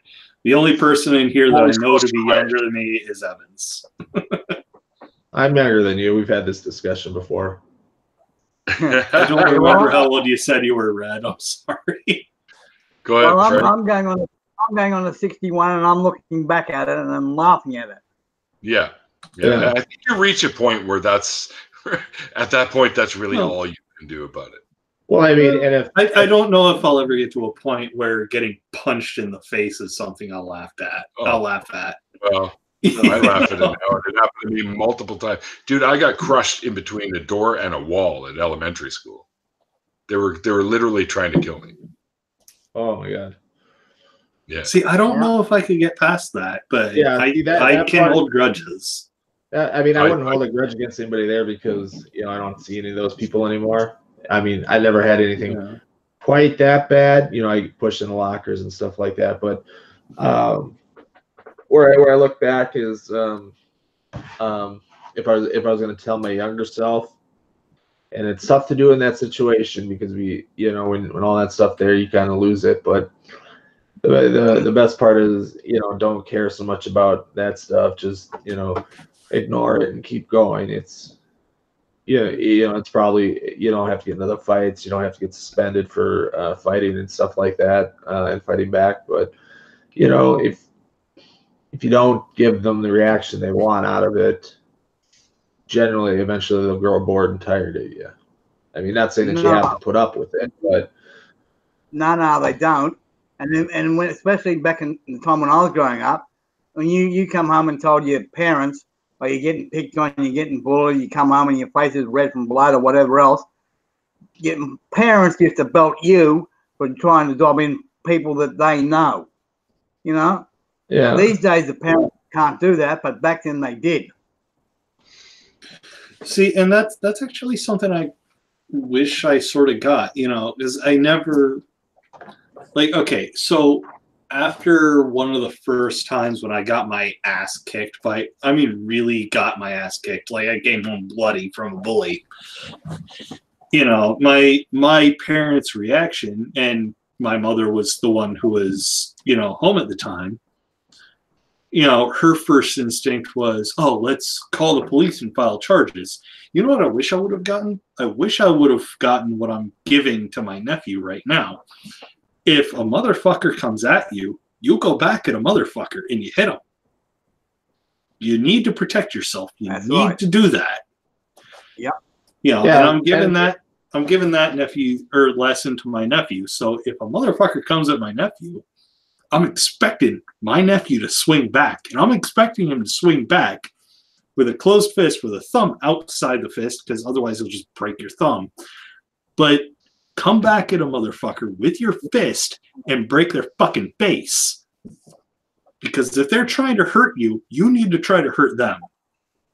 the only person in here that I know to be younger than me is Evans. I'm younger than you. We've had this discussion before. I don't remember how old you said you were, Red. I'm sorry. Go ahead. Well, I'm going on a 61, and I'm looking back at it, and I'm laughing at it. Yeah. I think you reach a point where that's at that point that's really all you can do about it. Well, I mean, and if I don't know if I'll ever get to a point where getting punched in the face is something I'll laugh at. I'll laugh at. Well, I laugh at it now. It happened to me multiple times. Dude, I got crushed in between a door and a wall at elementary school. They were literally trying to kill me. Oh my god. Yeah. See, I don't know if I could get past that, but I can hold grudges. I mean, I wouldn't hold a grudge against anybody there because I don't see any of those people anymore. I mean, I never had anything quite that bad. I pushed in the lockers and stuff like that. But where I look back is if I was going to tell my younger self, and it's tough to do in that situation because when all that stuff there, you kind of lose it. But the best part is don't care so much about that stuff. Just ignore it and keep going. It's it's probably you don't have to get into the fights. You don't have to get suspended for fighting and stuff like that and fighting back. But if you don't give them the reaction they want out of it, generally, eventually they'll grow bored and tired of you. I mean, not saying that you have to put up with it, but no, they don't. And when, especially back in the time when I was growing up, when you come home and told your parents, or you're getting picked on, you're getting bullied, you come home and your face is red from blood or whatever else, parents used to belt you for trying to dob in people that they know. Yeah. These days the parents can't do that, but back then they did. See, and that's actually something I wish I sort of got, because I never okay, so after one of the first times when I got my ass kicked really got my ass kicked, like I came home bloody from a bully. My parents' reaction, and my mother was the one who was, home at the time. Her first instinct was, oh, let's call the police and file charges. You know what I wish I would have gotten? I wish I would have gotten what I'm giving to my nephew right now. If a motherfucker comes at you, you go back at a motherfucker and you hit him. You need to protect yourself. You need to do that. Yeah. And I'm giving that nephew or lesson to my nephew. So if a motherfucker comes at my nephew, I'm expecting my nephew to swing back, and I'm expecting him to swing back with a closed fist with a thumb outside the fist, because otherwise he'll just break your thumb. But come back at a motherfucker with your fist and break their fucking face. Because if they're trying to hurt you, you need to try to hurt them.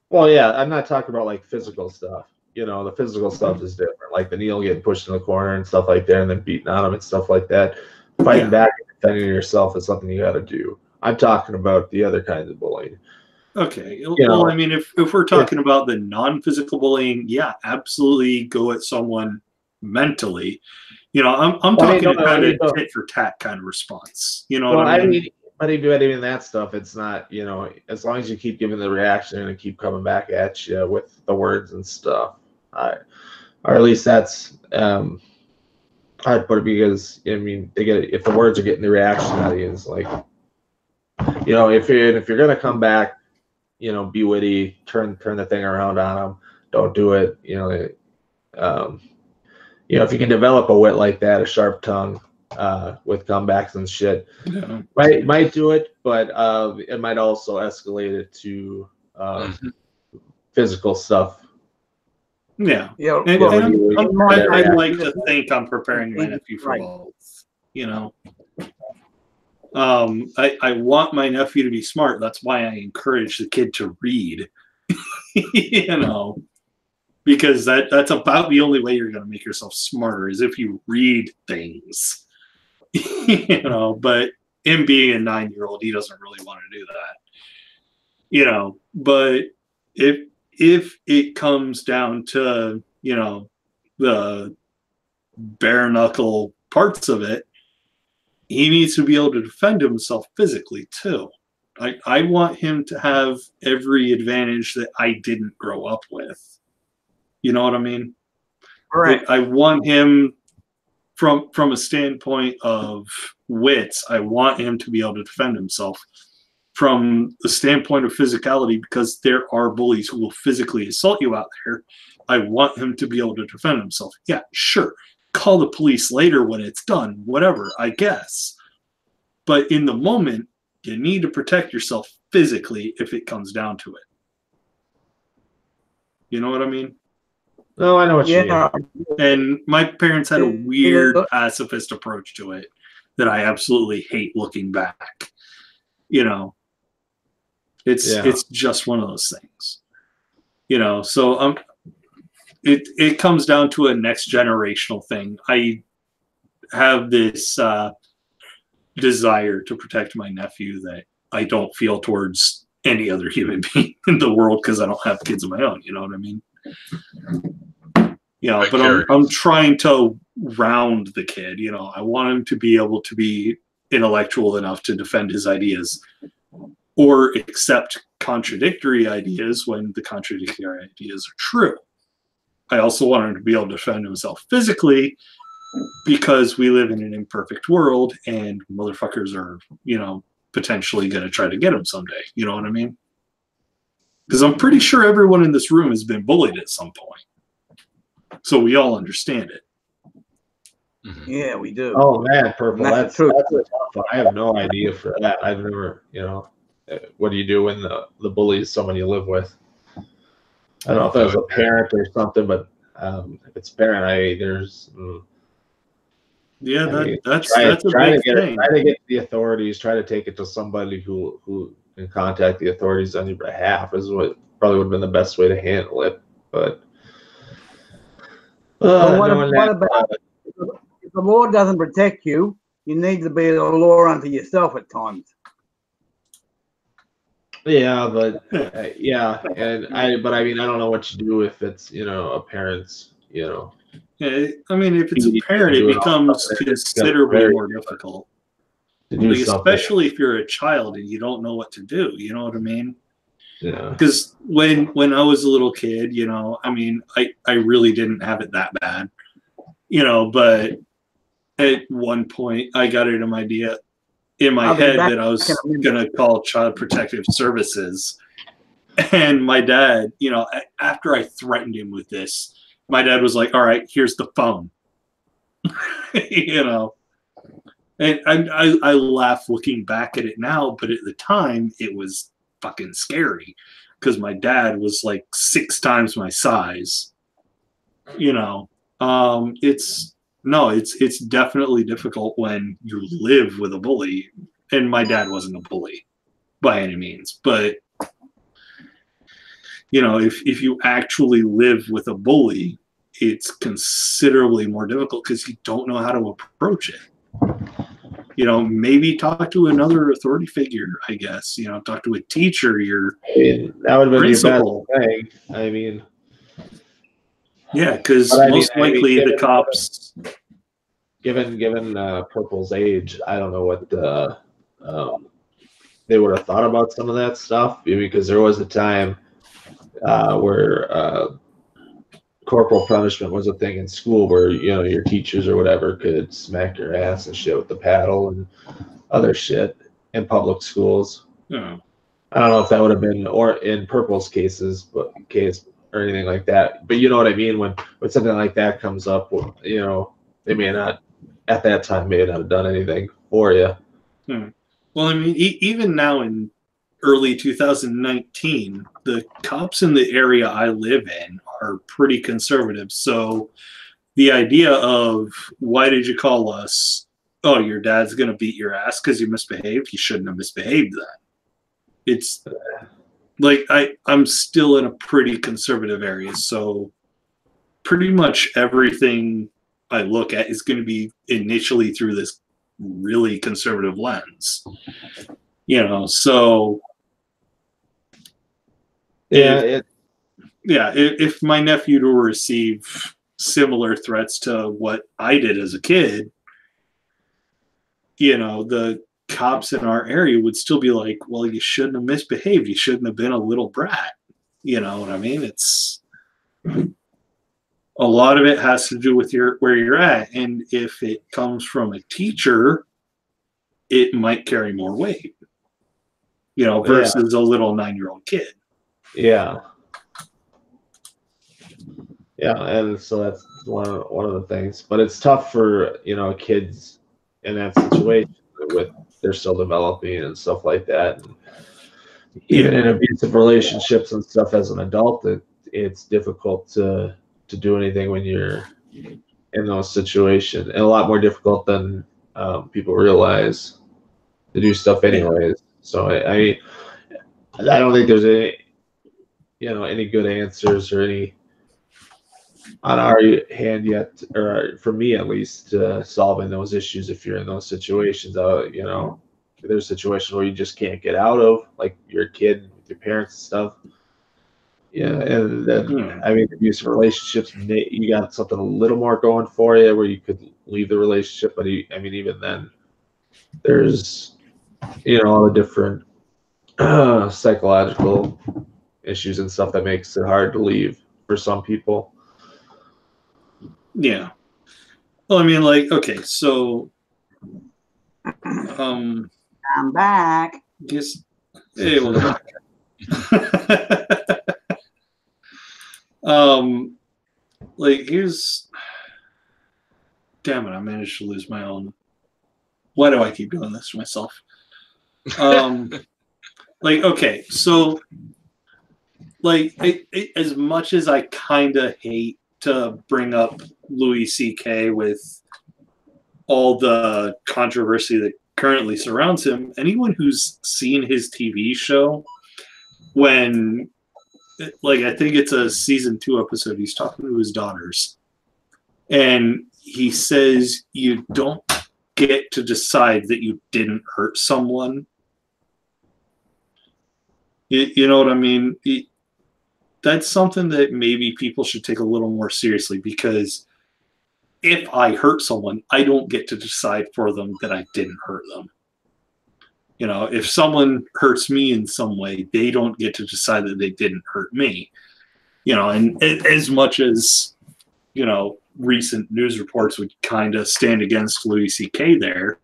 Well, yeah, I'm not talking about like physical stuff. The physical stuff is different. Like the Neil getting pushed in the corner and stuff like that, and then beating on him and stuff like that. Fighting back and defending yourself is something you got to do. I'm talking about the other kinds of bullying. Okay. Well, I mean, if we're talking about the non-physical bullying, yeah, absolutely go at someone mentally. I'm talking kind of tit for tat kind of response. What I mean? But even that stuff, it's not, as long as you keep giving the reaction and keep coming back at you with the words and stuff. Or at least that's I'd put it, because if the words are getting the reaction out of you, it's like, if you're gonna come back, be witty, turn the thing around on them. Don't do it. If you can develop a wit like that, a sharp tongue, with comebacks and shit. Yeah. Might do it, but it might also escalate it to physical stuff. Yeah. Yeah. And, Look, I like to think I'm preparing my nephew for both. You know, I want my nephew to be smart. That's why I encourage the kid to read. You know, because that's about the only way you're going to make yourself smarter is if you read things. You know, but him being a 9-year-old, he doesn't really want to do that. You know, but if it comes down to, you know, the bare knuckle parts of it, he needs to be able to defend himself physically too. I want him to have every advantage that I didn't grow up with. You know what I mean? Right. I want him from a standpoint of wits, I want him to be able to defend himself. From the standpoint of physicality, because there are bullies who will physically assault you out there, I want him to be able to defend himself. Yeah, sure. Call the police later when it's done, whatever, I guess. But in the moment, you need to protect yourself physically if it comes down to it. You know what I mean? No, I know what you mean. And my parents had a weird pacifist approach to it that I absolutely hate looking back. You know, it's just one of those things. You know, so it comes down to a next generational thing. I have this desire to protect my nephew that I don't feel towards any other human being in the world because I don't have kids of my own. You know what I mean? You know, but I'm trying to round the kid. You know, I want him to be able to be intellectual enough to defend his ideas or accept contradictory ideas when the contradictory ideas are true. I also want him to be able to defend himself physically because we live in an imperfect world and motherfuckers are, you know, potentially going to try to get him someday. You know what I mean? Because I'm pretty sure everyone in this room has been bullied at some point. So we all understand it. Yeah, we do. Oh man, Purple, that's true. That's a tough one. I have no idea for that. I've never, you know, what do you do when the bully is someone you live with? I don't know if it was a parent or something, but if it's a parent, that's a big thing. Try to get the authorities. Try to take it to somebody who can contact the authorities on your behalf is what probably would have been the best way to handle it. But what about if the law doesn't protect you? You need to be a law unto yourself at times. Yeah, but but I mean, I don't know what you do if it's, you know, a parent's, you know. Yeah, I mean, if it's a parent, it becomes considerably more difficult. Like, especially if you're a child and you don't know what to do. You know what I mean? Yeah. Because when I was a little kid, you know, I mean, I really didn't have it that bad, you know, but at one point I got an idea in my head that I was going to call Child Protective Services. And my dad, you know, after I threatened him with this, my dad was like, all right, here's the phone. You know, and I laugh looking back at it now, but at the time it was fucking scary because my dad was like 6 times my size. You know, it's definitely difficult when you live with a bully, and my dad wasn't a bully by any means, but you know, if you actually live with a bully, it's considerably more difficult because you don't know how to approach it. You know, maybe talk to another authority figure, I guess. You know, talk to a teacher, that would have been the best thing. I mean, yeah, because most likely the cops. Given Purple's age, I don't know what they would have thought about some of that stuff, because there was a time where corporal punishment was a thing in school where, you know, your teachers or whatever could smack your ass and shit with the paddle and other shit in public schools. Yeah. I don't know if that would have been or in Purple's case or anything like that, but you know what I mean. When something like that comes up, you know, they may not at that time may not have done anything for you. Well, I mean, even now in early 2019, the cops in the area I live in are pretty conservative. So the idea of, why did you call us? Oh, your dad's going to beat your ass because you misbehaved. You shouldn't have misbehaved then. It's like I'm still in a pretty conservative area. So pretty much everything I look at is going to be initially through this really conservative lens. You know, so if my nephew to receive similar threats to what I did as a kid, you know, the cops in our area would still be like, well, you shouldn't have misbehaved. You shouldn't have been a little brat. You know what I mean? It's a lot of it has to do with where you're at. And if it comes from a teacher, it might carry more weight, you know, versus a little 9-year-old kid. Yeah. Yeah, and so that's one of the things. But it's tough for, you know, kids in that situation with they're still developing and stuff like that. And even in abusive relationships and stuff as an adult, it's difficult to do anything when you're in those situations, and a lot more difficult than people realize to do stuff anyways. So I don't think there's any good answers or any on our hand yet, or for me at least, solving those issues. If you're in those situations, you know, there's situations where you just can't get out of, like you're a kid with your parents and stuff. Yeah, and then I mean, abusive relationships, you got something a little more going for you where you could leave the relationship, but I mean, even then, there's, you know, all the different psychological issues and stuff that makes it hard to leave for some people. Yeah. Well, I mean, like, okay, so I'm back. Guess, hey, welcome back. Like, here's, damn it, I managed to lose my own. Why do I keep doing this to myself? Like, okay, so, like, as much as I kind of hate to bring up Louis C.K. with all the controversy that currently surrounds him, anyone who's seen his TV show, when, like, I think it's a season 2 episode, he's talking to his daughters, and he says, you don't get to decide that you didn't hurt someone. You know what I mean? That's something that maybe people should take a little more seriously, because if I hurt someone, I don't get to decide for them that I didn't hurt them. You know, if someone hurts me in some way, they don't get to decide that they didn't hurt me. You know, and as much as, you know, recent news reports would kind of stand against Louis C.K. there,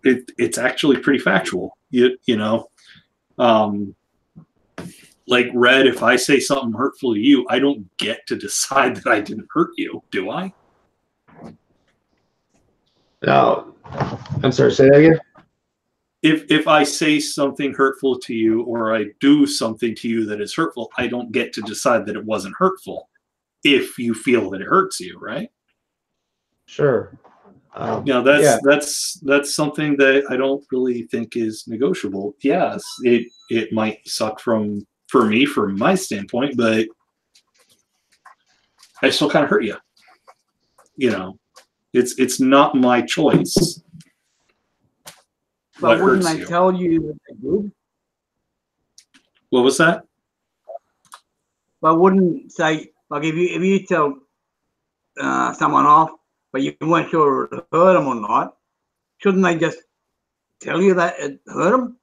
it's actually pretty factual. You know, like, Red, if I say something hurtful to you, I don't get to decide that I didn't hurt you, do I? No, I'm sorry, say that again. If I say something hurtful to you, or I do something to you that is hurtful, I don't get to decide that it wasn't hurtful if you feel that it hurts you, right? Sure. You know, that's something that I don't really think is negotiable. Yes, it might suck for me from my standpoint, but I still kind of hurt you. You know, it's not my choice. But wouldn't I tell you that they did? What was that? But wouldn't say, like, if you tell someone off, but you weren't sure it hurt them or not, shouldn't they just tell you that it hurt them?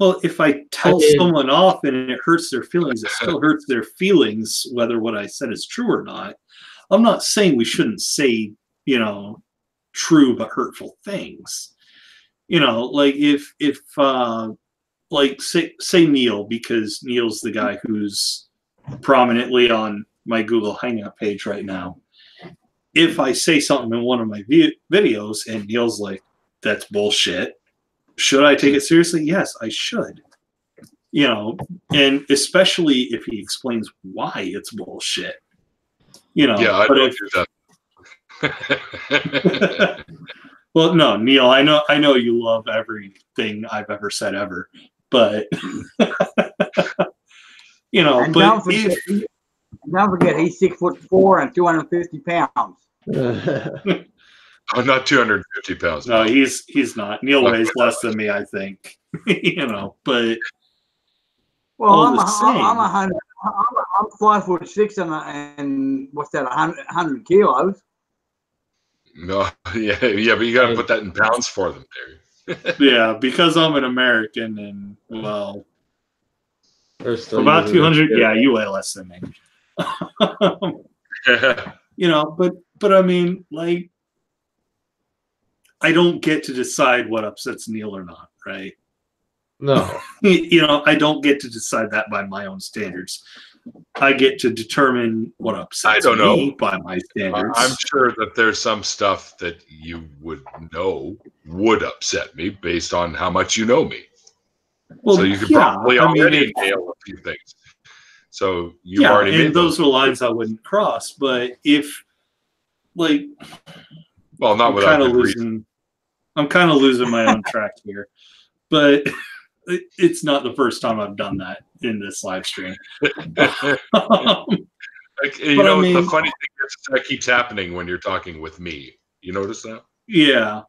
Well, if I tell someone off and it hurts their feelings, it still hurts their feelings, whether what I said is true or not. I'm not saying we shouldn't say, you know, true but hurtful things. You know, like if like say Neil, because Neil's the guy who's prominently on my Google Hangout page right now. if I say something in one of my videos and Neil's like, that's bullshit, should I take it seriously? Yes, I should. You know, and especially if he explains why it's bullshit. You know, yeah, I but don't if, do that. well, no, Neil, I know you love everything I've ever said ever, but you know, And but don't forget, he's 6'4" and 250 pounds. I'm not 250 pounds. No, he's not. Neil weighs less than me, I think. You know, but well, I'm 5'6" and what's that? 100 kilos. No, yeah, but you got to put that in pounds for them, Terry. Yeah, because I'm an American, and well, about 200. Yeah, you weigh less than me. You know, but I mean, like, I don't get to decide what upsets Neil or not, right? No. You know, I don't get to decide that by my own standards. I get to determine what upsets me by my standards. I'm sure that there's some stuff that you would know would upset me based on how much you know me. Well, so you could probably already nail a few things. So you've already made those are lines I wouldn't cross. But if, like, well, not without good reason. I'm kind of losing my own track here, but it's not the first time I've done that in this live stream. Like, you know, the funny thing is that keeps happening when you're talking with me. You notice that? Yeah.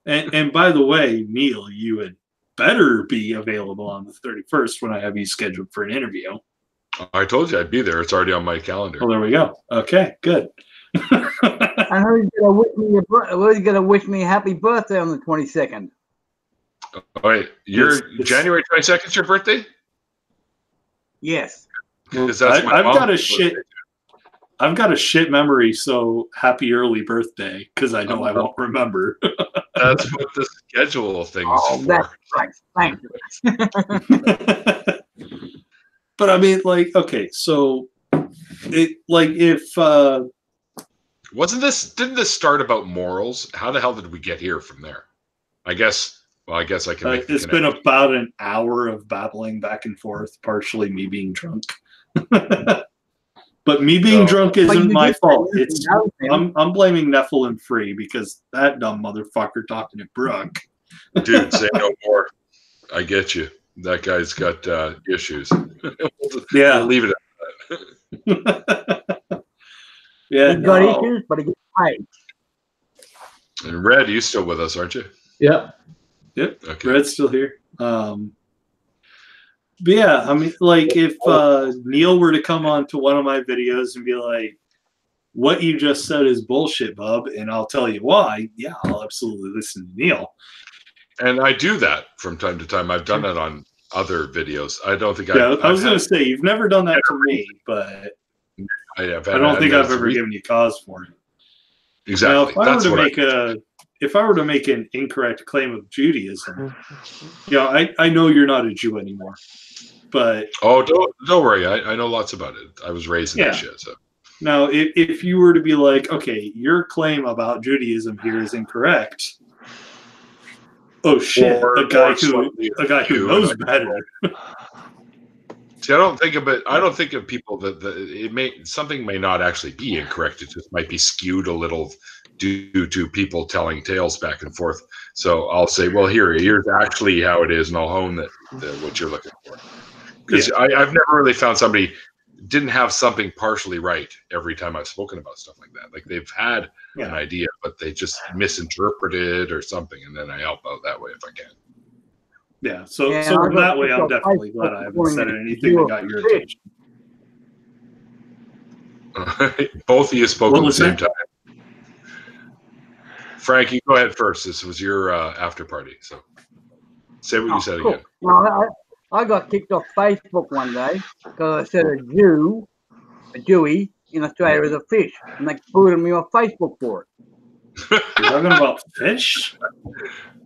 And by the way, Neil, you had better be available on the 31st when I have you scheduled for an interview. I told you I'd be there. It's already on my calendar. Well, there we go. Okay, good. I know he's gonna wish me a happy birthday on the 22nd. Oh, wait, January 22nd is your birthday? Yes. Because I've got a shit memory, so happy early birthday, because I know I won't remember. That's what the schedule thing is for. That's right. Thank you. But I mean, like, okay, so didn't this start about morals? How the hell did we get here from there? I guess I can make it's been about an hour of babbling back and forth, partially me being drunk. But me being drunk isn't my fault. I'm blaming Nephilim Free because that dumb motherfucker talking to Brooke. Dude, say no more. I get you. That guy's got issues. Yeah. We'll leave it at that. Yeah, he's got issues, but he gets paid. And Red, you still with us, aren't you? Yep. Okay. Red's still here. But yeah, I mean, like, if Neil were to come on to one of my videos and be like, what you just said is bullshit, bub, and I'll tell you why, yeah, I'll absolutely listen to Neil. And I do that from time to time. I've done that on other videos. I don't think I was going to say, you've never done that to me, but I don't think I've ever given you cause for it. Exactly. Now, if I were to make an incorrect claim of Judaism, I know you're not a Jew anymore, but don't worry, I know lots about it. I was raised in that shit. So now, if you were to be like, okay, your claim about Judaism here is incorrect. Oh shit! A guy who knows better. See, I don't think of people that something may not actually be incorrect. It just might be skewed a little due to people telling tales back and forth. So I'll say, well, here's actually how it is, and I'll hone what you're looking for. Because I've never really found somebody didn't have something partially right every time I've spoken about stuff like that. Like they've had an idea, but they just misinterpreted or something, and then I help out that way if I can. Yeah, so that way I'm definitely glad I haven't said anything that got your attention. Both of you spoke at the same time. Frank, you go ahead first. This was your after party, so say what you said again. Well, I got kicked off Facebook one day because I said a Jewy in Australia is a fish, and they booted me off Facebook for it. You're talking about fish?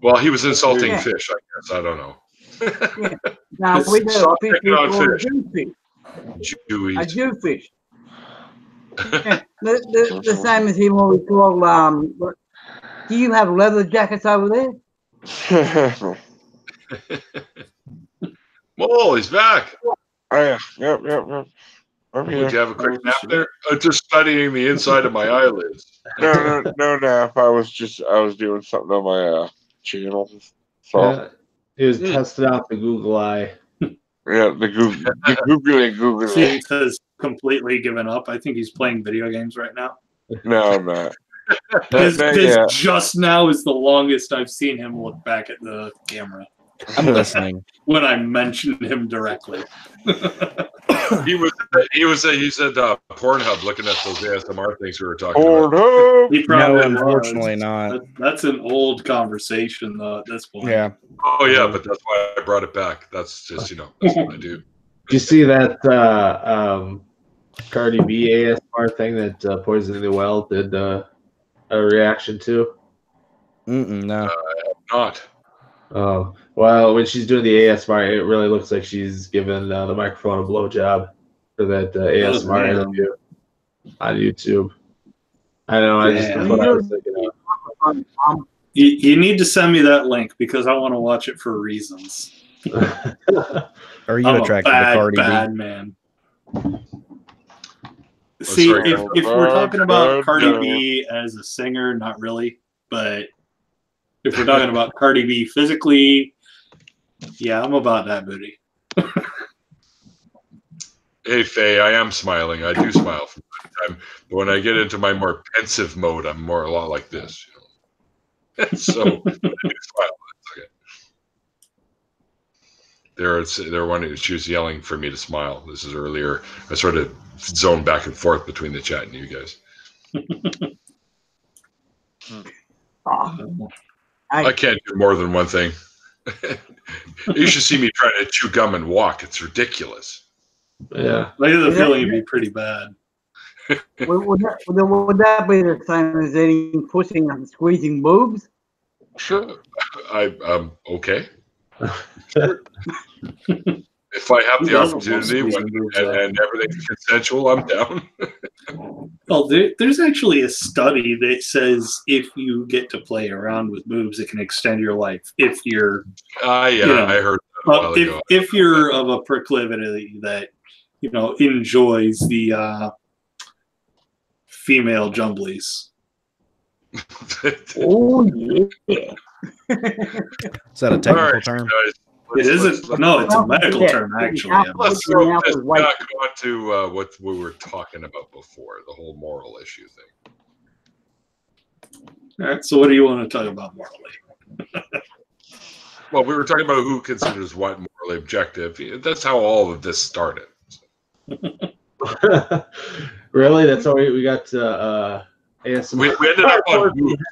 Well, he was insulting fish, I guess. I don't know. Now we know a fish called a Jew fish. Jewy. A Jew fish. The same as him. What we call do you have leather jackets over there? Whoa, he's back. Oh, yeah. Yep. Would you have a quick nap there? Just studying the inside of my eyelids. No nap. I was doing something on my channel. So he was testing out the Google Eye. Yeah, the Google. He has completely given up. I think he's playing video games right now. No, I'm not. This just now is the longest I've seen him look back at the camera. I'm listening. When I mentioned him directly. He said Pornhub looking at those ASMR things we were talking about. He probably unfortunately not. That's an old conversation though at this point. Yeah. Oh yeah, but that's why I brought it back. That's just that's what I do. Did you see that Cardi B ASMR thing that Poison in the Well did a reaction to? No. I have not. Oh, well, when she's doing the ASMR, it really looks like she's giving the microphone a blowjob for that ASMR interview on YouTube. I know, that's what I was thinking of. You need to send me that link because I want to watch it for reasons. Are you attracted to Cardi B? Bad man. See, if we're talking about Cardi B as a singer, not really, but if we're talking about Cardi B physically, yeah, I'm about that booty. Hey, Faye, I am smiling. I do smile from time to time. But when I get into my more pensive mode, I'm a lot like this. So, I do smile. Okay. They're wanting. She was yelling for me to smile. This is earlier. I sort of zoned back and forth between the chat and you guys. I can't do more than one thing. You should see me trying to chew gum and walk. It's ridiculous. Yeah. I get the feeling it'd be pretty bad. Would that be the same as eating pussy and squeezing boobs? Sure. Okay. If I have the opportunity and everything's consensual, I'm down. Well, there's actually a study that says if you get to play around with boobs, it can extend your life. If you're, I heard that a while ago. If you're of a proclivity that enjoys the female jumblies. Oh yeah. Is that a technical term? Guys, it isn't. No, it's a medical term, actually. Let's throw this back onto what we were talking about before, the whole moral issue thing. All right, so what do you want to talk about morally? Well, we were talking about who considers what morally objective. That's how all of this started. Really? That's how we got to ASMR? We ended up on boobs.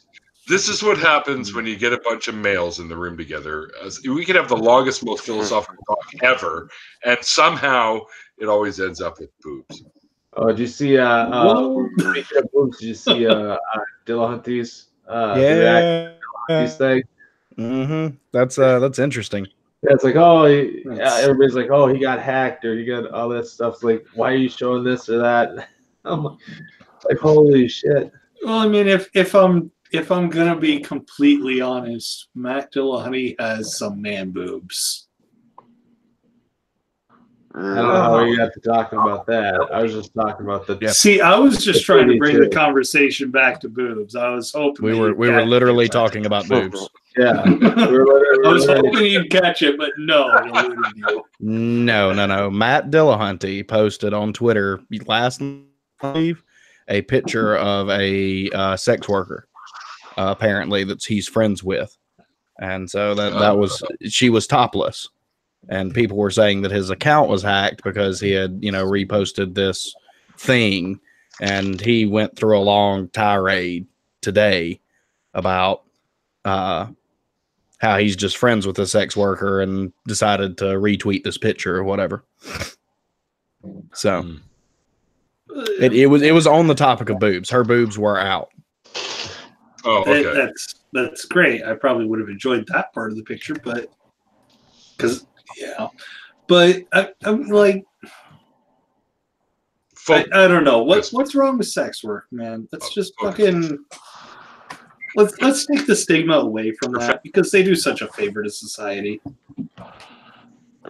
This is what happens when you get a bunch of males in the room together. We could have the longest, most philosophical talk ever, and somehow it always ends up with boobs. Oh, did you see? Speaking of boobs, did you see Dillahunty's thing? Mm-hmm. That's interesting. Yeah, it's like, everybody's like, oh, he got hacked or he got all that stuff. It's like, why are you showing this or that? I'm like, holy shit. Well, I mean, if I'm gonna be completely honest, Matt Dillahunty has some man boobs. I don't know how we got to talking about that. I was just talking about the. Yeah. See, I was just trying to bring the conversation back to boobs. I was hoping we were literally talking about boobs. Yeah, I was hoping you'd catch it, but no. No. Matt Dillahunty posted on Twitter last night a picture of a sex worker, apparently that he's friends with, and so she was topless. And people were saying that his account was hacked because he had, reposted this thing. And he went through a long tirade today about how he's just friends with a sex worker and decided to retweet this picture or whatever. So it was on the topic of boobs. Her boobs were out. Oh, okay. That's great. I probably would have enjoyed that part of the picture, but I'm like, I don't know what's wrong with sex work, man. Let's just fucking let's take the stigma away from that, because they do such a favor to society.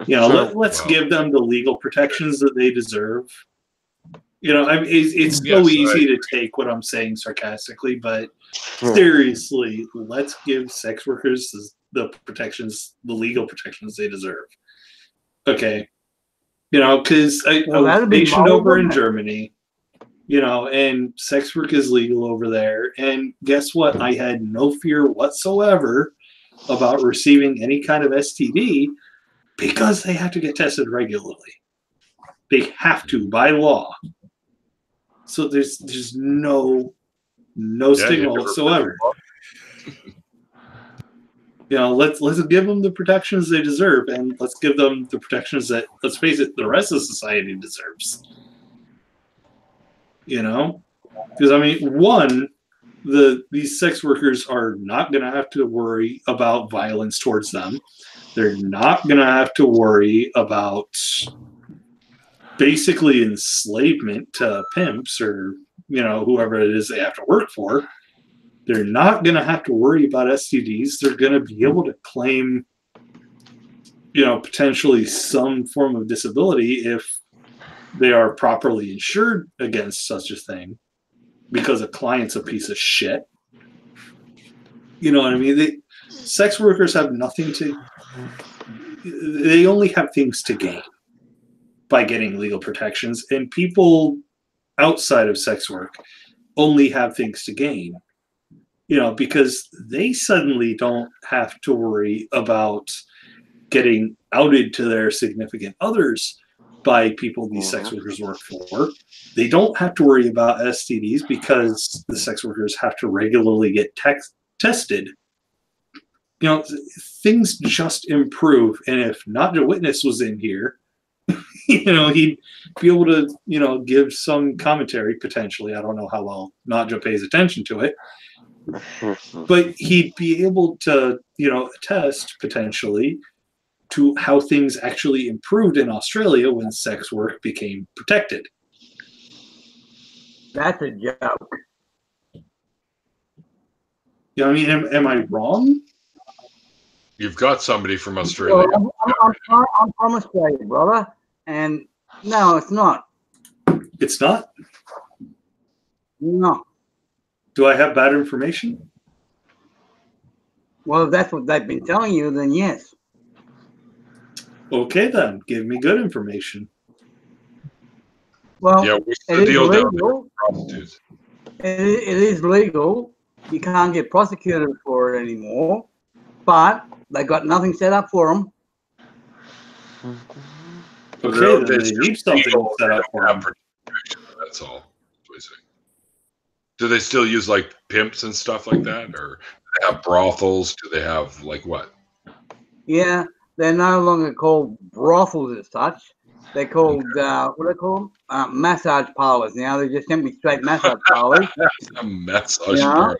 You know, let's give them the legal protections that they deserve. You know, I mean, it's so easy to take what I'm saying sarcastically, but seriously, let's give sex workers the protections, the legal protections they deserve. Okay. You know, because I was stationed over in Germany, you know, and sex work is legal over there. And guess what? I had no fear whatsoever about receiving any kind of STD because they have to get tested regularly. They have to by law. So there's no stigma whatsoever. You know, let's give them the protections they deserve, and let's give them the protections that, let's face it, the rest of society deserves. You know, because I mean, these sex workers are not going to have to worry about violence towards them. They're not going to have to worry about basically enslavement to pimps or, you know, whoever it is they have to work for. They're not going to have to worry about STDs. They're going to be able to claim, you know, potentially some form of disability if they are properly insured against such a thing, because a client's a piece of shit. You know what I mean? Sex workers have nothing to... They only have things to gain by getting legal protections, and people outside of sex work only have things to gain. You know, because they suddenly don't have to worry about getting outed to their significant others by people these sex workers work for. They don't have to worry about STDs because the sex workers have to regularly get tested. You know, things just improve. And if Nadja Witness was in here, you know, he'd be able to, you know, give some commentary potentially. I don't know how well Nadja pays attention to it. But he'd be able to, you know, attest potentially to how things actually improved in Australia when sex work became protected. That's a joke. You know, I mean, am I wrong? You've got somebody from Australia. Well, I'm from Australia, brother, and no, it's not. It's not? No. Do I have bad information? Well, if that's what they've been telling you, then yes. Okay, then. Give me good information. Well, yeah, it is legal. It is legal. You can't get prosecuted for it anymore, but they got nothing set up for them. Okay, then they need something set up for them. That's all. Do they still use like pimps and stuff like that, or do they have brothels? Do they have like what? Yeah, they're no longer called brothels as such. They're called what are they called? Massage parlors. Now they're just simply straight massage parlors. Massage parlors.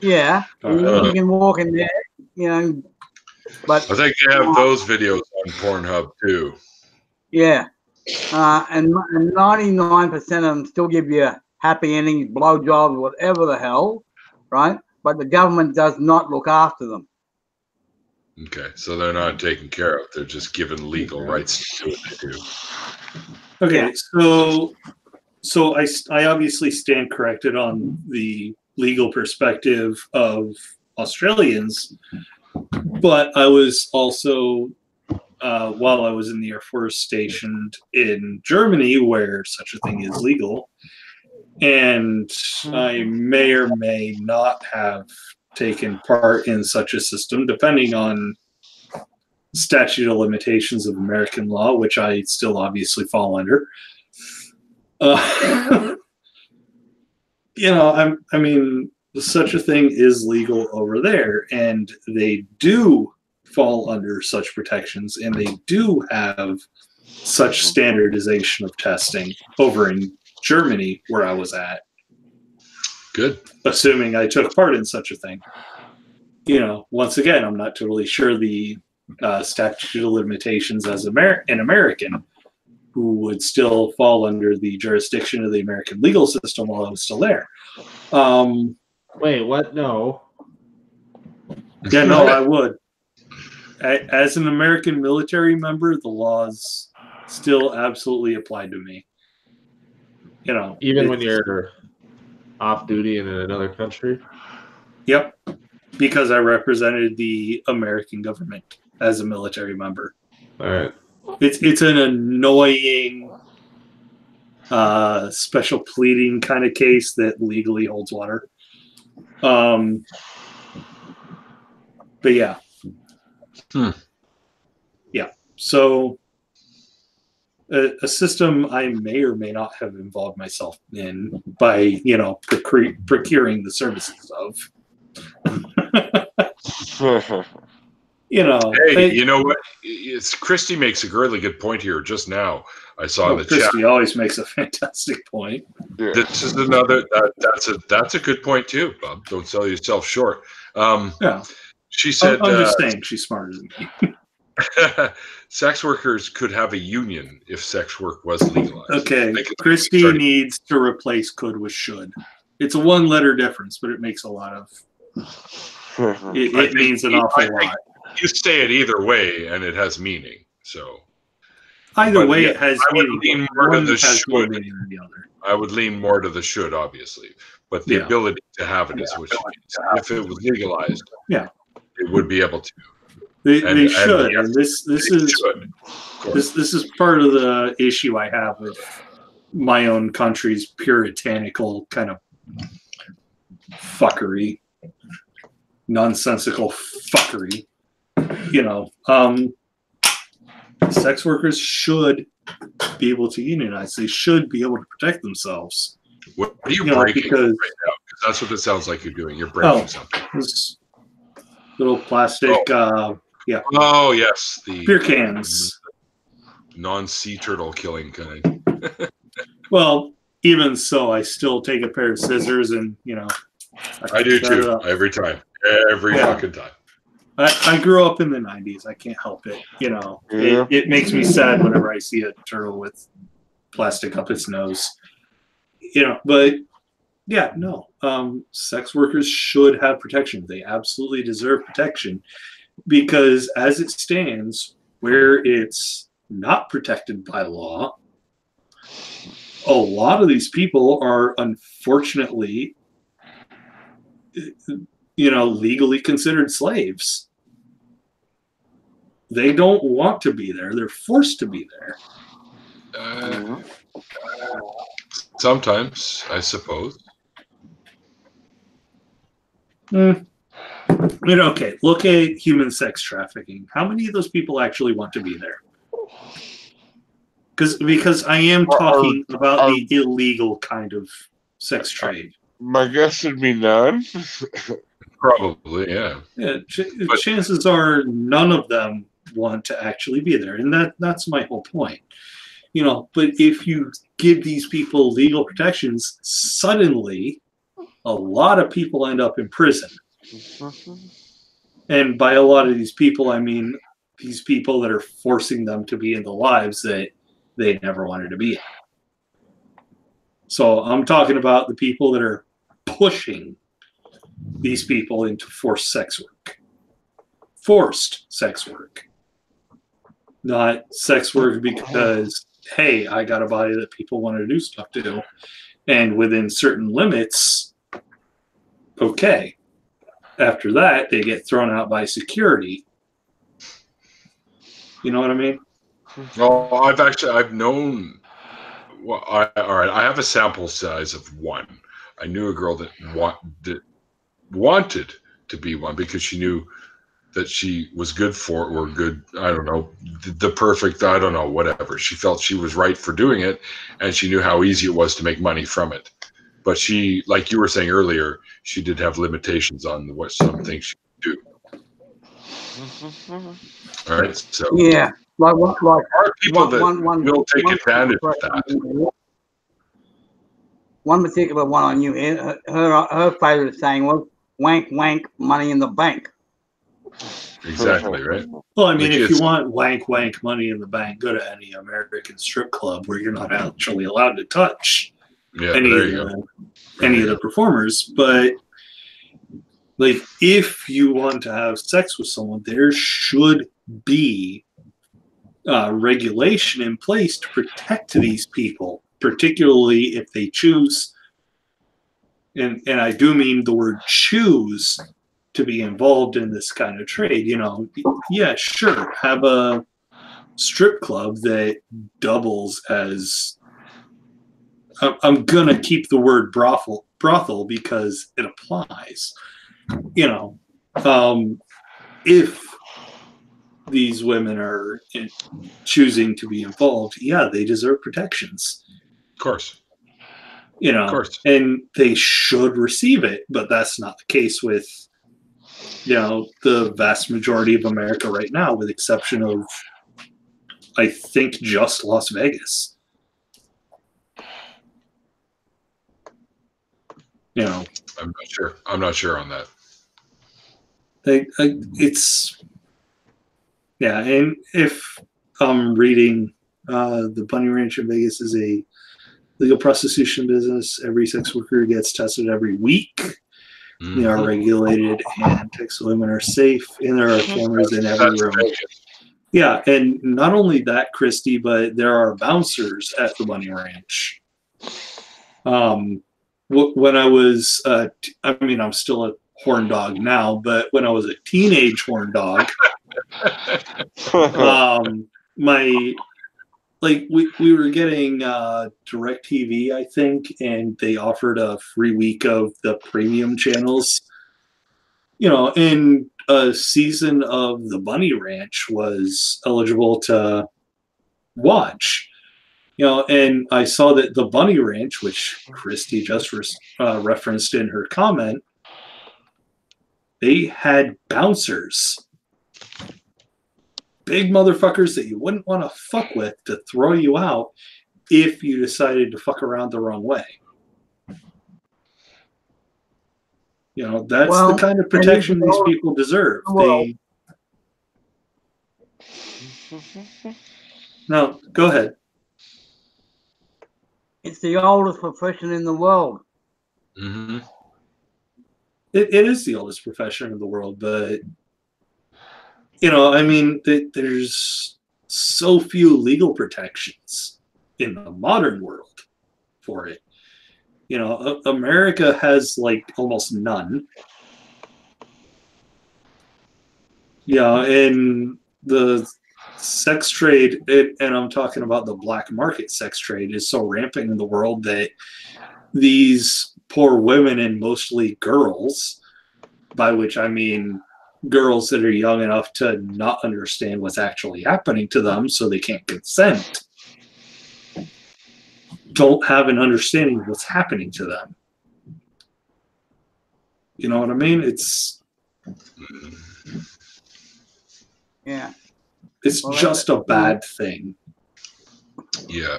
Yeah, you can walk in there, you know. But I think they have those videos on Pornhub too. Yeah, and 99% of them still give you happy endings, blowjobs, whatever the hell, right? But the government does not look after them. Okay, so they're not taken care of. They're just given legal rights to do what they do. Okay, so I obviously stand corrected on the legal perspective of Australians, but I was also, while I was in the Air Force, stationed in Germany, where such a thing is legal, and I may or may not have taken part in such a system, depending on statute of limitations of American law, which I still obviously fall under. You know, I mean, such a thing is legal over there, and they do fall under such protections, and they do have such standardization of testing over in Germany, where I was at. Good. Assuming I took part in such a thing. You know, once again, I'm not totally sure the statute of limitations as an American, who would still fall under the jurisdiction of the American legal system while I was still there. Wait, what? No. Yeah, no, I would. As an American military member, the laws still absolutely apply to me. You know, even when you're off duty in another country. Yep, because I represented the American government as a military member. All right. It's an annoying special pleading kind of case that legally holds water. But yeah. Yeah. So a system I may or may not have involved myself in by, you know, procuring the services of. You know, hey, you know what? It's Christy makes a really good point here. Just now, I saw in the Christy chat. always makes a fantastic point. This is another. That's a good point too, Bob. Don't sell yourself short. Yeah, she said. I'm just saying she's smarter than me. Sex workers could have a union if sex work was legalized. Okay, Christy needs to replace could with should. It's a one-letter difference, but it makes a lot of. It means an awful lot. You say it either way, and it has meaning. So either way, it has meaning. Would lean more to the should. I would lean more to the should, obviously, but the ability to have it is what she means. If it was legalized, it would be able to. They should, and this is part of the issue I have with my own country's puritanical kind of fuckery, nonsensical fuckery. You know, sex workers should be able to unionize. They should be able to protect themselves. What are you breaking right now? Because that's what it sounds like you're doing. You're breaking something. This little plastic. Yeah. Oh yes, the beer cans. Non-sea turtle killing kind. Well, even so, I still take a pair of scissors and I do too. Every time. Every fucking time. I grew up in the 90s. I can't help it. It makes me sad whenever I see a turtle with plastic up its nose. But yeah, no. Sex workers should have protection. They absolutely deserve protection because as it stands, where it's not protected by law, a lot of these people are unfortunately legally considered slaves. They don't want to be there. They're forced to be there. Sometimes, I suppose. Okay, look at human sex trafficking. How many of those people actually want to be there? Because I am talking about the illegal kind of sex trade. My guess would be none. Probably, yeah. Yeah, chances are none of them want to actually be there, and that's my whole point. But if you give these people legal protections, suddenly a lot of people end up in prison. And by a lot of these people, I mean these people that are forcing them to be in the lives that they never wanted to be in. So I'm talking about the people that are pushing these people into forced sex work. Forced sex work. Not sex work because, hey, I got a body that people want to do stuff to. And within certain limits, okay. After that, they get thrown out by security. You know what I mean? Well, I've known. Well, all right. I have a sample size of one. I knew a girl that wanted to be one because she knew that she was good for it, or good. I don't know, the perfect. I don't know, whatever. She felt she was right for doing it, and she knew how easy it was to make money from it. But she, like you were saying earlier, she did have limitations on what some things she could do. All right, so yeah, like are people that will take advantage of that. One particular one I knew, her favorite saying was "wank wank, money in the bank." Exactly, right? Well, I mean, Like, if you it's- want wank money in the bank, go to any American strip club where you're not actually allowed to touch Yeah, any there of you go. any of the performers. But like, if you want to have sex with someone, there should be regulation in place to protect these people, particularly if they choose, and I do mean the word choose, to be involved in this kind of trade. You know, yeah, sure, have a strip club that doubles as, I'm gonna keep the word brothel because it applies. You know, if these women are choosing to be involved, yeah, they deserve protections. Of course. You know, Of course. and they should receive it, but that's not the case with, you know, the vast majority of America right now, with the exception of, I think, just Las Vegas. You know, I'm not sure on that. It's, yeah, and if I'm reading, the Bunny Ranch in Vegas is a legal prostitution business. Every sex worker gets tested every week. They are regulated, and sex women are safe, and there are cameras in every room. Yeah, and not only that, Christy, but there are bouncers at the Bunny Ranch. When I was, I mean, I'm still a horn dog now, but when I was a teenage horn dog, we were getting DirecTV, I think, and they offered a free week of the premium channels. You know, and a season of the Bunny Ranch was eligible to watch. You know, and I saw that the Bunny Ranch, which Christy just referenced in her comment, they had bouncers. Big motherfuckers that you wouldn't want to fuck with, to throw you out if you decided to fuck around the wrong way. You know, that's the kind of protection these people deserve. No, go ahead. It's the oldest profession in the world. Mm-hmm. It is the oldest profession in the world, but, you know, I mean, there's so few legal protections in the modern world for it. You know, America has like almost none. Yeah, and the sex trade, and I'm talking about the black market sex trade, is so rampant in the world that these poor women, and mostly girls, by which I mean girls that are young enough to not understand what's actually happening to them, so they can't consent, don't have an understanding of what's happening to them. You know what I mean? It's just a bad thing. Yeah.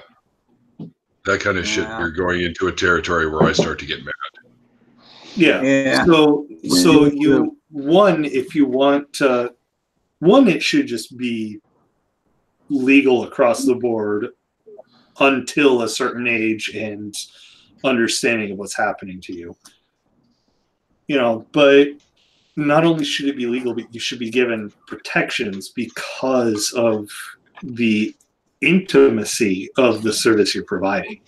That kind of shit, you're going into a territory where I start to get mad. Yeah. So you, if you want to, it should just be legal across the board until a certain age and understanding of what's happening to you. You know, but not only should it be legal, but you should be given protections because of the intimacy of the service you're providing.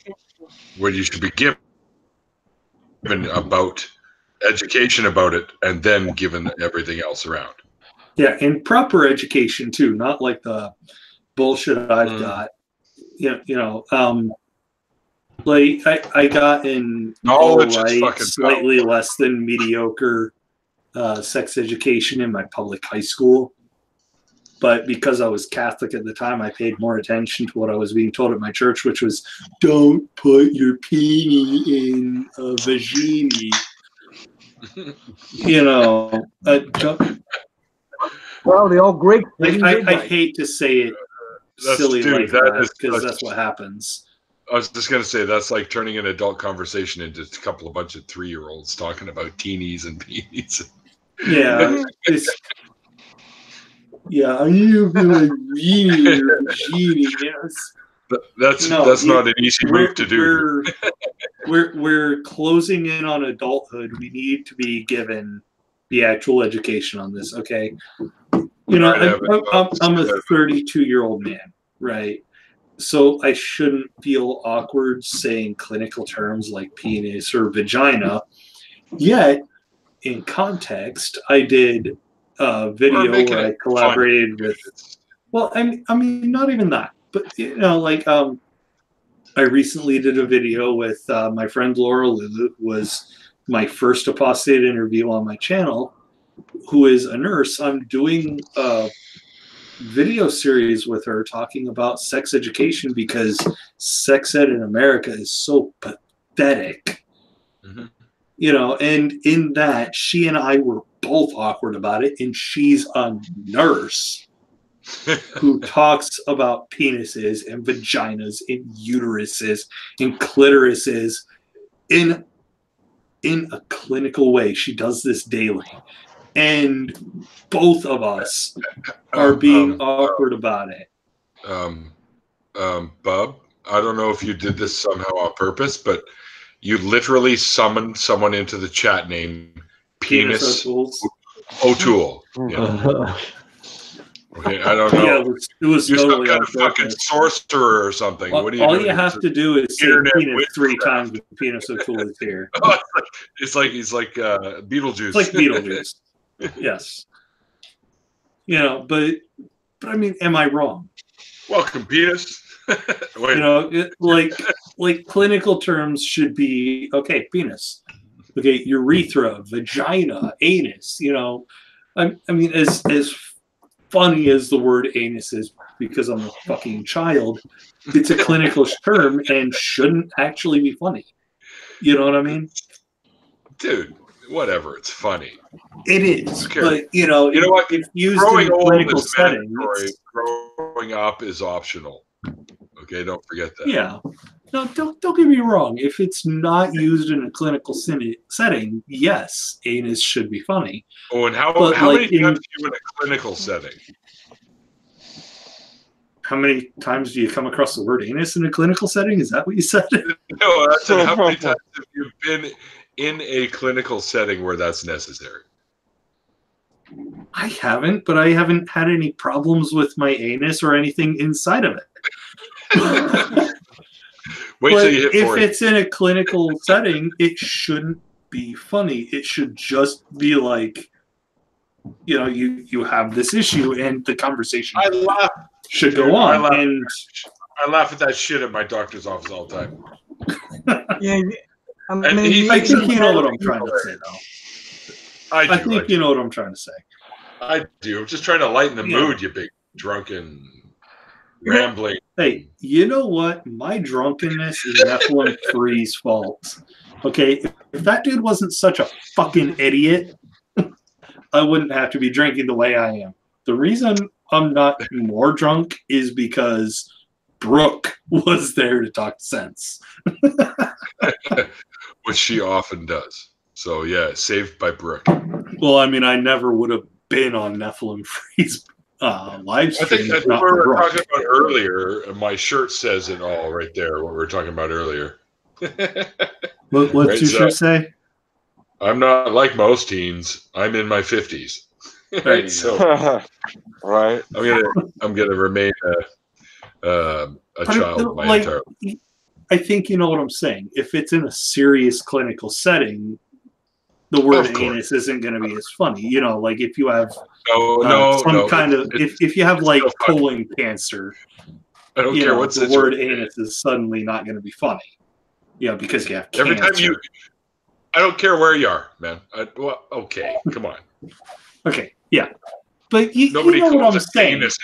What you should be given about education about it, and then given everything else around. Yeah, and proper education too, not like the bullshit I've got. Like I got in slightly less than mediocre sex education in my public high school. But because I was Catholic at the time, I paid more attention to what I was being told at my church, which was, don't put your peenie in a vagini. You know, well, the old Greek thing. I hate to say it silly like that, because that's what happens. I was just going to say, that's like turning an adult conversation into a bunch of 3-year-olds talking about teenies and peenies. Yeah, Yeah, I need to be like Genie or Genie. Yes. That's not an easy move to do. We're closing in on adulthood. We need to be given the actual education on this. Okay, you know, I'm a 32-year-old man, right? So I shouldn't feel awkward saying clinical terms like penis or vagina. Yet, in context, I did a video where I collaborated with. Well, I mean, not even that, but you know, like I recently did a video with my friend Laura Lulu, who was my first apostate interview on my channel, who is a nurse. I'm doing a video series with her talking about sex education because sex ed in America is so pathetic. Mm-hmm. You know, and in that, she and I were both awkward about it, and she's a nurse who talks about penises and vaginas and uteruses and clitorises in a clinical way. She does this daily. And both of us are being awkward about it. Bub, I don't know if you did this somehow on purpose, but you literally summoned someone into the chat named Penis O'Toole. Yeah. Okay, I don't know. Yeah, it was You're totally some kind of fucking sorcerer or something. What are you all you have to do is say penis 3 times with Penis O'Toole is here. It's like Beetlejuice. It's like Beetlejuice. Yes. You know, but I mean, am I wrong? Welcome, penis. You know, like clinical terms should be okay. Penis, okay. Urethra, vagina, anus. You know, I mean, as funny as the word anus is, because I'm a fucking child, it's a clinical term and shouldn't actually be funny. You know what I mean? Dude, whatever. It's funny. It is, but you know what? If used growing in a clinical setting, growing up is optional. Okay, don't forget that. Yeah. No, don't get me wrong. If it's not used in a clinical setting, yes, anus should be funny. Oh, and how many times are you in a clinical setting? How many times do you come across the word anus in a clinical setting? Is that what you said? No, I said how many times have you been in a clinical setting where that's necessary? I haven't, but I haven't had any problems with my anus or anything inside of it. Wait till you hit 40. If it's in a clinical setting, it shouldn't be funny. It should just be like, you know, you have this issue and the conversation should go on. I laugh at that shit at my doctor's office all the time. Yeah, I think you know what I'm trying to say, though. I think you know what I'm trying to say. I do. I'm just trying to lighten the mood, you big drunken rambling. Hey, you know what? My drunkenness is Nephilim 3's fault. Okay, if that dude wasn't such a fucking idiot, I wouldn't have to be drinking the way I am. The reason I'm not more drunk is because Brooke was there to talk sense. Which she often does. So, yeah, saved by Brooke. Well, I mean, I never would have been on Nephilim 3's live stream. I think what we were talking about earlier, my shirt says it all right there, what we were talking about earlier. What's your shirt say? I'm not like most teens. I'm in my 50s. Right. So, right. I'm gonna remain a child my entire life. I think you know what I'm saying. If it's in a serious clinical setting, the word anus isn't going to be as funny. You know, like if you have if you have like colon cancer, I don't care what the word anus is suddenly not going to be funny. Yeah, because you have cancer. Every time I don't care where you are, man. Okay, come on. Okay, yeah. But you know what I'm saying. Cancer,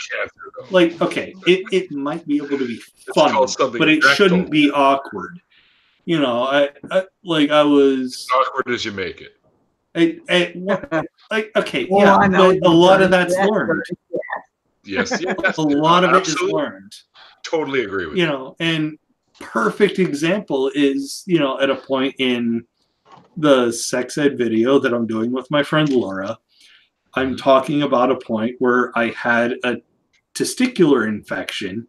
like, okay, it might be able to be funny, but it shouldn't be awkward. You know, I was awkward as you make it. Okay, yeah, but a lot of that's learned. Yes, a lot of it is learned. Totally agree with you. You know, and perfect example is, you know, at a point in the sex ed video that I'm doing with my friend Laura, I'm talking about a point where I had a testicular infection,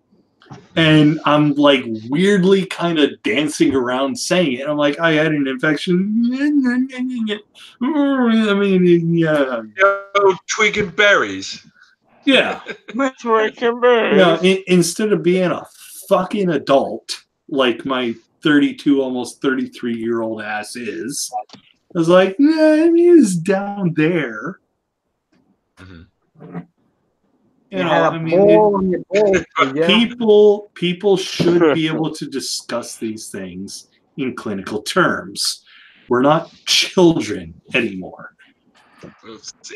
and I'm like weirdly kind of dancing around saying it. I'm like, I had an infection. I mean, yeah. Tweaking berries. Yeah. Tweaking berries. You know, instead of being a fucking adult like my 32, almost 33-year-old ass is, I was like, nah, I mean, it's down there. You know, I mean, people should be able to discuss these things in clinical terms. We're not children anymore.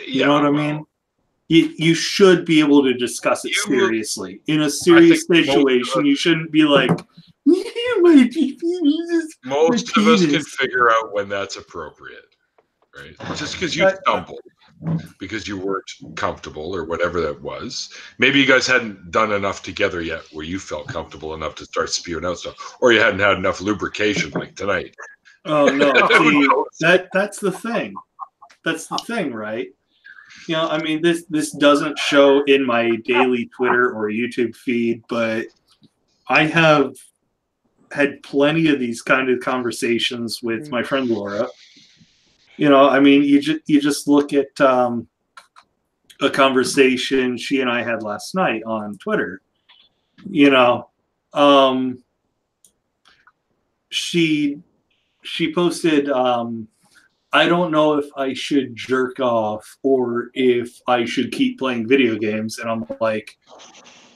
You know what I mean? You should be able to discuss it seriously. In a serious situation, you shouldn't be like, most of us can figure out when that's appropriate, right? Just because you stumbled, because you weren't comfortable or whatever that was. Maybe you guys hadn't done enough together yet where you felt comfortable enough to start spewing out stuff, or you hadn't had enough lubrication like tonight. Oh no, see, that's the thing. That's the thing, right? You know, I mean, this doesn't show in my daily Twitter or YouTube feed, but I have had plenty of these kind of conversations with my friend Laura. You know, I mean, you just look at a conversation she and I had last night on Twitter. You know, she posted, I don't know if I should jerk off or if I should keep playing video games. And I'm like,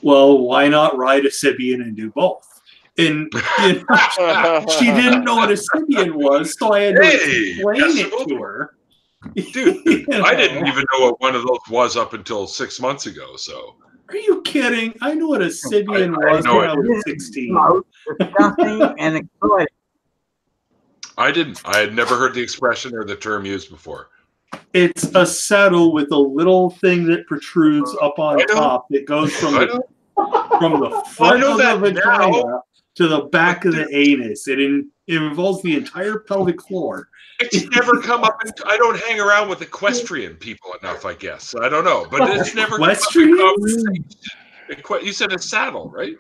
well, why not ride a Sibian and do both? And you know, she didn't know what a Sibian was, so I had to explain it to her. Dude, you know? I didn't even know what one of those was up until 6 months ago. So, are you kidding? I knew what a Sibian was when I was 16. And exciting. I didn't. I had never heard the expression or the term used before. It's a saddle with a little thing that protrudes up on top that goes from the front of the vagina to the back of the anus. It involves the entire pelvic floor. It's never come up. I don't hang around with equestrian people enough, I guess. I don't know, but it's never equestrian. You said a saddle, right?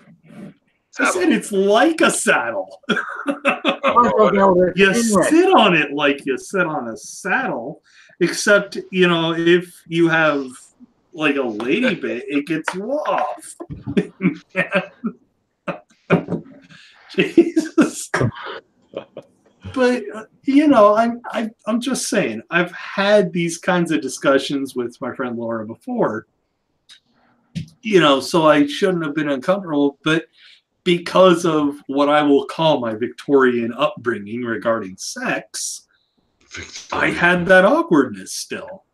I said it's like a saddle. You sit on it like you sit on a saddle, except, you know, if you have like a lady bit, it gets you off. Jesus. But you know, I'm just saying, I've had these kinds of discussions with my friend Laura before. You know, so I shouldn't have been uncomfortable, but because of what I will call my Victorian upbringing regarding sex, I had that awkwardness still.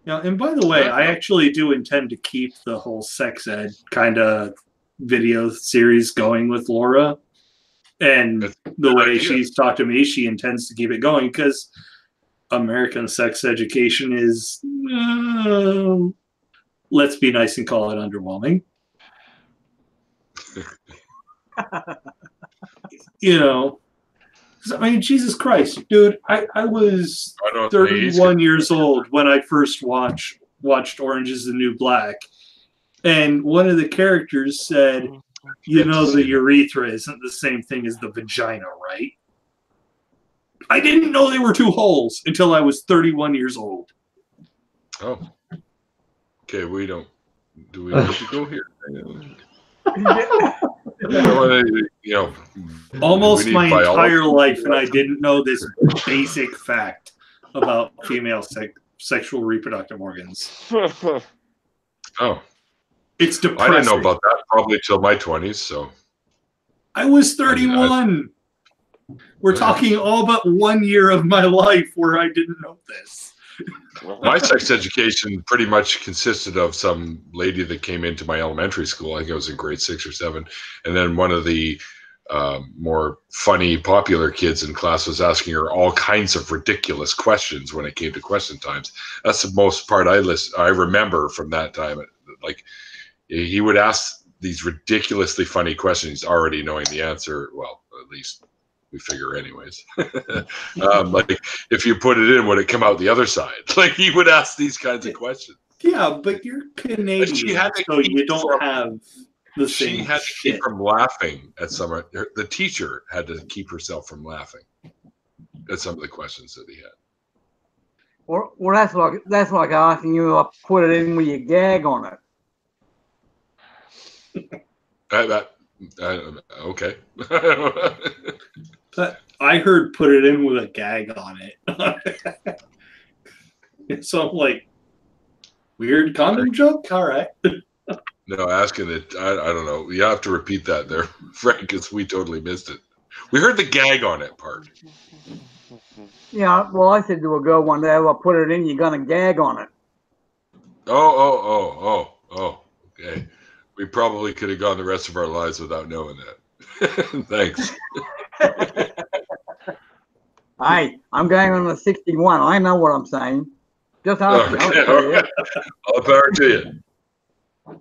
Now, and by the way, I actually do intend to keep the whole sex ed kind of video series going with Laura. And the way she's talked to me, she intends to keep it going because American sex education is, let's be nice and call it underwhelming. You know, I mean, Jesus Christ, dude, I was 31 years old when I first watched Orange is the New Black. And one of the characters said, you know, the urethra isn't the same thing as the vagina, right? I didn't know they were two holes until I was 31 years old. Oh. Okay, do we need to go here? You know, almost my entire life, and I didn't know this basic fact about female sexual reproductive organs. Oh. It's depressing. I didn't know about that probably till my 20s, so. I was 31. We're talking all but 1 year of my life where I didn't know this. My sex education pretty much consisted of some lady that came into my elementary school. I think I was in grade 6 or 7. And then one of the more funny, popular kids in class was asking her all kinds of ridiculous questions when it came to question times. That's the most part I remember from that time. Like, he would ask these ridiculously funny questions already knowing the answer, well, at least we figure anyways. Like if you put it in, would it come out the other side? Like he would ask these kinds of questions. Yeah, but you're Canadian, so you don't have the same. She had to keep from laughing at some. The teacher had to keep herself from laughing at some of the questions that he had. Well, that's like asking you to put it in with your gag on it. Okay. But I heard put it in with a gag on it. So I'm like, weird condom joke? All right. No, asking it, I don't know. You have to repeat that there, Frank, because we totally missed it. We heard the gag on it part. Yeah, well, I said to a girl one day, "I'll put it in, you're going to gag on it." Oh. Okay. We probably could have gone the rest of our lives without knowing that. Thanks. Hey, I'm going on the 61. I know what I'm saying. Just ask me. Okay. All the power to you.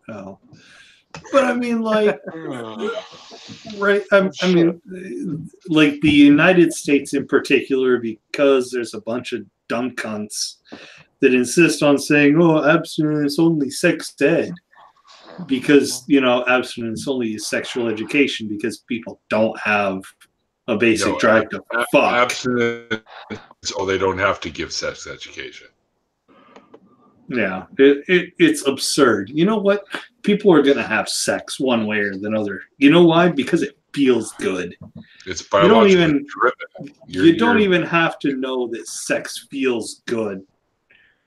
Oh. But I mean, like, right? I mean, like the United States in particular, because there's a bunch of dumb cunts that insist on saying, "Oh, abstinence only sex ed," because abstinence only is sexual education, because people don't have a basic drive to fuck. Abstinence, they don't have to give sex education. Yeah, it's absurd. You know what? People are going to have sex one way or another. You know why? Because it feels good. It's biologically driven. You don't even have to know that sex feels good.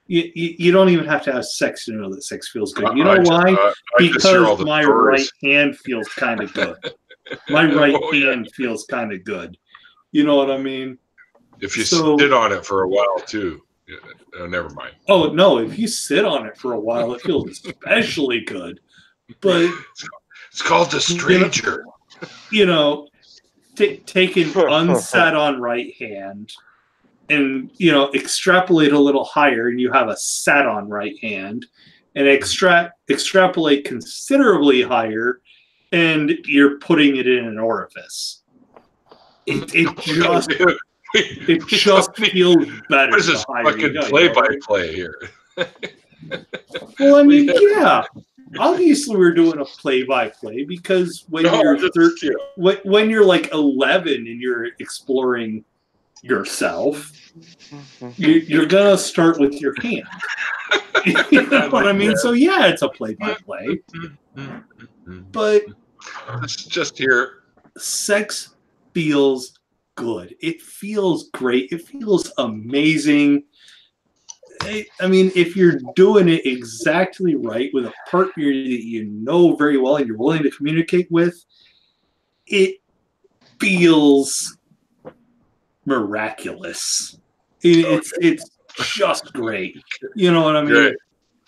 You don't even have to have sex to know that sex feels good. You know why? Because my right hand feels kind of good. My right hand feels kind of good. You know what I mean? If you sit on it for a while, too. Never mind. Oh, no. If you sit on it for a while, it feels especially good. But it's called the stranger. Take an unsat on right hand and, extrapolate a little higher, and you have a sat on right hand, and extrapolate considerably higher, and you're putting it in an orifice. It just feels better. What is this fucking play-by-play here? Well, I mean, yeah. Obviously, we're doing a play-by-play because when you're like 11 and you're exploring yourself, you're gonna start with your hand. You know what I mean? So yeah, it's a play-by-play. But it's just here. Sex feels good. It feels great. It feels amazing. I mean, if you're doing it exactly right with a partner that you know very well and you're willing to communicate with, it feels miraculous. It's just great. You know what I mean? Right.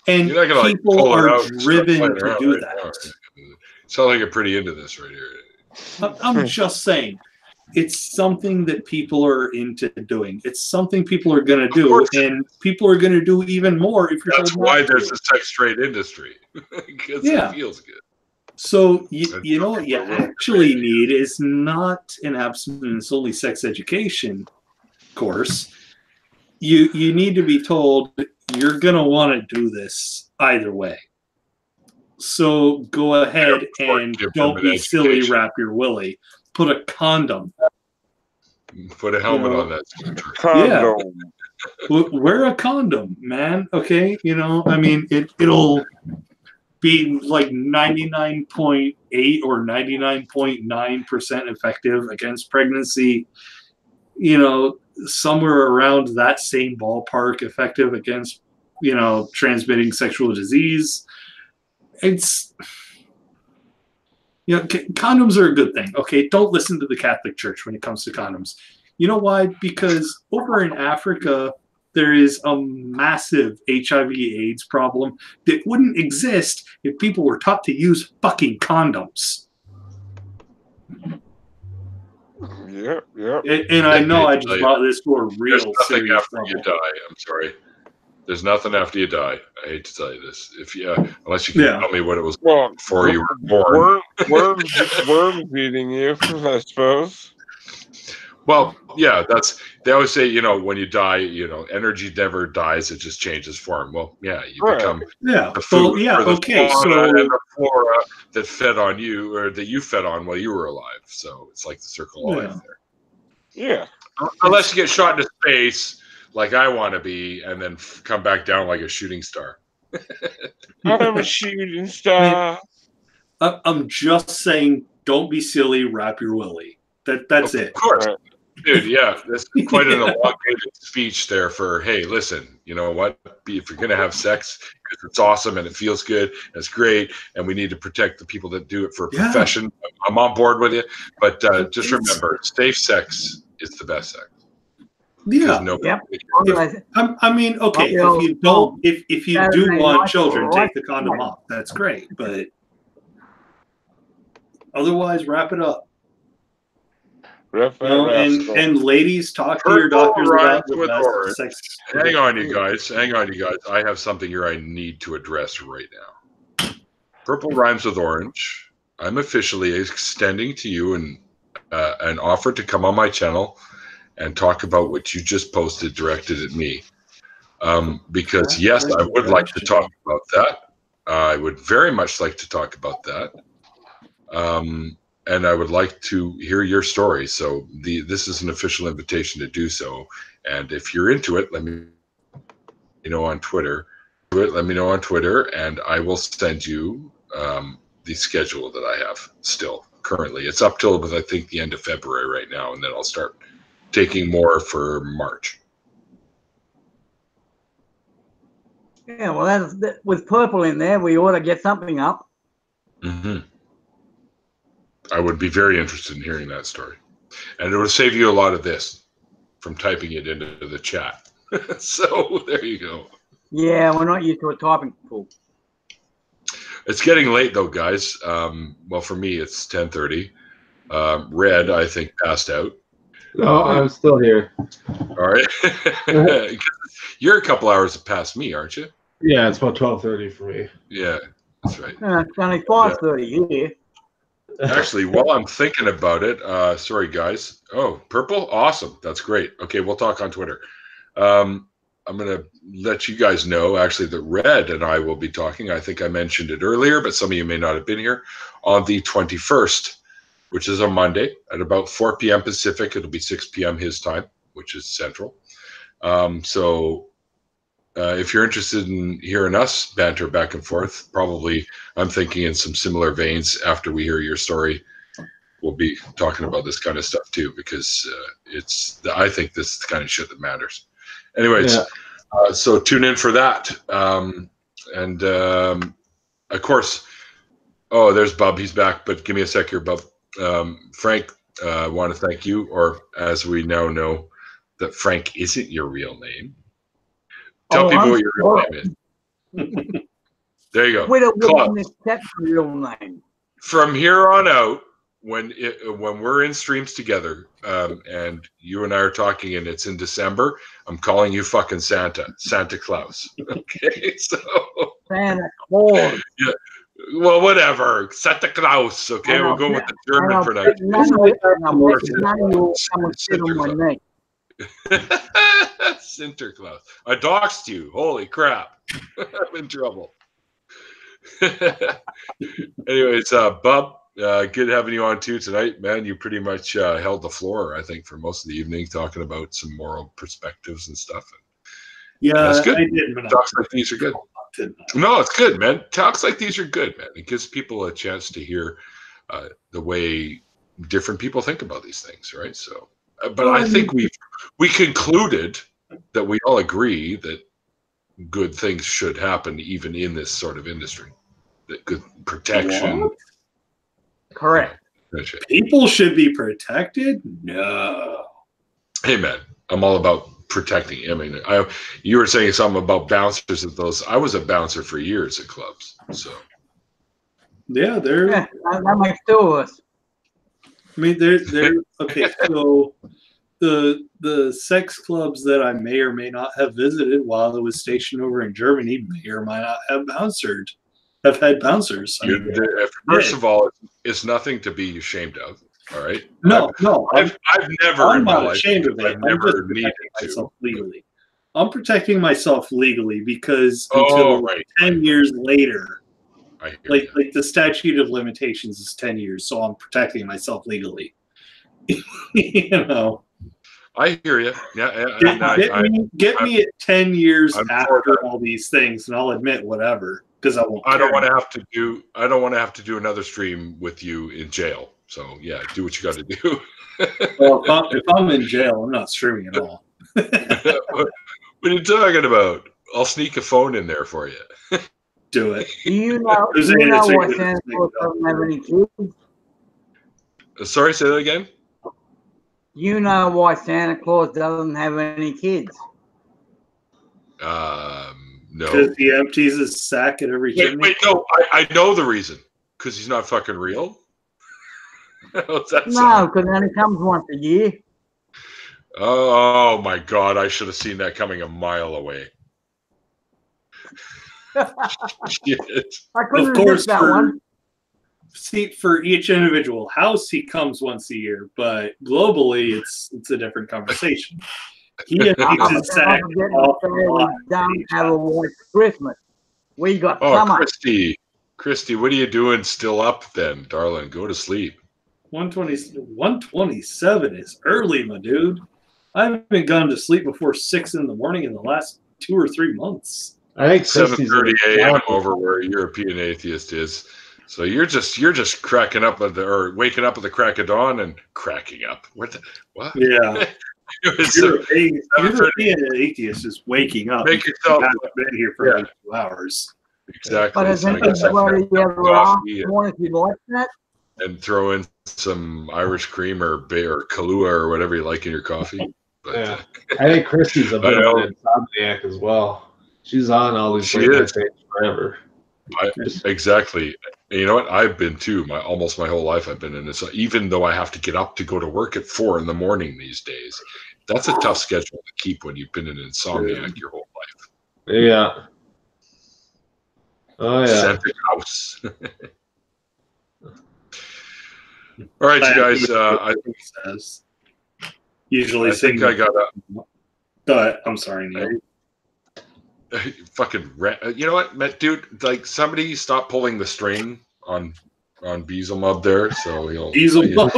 And people are driven to do that. Sound like you're pretty into this right here. I'm just saying. It's something that people are into doing. It's something people are going to do, and people are going to do even more if you're. That's why there's a sex trade industry, because it feels good. So you know what you actually need is not an abstinence-only sex education course. You need to be told you're going to want to do this either way. So go ahead and don't be silly. Wrap your willy. Put a condom. Put a helmet on that. Condom. Yeah. Wear a condom, man. Okay, I mean, it'll be like 99.8 or 99.9% effective against pregnancy. Somewhere around that same ballpark, effective against transmitting sexual disease. It's. Condoms are a good thing. Okay, don't listen to the Catholic Church when it comes to condoms. You know why? Because over in Africa, there is a massive HIV/AIDS problem that wouldn't exist if people were taught to use fucking condoms. Yeah. And I know I just brought this to a real serious after trouble. You die. I'm sorry. There's nothing after you die. I hate to tell you this. Unless you can tell me what it was before you were born. Worms eating you, I suppose. Well, yeah, they always say, when you die, energy never dies; it just changes form. Well, yeah, you become the food for the fauna and the flora that fed on you, or that you fed on while you were alive. So it's like the circle of life there. Yeah. Unless you get shot into space, like I want to be, and then come back down like a shooting star. I'm a shooting star. I'm just saying, don't be silly. Wrap your willy. That's it. Of course. Dude, yeah, that's quite an elongated speech there for, hey, listen, you know what? If you're going to have sex, because it's awesome and it feels good, and it's great, and we need to protect the people that do it for a profession, I'm on board with you. But just remember, safe sex is the best sex. Yeah. I mean, okay, if you do want children, take the condom off. That's great, but otherwise, wrap it up. And ladies, talk to your doctors about the best sex. Hang on, you guys. I have something here I need to address right now. Purple rhymes with orange. I'm officially extending to you an offer to come on my channel and talk about what you just posted directed at me. Because yes, I would like to talk about that. I would very much like to talk about that. And I would like to hear your story. So this is an official invitation to do so. And if you're into it, let me know on Twitter. Let me know on Twitter, and I will send you the schedule that I have still currently. It's up till, I think, the end of February right now, and then I'll start taking more for March. Yeah, well, with purple in there, we ought to get something up. Mm-hmm. I would be very interested in hearing that story. And it would save you a lot of this from typing it into the chat. So there you go. Yeah, we're not used to a typing pool. It's getting late, though, guys. Well, for me, it's 10:30. Red, I think, passed out. No, I'm still here. All right. You're a couple hours past me, aren't you? Yeah, it's about 12:30 for me. Yeah, that's right. It's only 5:30 here. Actually, while I'm thinking about it, sorry, guys. Oh, purple? Awesome. That's great. Okay, we'll talk on Twitter. I'm going to let you guys know, actually, that Red and I will be talking. I think I mentioned it earlier, but some of you may not have been here, on the 21st, which is a Monday, at about 4 p.m. Pacific. It'll be 6 p.m. his time, which is Central. If you're interested in hearing us banter back and forth, probably I'm thinking in some similar veins after we hear your story, we'll be talking about this kind of stuff too, because I think this is the kind of shit that matters. Anyways, so tune in for that. Of course, oh, there's Bub. He's back, but give me a sec here, Bub. Frank, I want to thank you, or as we now know, that Frank isn't your real name. Tell people what your real name is. There you go. We don't want to accept your real name. From here on out, when we're in streams together, and you and I are talking, and it's in December, I'm calling you fucking Santa Claus. Okay, so Santa Claus. Yeah. Well, whatever. Santa Claus. Okay, we'll go with the German pronunciation. Sinterklaas. I doxed you. Holy crap. I'm in trouble. Anyways, Bub, good having you on too tonight, man. You pretty much held the floor, I think, for most of the evening, talking about some moral perspectives and stuff. Yeah, that's good. I did. Talks like these are good. No, it's good, man. Talks like these are good, man. It gives people a chance to hear the way different people think about these things, right? So, but I think we concluded that we all agree that good things should happen even in this sort of industry. That good protection. What? Correct. People should be protected? No. Hey, man, I'm all about protecting. I mean, you were saying something about bouncers at those. I was a bouncer for years at clubs. So. Yeah, that makes two of us. I mean, they're okay. So the sex clubs that I may or may not have visited while I was stationed over in Germany may or might not have had bouncers. First of all, it's nothing to be ashamed of. All right. No, I've never I'm in my not life. ashamed of it. I've I'm never just needed protecting myself to. legally. I'm protecting myself legally because until 10 years later, like the statute of limitations is 10 years, so I'm protecting myself legally. You know. I hear you. Get me at 10 years after all these things, and I'll admit whatever because I won't. I don't want to have to do. I don't want to have to do another stream with you in jail. So yeah, do what you got to do. Well, if I'm in jail, I'm not streaming at all. What are you talking about? I'll sneak a phone in there for you. Do it. You know what Santa Claus doesn't have any kids? Sorry, say that again. You know why Santa Claus doesn't have any kids? No. Because he empties his sack at every chimney. Wait, no, I know the reason. Because he's not fucking real. No, because it only comes once a year. Oh my God! I should have seen that coming a mile away. Shit. I couldn't resist that one. See, for each individual house, he comes once a year, but globally, it's a different conversation. He empties his sack. We don't have a white Christmas. We got summer. Christy, what are you doing still up then, darling? Go to sleep. 127 is early, my dude. I haven't gone to sleep before 6 in the morning in the last 2 or 3 months. I think 7:30 a.m. over where European Atheist is. So you're just cracking up or waking up at the crack of dawn and cracking up. What? Yeah. European Atheist is waking up. Make yourself been here for 2 hours. Exactly. But has anybody ever asked if you like that? And throw in some Irish cream or Kahlua or whatever you like in your coffee. But, yeah, I think Christy's a bit of an insomniac as well. She's on all these things forever. Exactly. And you know what? I've been too. Almost my whole life I've been in this. Even though I have to get up to go to work at 4 a.m. these days, that's a tough schedule to keep when you've been an insomniac your whole life. Yeah. Oh yeah. Santa House. All right, you guys. I think usually I think I got up. But I'm sorry, Neil. Fucking you know what, dude? Like somebody stop pulling the string on Beelzebub there, so he'll Beelzebub.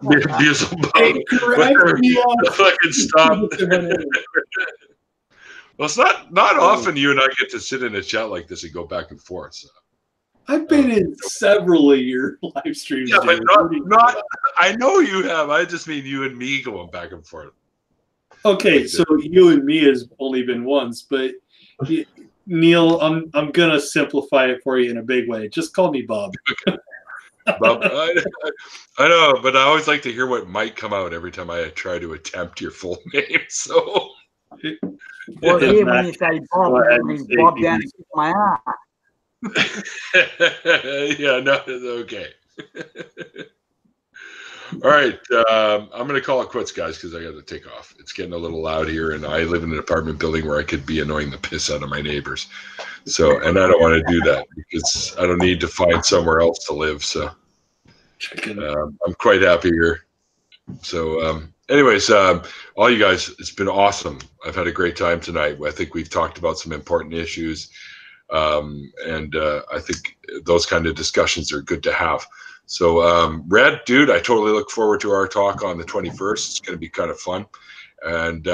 Beelzebub. Hey, fucking stop. Well, it's not often you and I get to sit in a chat like this and go back and forth. So. I've been in several of your live streams. Yeah, but not. I know you have. I just mean you and me going back and forth. Okay, so you and me has only been once, but Neil, I'm gonna simplify it for you in a big way. Just call me Bob. Okay. Bob, I know, but I always like to hear what might come out every time I try to attempt your full name. So, well, here when you say Bob, I mean Bob down to my arm. Yeah, no, okay. All right, I'm going to call it quits, guys, because I got to take off. It's getting a little loud here, and I live in an apartment building where I could be annoying the piss out of my neighbors. So, and I don't want to do that because I don't need to find somewhere else to live. So, I'm quite happy here. So, anyways, all you guys, it's been awesome. I've had a great time tonight. I think we've talked about some important issues. And I think those kind of discussions are good to have. So, Red, dude, I totally look forward to our talk on the 21st. It's going to be kind of fun. And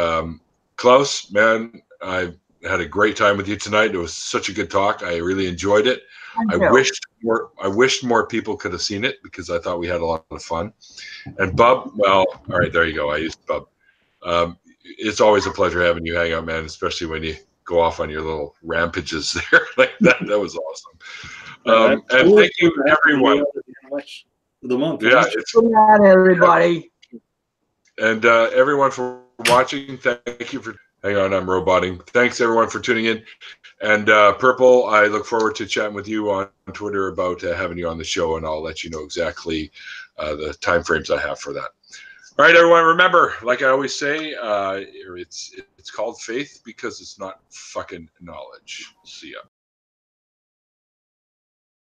Klaus, man, I had a great time with you tonight. It was such a good talk. I really enjoyed it. I wished more people could have seen it because I thought we had a lot of fun. And Bub, well, all right, there you go. I used Bub. It's always a pleasure having you hang out, man, especially when you go off on your little rampages there like that. That was awesome. And thank you, everyone. The month. Yeah, good night, everybody. And everyone for watching. Thank you for. Hang on, I'm roboting. Thanks everyone for tuning in. And Purple, I look forward to chatting with you on Twitter about having you on the show, and I'll let you know exactly the time frames I have for that. All right, everyone. Remember, like I always say, it's called faith because it's not fucking knowledge. See ya.